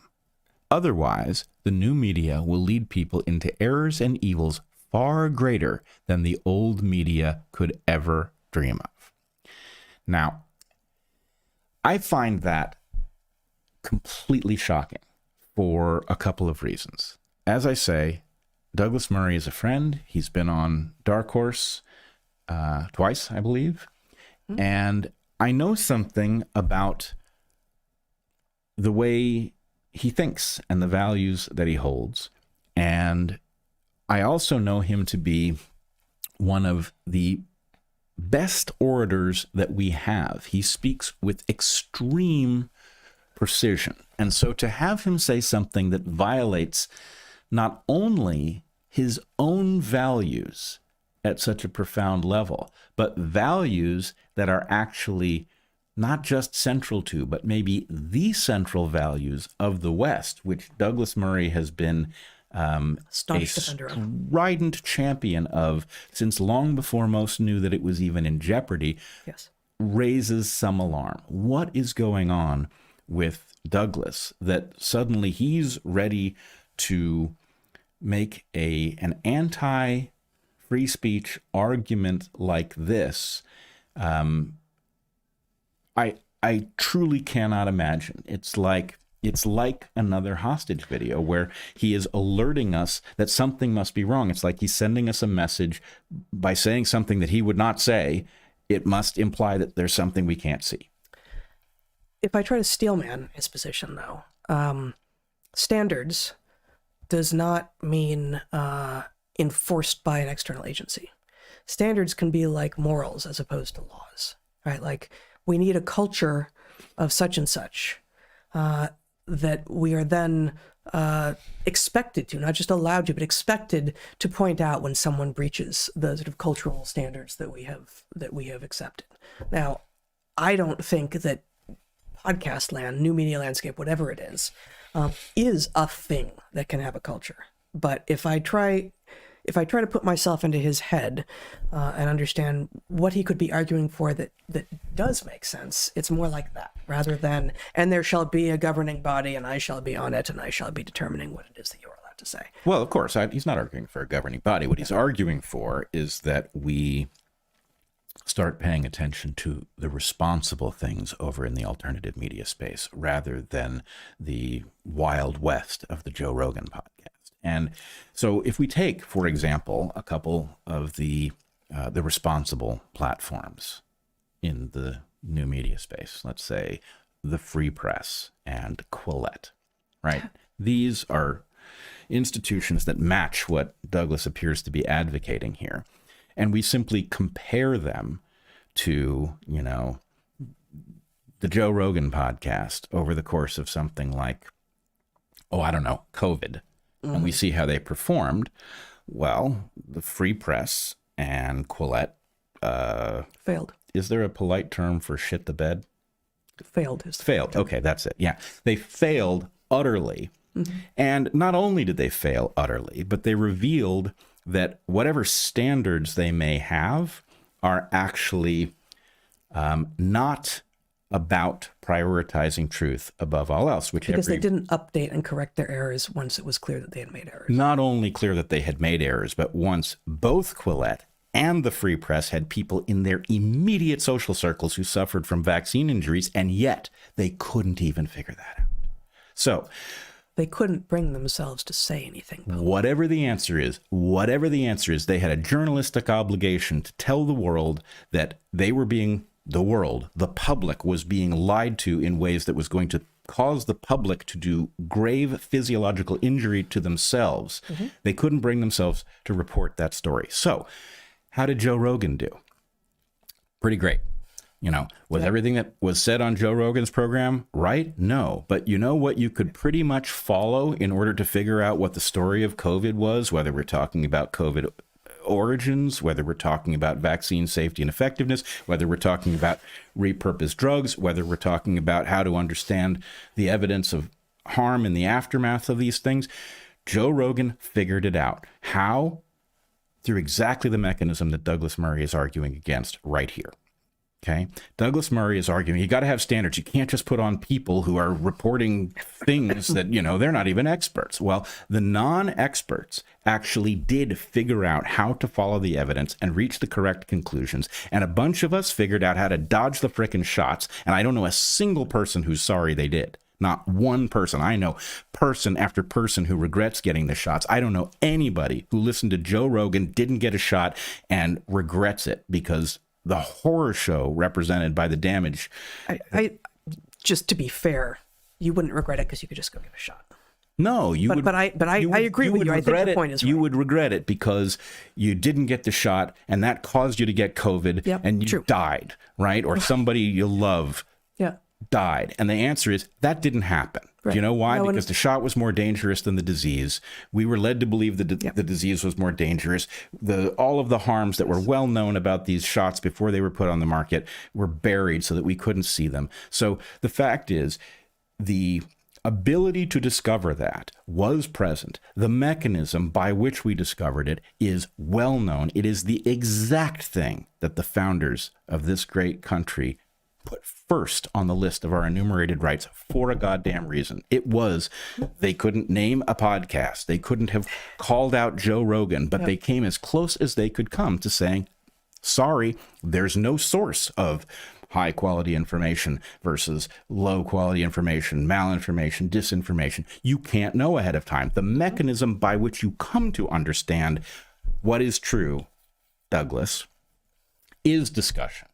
Otherwise, the new media will lead people into errors and evils far greater than the old media could ever dream of. Now, I find that completely shocking for a couple of reasons. As I say, Douglas Murray is a friend. He's been on Dark Horse twice, I believe. Mm-hmm. And I know something about the way he thinks and the values that he holds. And I also know him to be one of the best orators that we have. He speaks with extreme precision. And so to have him say something that violates not only his own values at such a profound level, but values that are actually not just central to, but maybe the central values of the West, which Douglas Murray has been a strident champion of since long before most knew that it was even in jeopardy, yes, raises some alarm. What is going on with Douglas that suddenly he's ready to make an anti-free speech argument like this? I truly cannot imagine. It's like another hostage video where he is alerting us that something must be wrong. It's like he's sending us a message by saying something that he would not say. It must imply that there's something we can't see. If I try to steelman his position, though, standards does not mean enforced by an external agency. Standards can be like morals as opposed to laws, right? Like, we need a culture of such and such that we are then expected to, not just allowed to, but expected to point out when someone breaches the sort of cultural standards that we have accepted. Now, I don't think that podcast land, new media landscape, whatever it is a thing that can have a culture. But if I try to put myself into his head and understand what he could be arguing for that does make sense, it's more like that rather than, and there shall be a governing body and I shall be on it and I shall be determining what it is that you're allowed to say. Well, of course, he's not arguing for a governing body. What he's arguing for is that we start paying attention to the responsible things over in the alternative media space rather than the Wild West of the Joe Rogan podcast. And so if we take, for example, a couple of the responsible platforms in the new media space, let's say the Free Press and Quillette, right? These are institutions that match what Douglas appears to be advocating here. And we simply compare them to, the Joe Rogan podcast over the course of something like, COVID. And we see how they performed. Well, the Free Press and Quillette failed. Is there a polite term for shit the bed? Failed. Failed. Okay, that's it. Yeah. They failed utterly. Mm-hmm. And not only did they fail utterly, but they revealed that whatever standards they may have are actually not about prioritizing truth above all else, because they didn't update and correct their errors once it was clear that they had made errors. Not only clear that they had made errors, but once both Quillette and the Free Press had people in their immediate social circles who suffered from vaccine injuries, and yet they couldn't even figure that out. So they couldn't bring themselves to say anything. Whatever the answer is, they had a journalistic obligation to tell the world that they were being the public was being lied to in ways that was going to cause the public to do grave physiological injury to themselves. Mm-hmm. They couldn't bring themselves to report that story. So how did Joe Rogan do? Pretty great. Was everything that was said on Joe Rogan's program right? No. But you know what you could pretty much follow in order to figure out what the story of COVID was, whether we're talking about COVID origins, whether we're talking about vaccine safety and effectiveness, whether we're talking about repurposed drugs, whether we're talking about how to understand the evidence of harm in the aftermath of these things. Joe Rogan figured it out. How? through exactly the mechanism that Douglas Murray is arguing against right here. Okay. Douglas Murray is arguing you got to have standards. You can't just put on people who are reporting things that, they're not even experts. Well, the non-experts actually did figure out how to follow the evidence and reach the correct conclusions. And a bunch of us figured out how to dodge the frickin' shots. And I don't know a single person who's sorry they did. Not one person. I know person after person who regrets getting the shots. I don't know anybody who listened to Joe Rogan, didn't get a shot, and regrets it because the horror show represented by the damage. I just to be fair, you wouldn't regret it because you could just go give a shot. No, you would. But I agree with you. I think the point is right. You would regret it because you didn't get the shot, and that caused you to get COVID, and you died, right? Or somebody you love died. And the answer is that didn't happen. Right. Do you know why? Because the shot was more dangerous than the disease. We were led to believe that the disease was more dangerous. All of the harms that were well known about these shots before they were put on the market were buried so that we couldn't see them. So the fact is, the ability to discover that was present. The mechanism by which we discovered it is well known. It is the exact thing that the founders of this great country put first on the list of our enumerated rights for a goddamn reason. It was, they couldn't name a podcast. They couldn't have called out Joe Rogan, but they came as close as they could come to saying, sorry, there's no source of high quality information versus low quality information, malinformation, disinformation. You can't know ahead of time. The mechanism by which you come to understand what is true, Douglas, is discussion.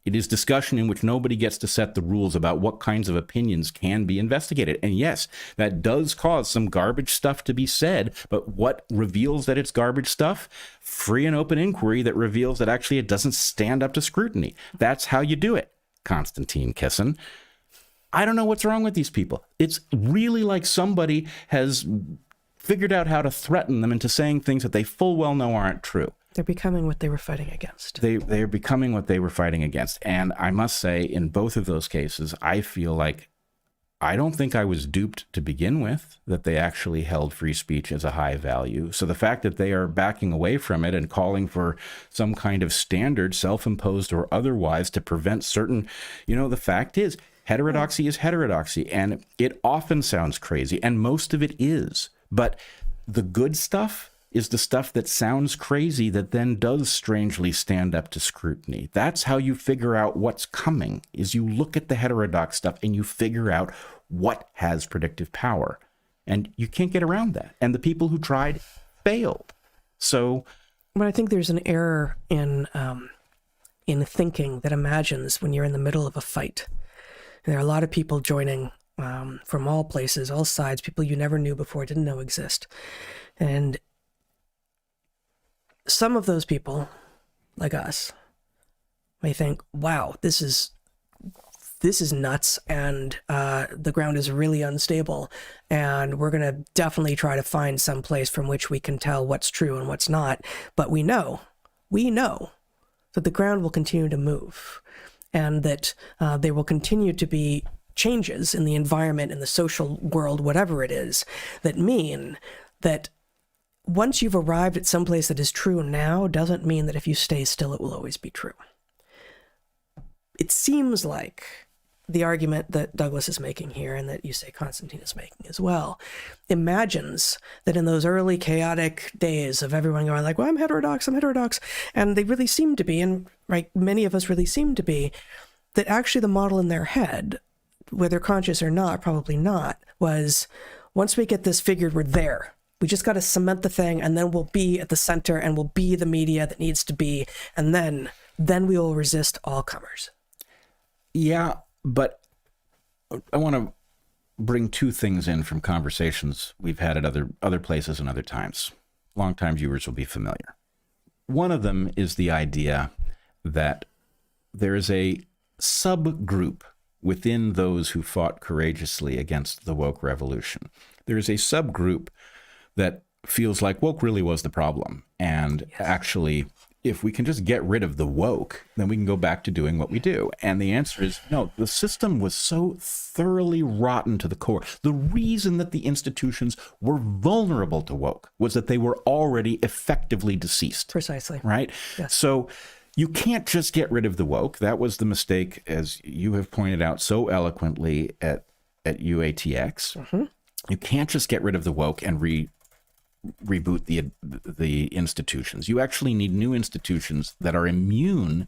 It is discussion in which nobody gets to set the rules about what kinds of opinions can be investigated. And yes, that does cause some garbage stuff to be said, but what reveals that it's garbage stuff? Free and open inquiry that reveals that actually it doesn't stand up to scrutiny. That's how you do it, Konstantin Kisin. I don't know what's wrong with these people. It's really like somebody has figured out how to threaten them into saying things that they full well know aren't true. They're becoming what they were fighting against. They're becoming what they were fighting against. And I must say, in both of those cases, I feel like I don't think I was duped to begin with, that they actually held free speech as a high value. So the fact that they are backing away from it and calling for some kind of standard, self-imposed or otherwise, to prevent certain, the fact is, heterodoxy is heterodoxy. And it often sounds crazy, and most of it is. But the good stuff is the stuff that sounds crazy that then does strangely stand up to scrutiny. That's how you figure out what's coming, is you look at the heterodox stuff and you figure out what has predictive power. And you can't get around that. And the people who tried failed. So, but I think there's an error in thinking that imagines when you're in the middle of a fight. And there are a lot of people joining from all places, all sides, people you never knew before, didn't know exist. And some of those people, like us, may think, wow, this is nuts, and the ground is really unstable, and we're going to definitely try to find some place from which we can tell what's true and what's not. But we know that the ground will continue to move, and that there will continue to be changes in the environment, in the social world, whatever it is, that mean that once you've arrived at some place that is true now, doesn't mean that if you stay still, it will always be true. It seems like the argument that Douglas is making here, and that you say Konstantin is making as well, imagines that in those early chaotic days of everyone going like, well, I'm heterodox, and they really seem to be, and right, many of us really seem to be, that actually the model in their head, whether conscious or not, probably not, was once we get this figured, we're there. We just got to cement the thing, and then we'll be at the center, and we'll be the media that needs to be, and then we will resist all comers. Yeah, but I want to bring two things in from conversations we've had at other places and other times. Longtime viewers will be familiar. One of them is the idea that there is a subgroup within those who fought courageously against the woke revolution. There is a subgroup that feels like woke really was the problem. And actually, if we can just get rid of the woke, then we can go back to doing what we do. And the answer is no. The system was so thoroughly rotten to the core. The reason that the institutions were vulnerable to woke was that they were already effectively deceased. Precisely. Right? Yes. So you can't just get rid of the woke. That was the mistake, as you have pointed out so eloquently at UATX. Mm-hmm. You can't just get rid of the woke and reboot the institutions. You actually need new institutions that are immune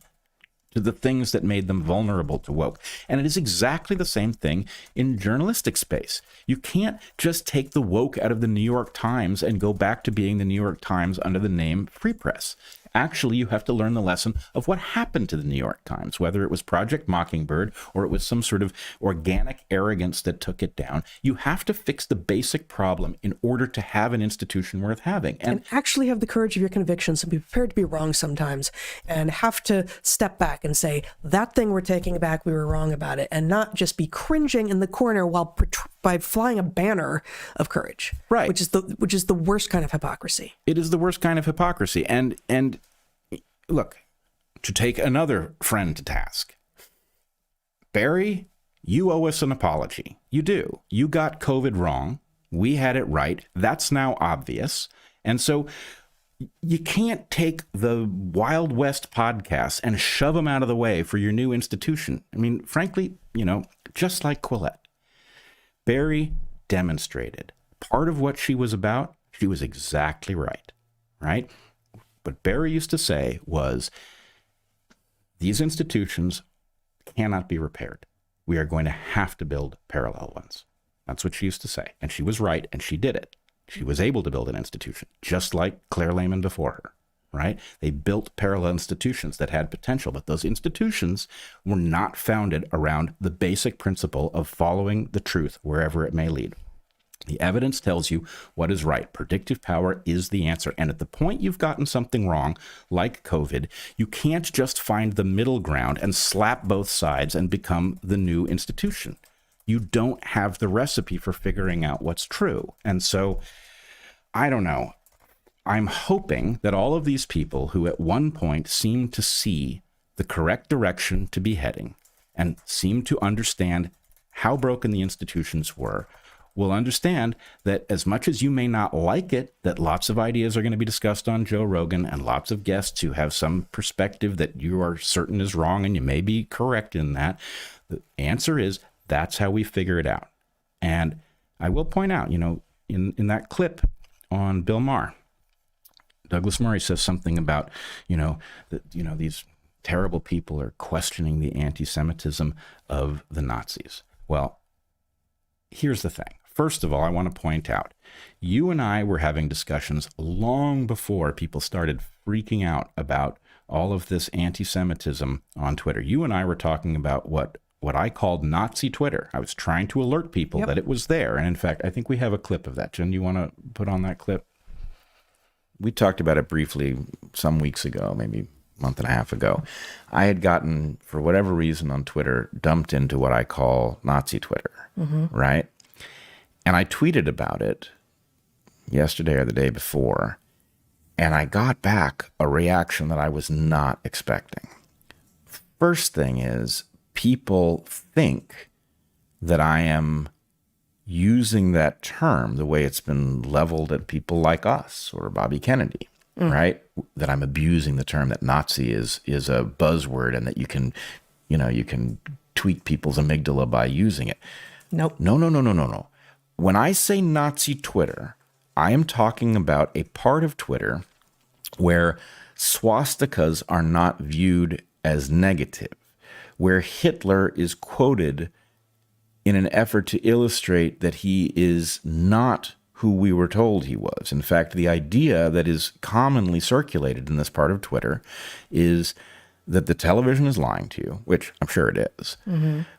to the things that made them vulnerable to woke. And it is exactly the same thing in journalistic space. You can't just take the woke out of the New York Times and go back to being the New York Times under the name Free Press. Actually, you have to learn the lesson of what happened to the New York Times, whether it was Project Mockingbird or it was some sort of organic arrogance that took it down. You have to fix the basic problem in order to have an institution worth having. And actually have the courage of your convictions and be prepared to be wrong sometimes and have to step back and say, that thing we're taking back, we were wrong about it, and not just be cringing in the corner while by flying a banner of courage. Right. Which is the worst kind of hypocrisy. It is the worst kind of hypocrisy. And look, to take another friend to task, Barry, you owe us an apology. You do. You got COVID wrong. We had it right. That's now obvious. And so you can't take the Wild West podcasts and shove them out of the way for your new institution. I mean, frankly, just like Quillette, Barry demonstrated part of what she was about. She was exactly right, right? What Barry used to say was, these institutions cannot be repaired. We are going to have to build parallel ones. That's what she used to say. And she was right, and she did it. She was able to build an institution, just like Claire Lehman before her, right? They built parallel institutions that had potential, but those institutions were not founded around the basic principle of following the truth wherever it may lead. The evidence tells you what is right. Predictive power is the answer. And at the point you've gotten something wrong, like COVID, you can't just find the middle ground and slap both sides and become the new institution. You don't have the recipe for figuring out what's true. And so, I don't know. I'm hoping that all of these people who at one point seemed to see the correct direction to be heading and seemed to understand how broken the institutions were will understand that as much as you may not like it, that lots of ideas are going to be discussed on Joe Rogan and lots of guests who have some perspective that you are certain is wrong and you may be correct in that. The answer is that's how we figure it out. And I will point out, in that clip on Bill Maher, Douglas Murray says something about, these terrible people are questioning the anti-Semitism of the Nazis. Well, here's the thing. First of all, I want to point out, you and I were having discussions long before people started freaking out about all of this anti-Semitism on Twitter. You and I were talking about what I called Nazi Twitter. I was trying to alert people that it was there. And in fact, I think we have a clip of that. Jen, you want to put on that clip? We talked about it briefly some weeks ago, maybe a month and a half ago. I had gotten, for whatever reason on Twitter, dumped into what I call Nazi Twitter, right? And I tweeted about it yesterday or the day before, and I got back a reaction that I was not expecting. First thing is, people think that I am using that term the way it's been leveled at people like us or Bobby Kennedy, right? That I'm abusing the term, that Nazi is a buzzword and that you can tweak people's amygdala by using it. Nope. No. When I say Nazi Twitter, I am talking about a part of Twitter where swastikas are not viewed as negative, where Hitler is quoted in an effort to illustrate that he is not who we were told he was. In fact, the idea that is commonly circulated in this part of Twitter is that the television is lying to you, which I'm sure it is,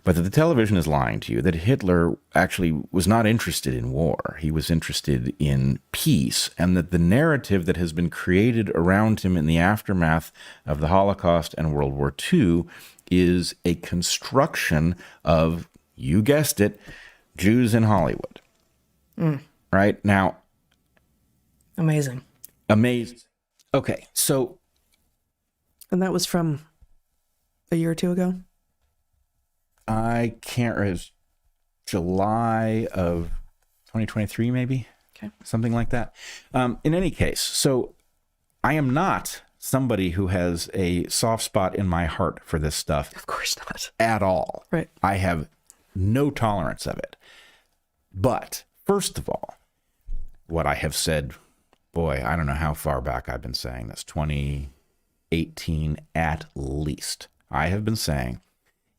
but that the television is lying to you, that Hitler actually was not interested in war. He was interested in peace, and that the narrative that has been created around him in the aftermath of the Holocaust and World War II is a construction of, you guessed it, Jews in Hollywood. Right? Now, Amazing. Okay, so And that was from a year or two ago? I can't remember. It was July of 2023, maybe. Okay. Something like that. In any case, so I am not somebody who has a soft spot in my heart for this stuff. Of course not. At all. Right. I have no tolerance of it. But first of all, what I have said, boy, I don't know how far back I've been saying this, 2018 at least. I have been saying,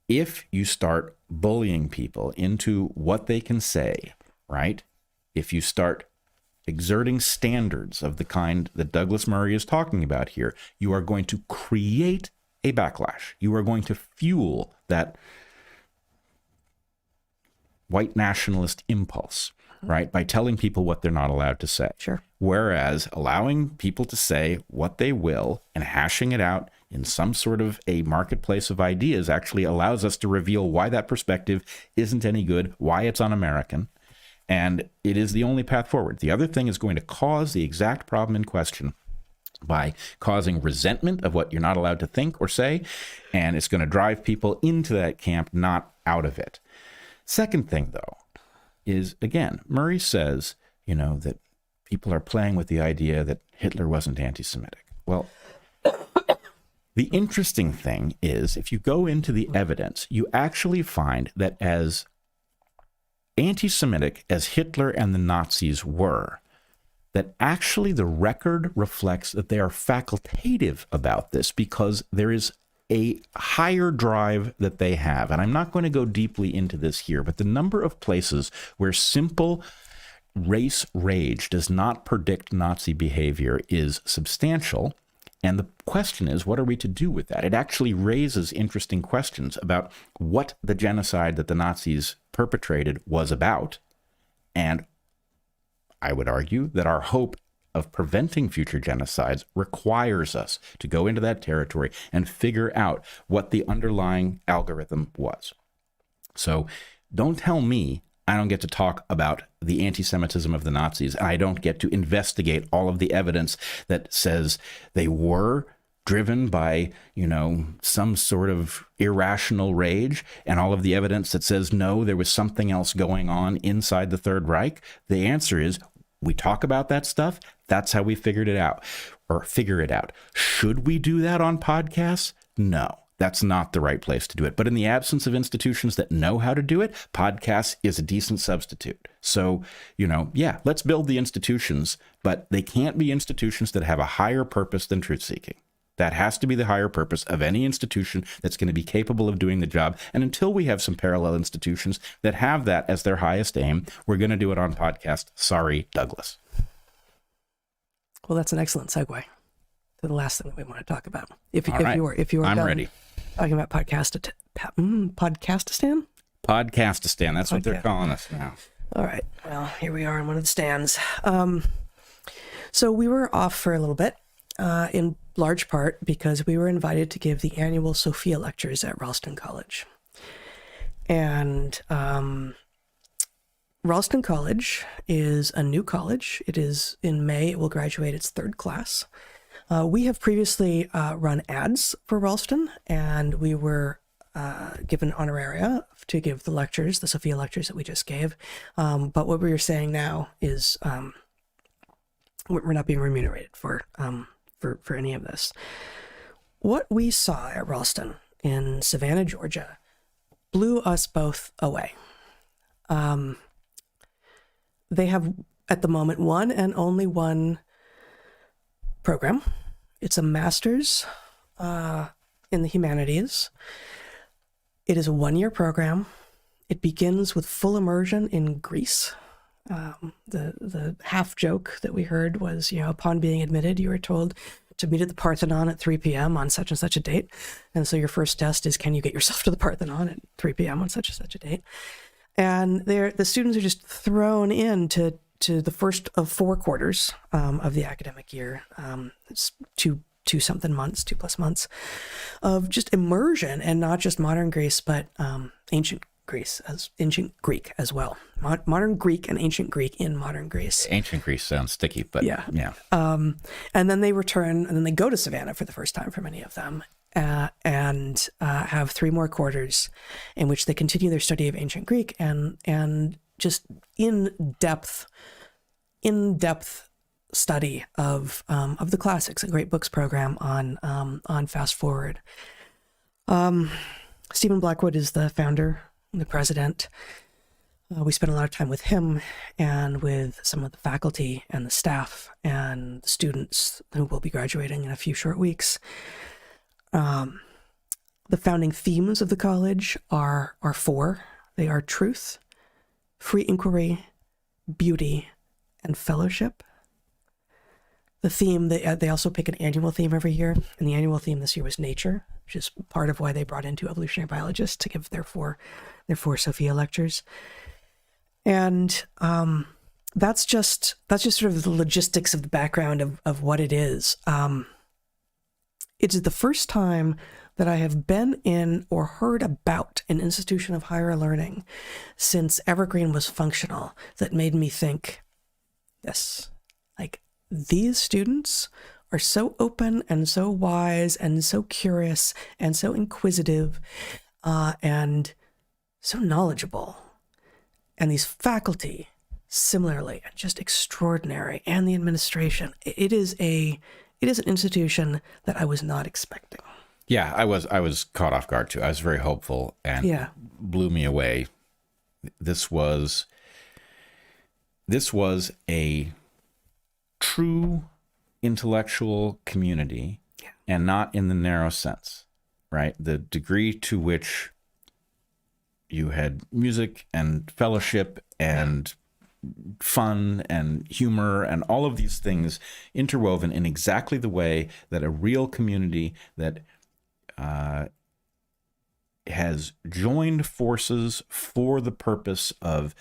if you start bullying people into what they can say, right? If you start exerting standards of the kind that Douglas Murray is talking about here, you are going to create a backlash. You are going to fuel that white nationalist impulse, right? By telling people what they're not allowed to say. Sure. Whereas allowing people to say what they will and hashing it out in some sort of a marketplace of ideas actually allows us to reveal why that perspective isn't any good, why it's un-American, and it is the only path forward. The other thing is going to cause the exact problem in question by causing resentment of what you're not allowed to think or say, and it's going to drive people into that camp, not out of it. Second thing, though, is, again, Murray says, that people are playing with the idea that Hitler wasn't anti-Semitic. Well, the interesting thing is, if you go into the evidence, you actually find that as anti-Semitic as Hitler and the Nazis were, that actually the record reflects that they are facultative about this because there is a higher drive that they have. And I'm not going to go deeply into this here, but the number of places where simple race rage does not predict Nazi behavior is substantial. And the question is, what are we to do with that? It actually raises interesting questions about what the genocide that the Nazis perpetrated was about. And I would argue that our hope of preventing future genocides requires us to go into that territory and figure out what the underlying algorithm was. So don't tell me I don't get to talk about the anti-Semitism of the Nazis, and I don't get to investigate all of the evidence that says they were driven by, some sort of irrational rage, and all of the evidence that says, no, there was something else going on inside the Third Reich. The answer is, we talk about that stuff. That's how we figure it out. Should we do that on podcasts? No. That's not the right place to do it. But in the absence of institutions that know how to do it, podcasts is a decent substitute. So, let's build the institutions, but they can't be institutions that have a higher purpose than truth-seeking. That has to be the higher purpose of any institution that's going to be capable of doing the job. And until we have some parallel institutions that have that as their highest aim, we're going to do it on podcast. Sorry, Douglas. Well, that's an excellent segue to the last thing that we want to talk about. If you were I'm ready. Talking about Podcastistan? Podcastistan. That's what they're calling us now. All right. Well, here we are in one of the stands. So we were off for a little bit, in large part because we were invited to give the annual Sophia lectures at Ralston College. And Ralston College is a new college. It is in May. It will graduate its third class. We have previously run ads for Ralston, and we were given honoraria to give the lectures, the Sophia lectures that we just gave. But what we were saying now is we're not being remunerated for any of this. What we saw at Ralston in Savannah, Georgia, blew us both away. They have, at the moment, one and only one program. It's a master's in the humanities. It is a one-year program. It begins with full immersion in Greece. The half joke that we heard was, upon being admitted, you were told to meet at the Parthenon at 3 p.m. on such and such a date. And so your first test is, can you get yourself to the Parthenon at 3 p.m. on such and such a date? And the students are just thrown into the first of 4 quarters of the academic year. It's 2+ months of just immersion, and not just modern Greece, but ancient Greece, as ancient Greek as well. Modern Greek and ancient Greek in modern Greece. Ancient Greece sounds sticky, but yeah. And then they return, and then they go to Savannah for the first time for many of them, and have 3 more quarters in which they continue their study of ancient Greek and just in-depth study of the classics, a great books program on Fast Forward. Stephen Blackwood is the founder, the president. We spent a lot of time with him and with some of the faculty and the staff and the students who will be graduating in a few short weeks. The founding themes of the college are 4. They are truth, free inquiry, beauty, and fellowship. The theme, they also pick an annual theme every year, and the annual theme this year was nature, which is part of why they brought in 2 evolutionary biologists to give their four Sophia lectures. And that's just sort of the logistics of the background of what it is. It's the first time that I have been in or heard about an institution of higher learning since Evergreen was functional that made me think, yes, like, these students are so open and so wise and so curious and so inquisitive and so knowledgeable. And these faculty, similarly, are just extraordinary. And the administration, it is an institution that I was not expecting. Yeah, I was caught off guard too. I was very hopeful and blew me away. This was a true intellectual community, and not in the narrow sense, right? The degree to which you had music and fellowship and fun and humor and all of these things interwoven in exactly the way that a real community that has joined forces for the purpose of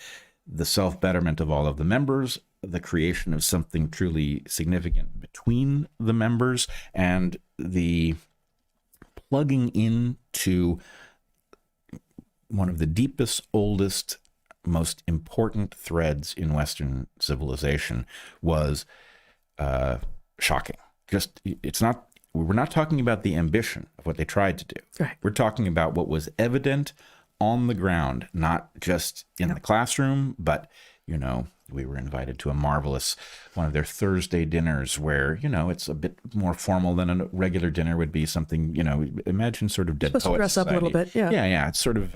the self-betterment of all of the members, the creation of something truly significant between the members, and the plugging into one of the deepest, oldest, most important threads in Western civilization was shocking. We're not talking about the ambition of what they tried to do. Right. We're talking about what was evident on the ground, not just in the classroom, but, we were invited to a marvelous one of their Thursday dinners where, it's a bit more formal than a regular dinner would be. Something, imagine sort of Dead Poets Supposed to dress Society. up a little bit, yeah. Yeah. It's sort of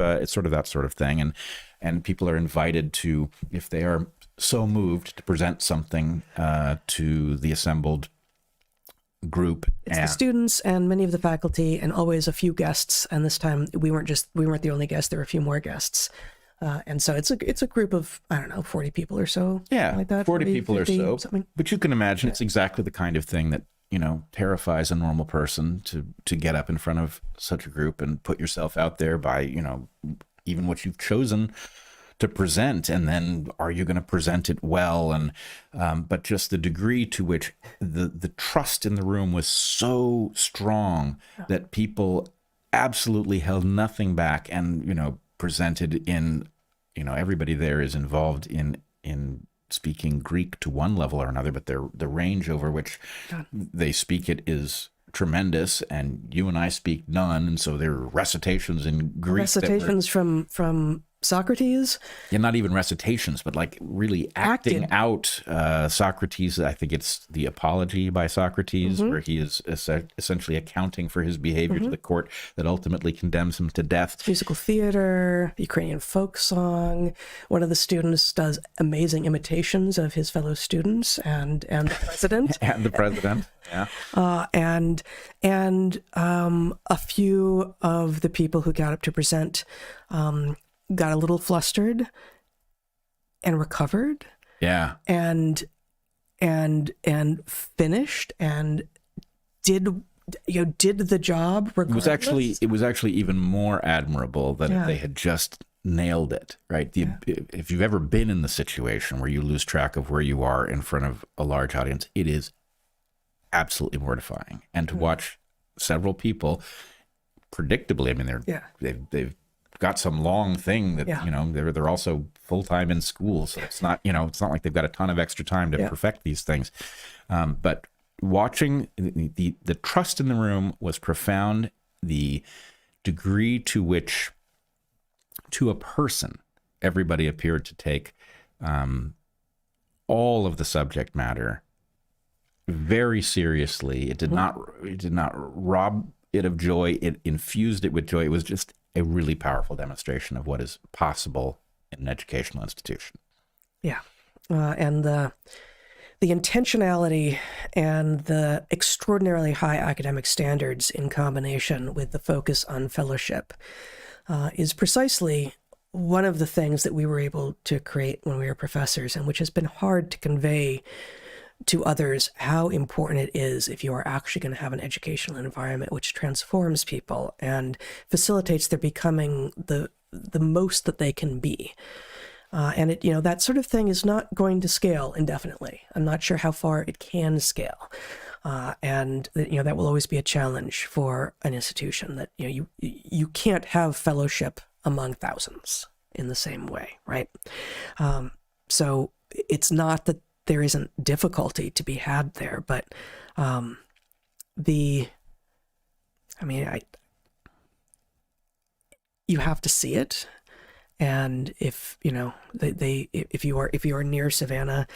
that sort of thing, and people are invited to, if they are so moved, to present something to the assembled group. It's the students and many of the faculty, and always a few guests. And this time we weren't the only guests. There were a few more guests. And so it's a group of, 40 people or so. Yeah, like that, 40 people 50, or so. Something. But you can imagine it's exactly the kind of thing that, terrifies a normal person to get up in front of such a group and put yourself out there by, even what you've chosen to present. And then are you going to present it well? And but just the degree to which the trust in the room was so strong that people absolutely held nothing back and, presented in, everybody there is involved in speaking Greek to one level or another, but the range over which they speak it is tremendous, and you and I speak none, and so there are recitations in Greek. Recitations from Socrates? Yeah, not even recitations, but like really acting out Socrates. I think it's the Apology by Socrates, where he is essentially accounting for his behavior to the court that ultimately condemns him to death. Musical theater, Ukrainian folk song. One of the students does amazing imitations of his fellow students and the president. And the president, yeah. And a few of the people who got up to present got a little flustered and recovered. Yeah. And finished and did the job regardless. It was actually even more admirable that if they had just nailed it, right? If you've ever been in the situation where you lose track of where you are in front of a large audience, it is absolutely mortifying. And to watch several people, predictably, I mean, they've got some long thing that, Yeah. you know, they're also full-time in school. So it's not, you know, it's not like they've got a ton of extra time to perfect these things. But watching the trust in the room was profound. The degree to which, to a person, everybody appeared to take all of the subject matter very seriously. It did not rob it of joy. It infused it with joy. It was just a really powerful demonstration of what is possible in an educational institution. Yeah. And the intentionality and the extraordinarily high academic standards in combination with the focus on fellowship is precisely one of the things that we were able to create when we were professors, and which has been hard to convey to others how important it is if you are actually going to have an educational environment which transforms people and facilitates their becoming the most that they can be. And it, you know, that sort of thing is not going to scale indefinitely. I'm not sure how far it can scale. And you know, that will always be a challenge for an institution, that, you know, you can't have fellowship among thousands in the same way, right? So it's not that there isn't difficulty to be had there, but you have to see it. And if, you know, if you are near Savannah,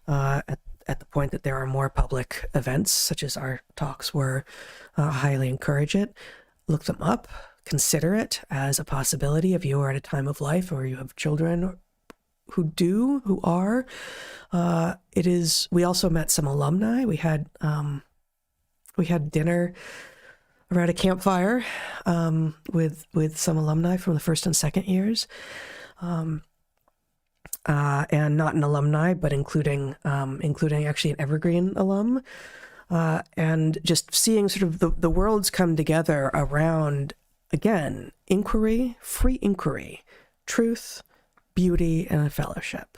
at the point that there are more public events, such as our talks were, highly encourage it. Look them up, consider it as a possibility if you are at a time of life or you have children who are. It is. We also met some alumni. We had dinner around a campfire with some alumni from the first and second years, and not an alumni, but including actually an Evergreen alum, and just seeing sort of the worlds come together around, again, inquiry, free inquiry, truth, beauty, and a fellowship.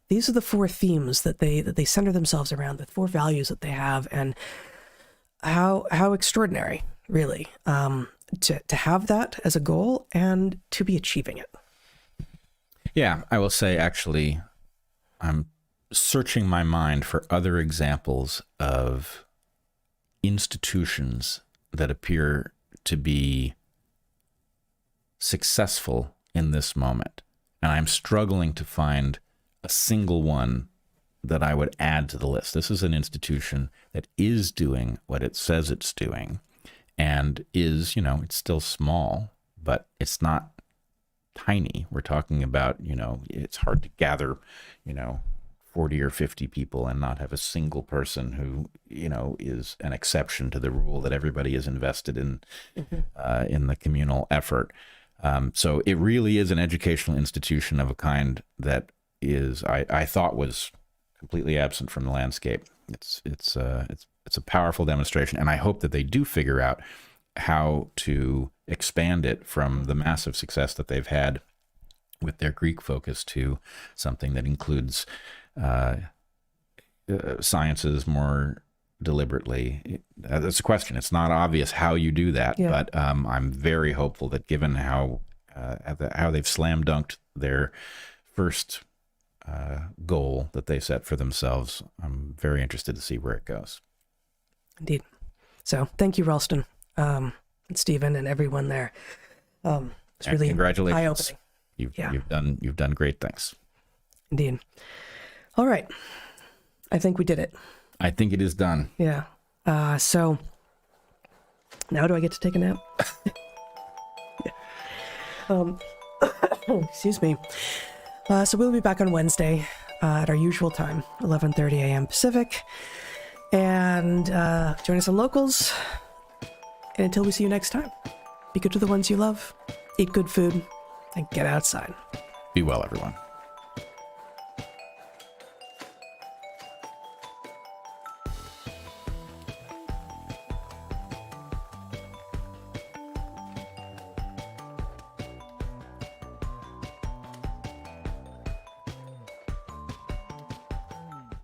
These are the four themes that they center themselves around, the four values that they have, and how extraordinary, really, to have that as a goal and to be achieving it. Yeah, I will say, actually, I'm searching my mind for other examples of institutions that appear to be successful in this moment. And I'm struggling to find a single one that I would add to the list. This is an institution that is doing what it says it's doing, and is, you know, it's still small, but it's not tiny. We're talking about, you know, it's hard to gather, you know, 40 or 50 people and not have a single person who, you know, is an exception to the rule that everybody is invested in, in the communal effort. So it really is an educational institution of a kind that is, I thought, was completely absent from the landscape. It's a powerful demonstration, and I hope that they do figure out how to expand it from the massive success that they've had with their Greek focus to something that includes sciences more deliberately. That's a question. It's not obvious how you do that, but I'm very hopeful that, given how they've slam dunked their first goal that they set for themselves, I'm very interested to see where it goes. Indeed. So thank you, Ralston, and Stephen, and everyone there. It's really congratulations. eye-opening. You've done great things. Indeed. All right. I think we did it. I think it is done. Yeah. So now do I get to take a nap? Excuse me. So we'll be back on Wednesday at our usual time, 11:30 a.m. Pacific. And join us on Locals. And until we see you next time, be good to the ones you love, eat good food, and get outside. Be well, everyone.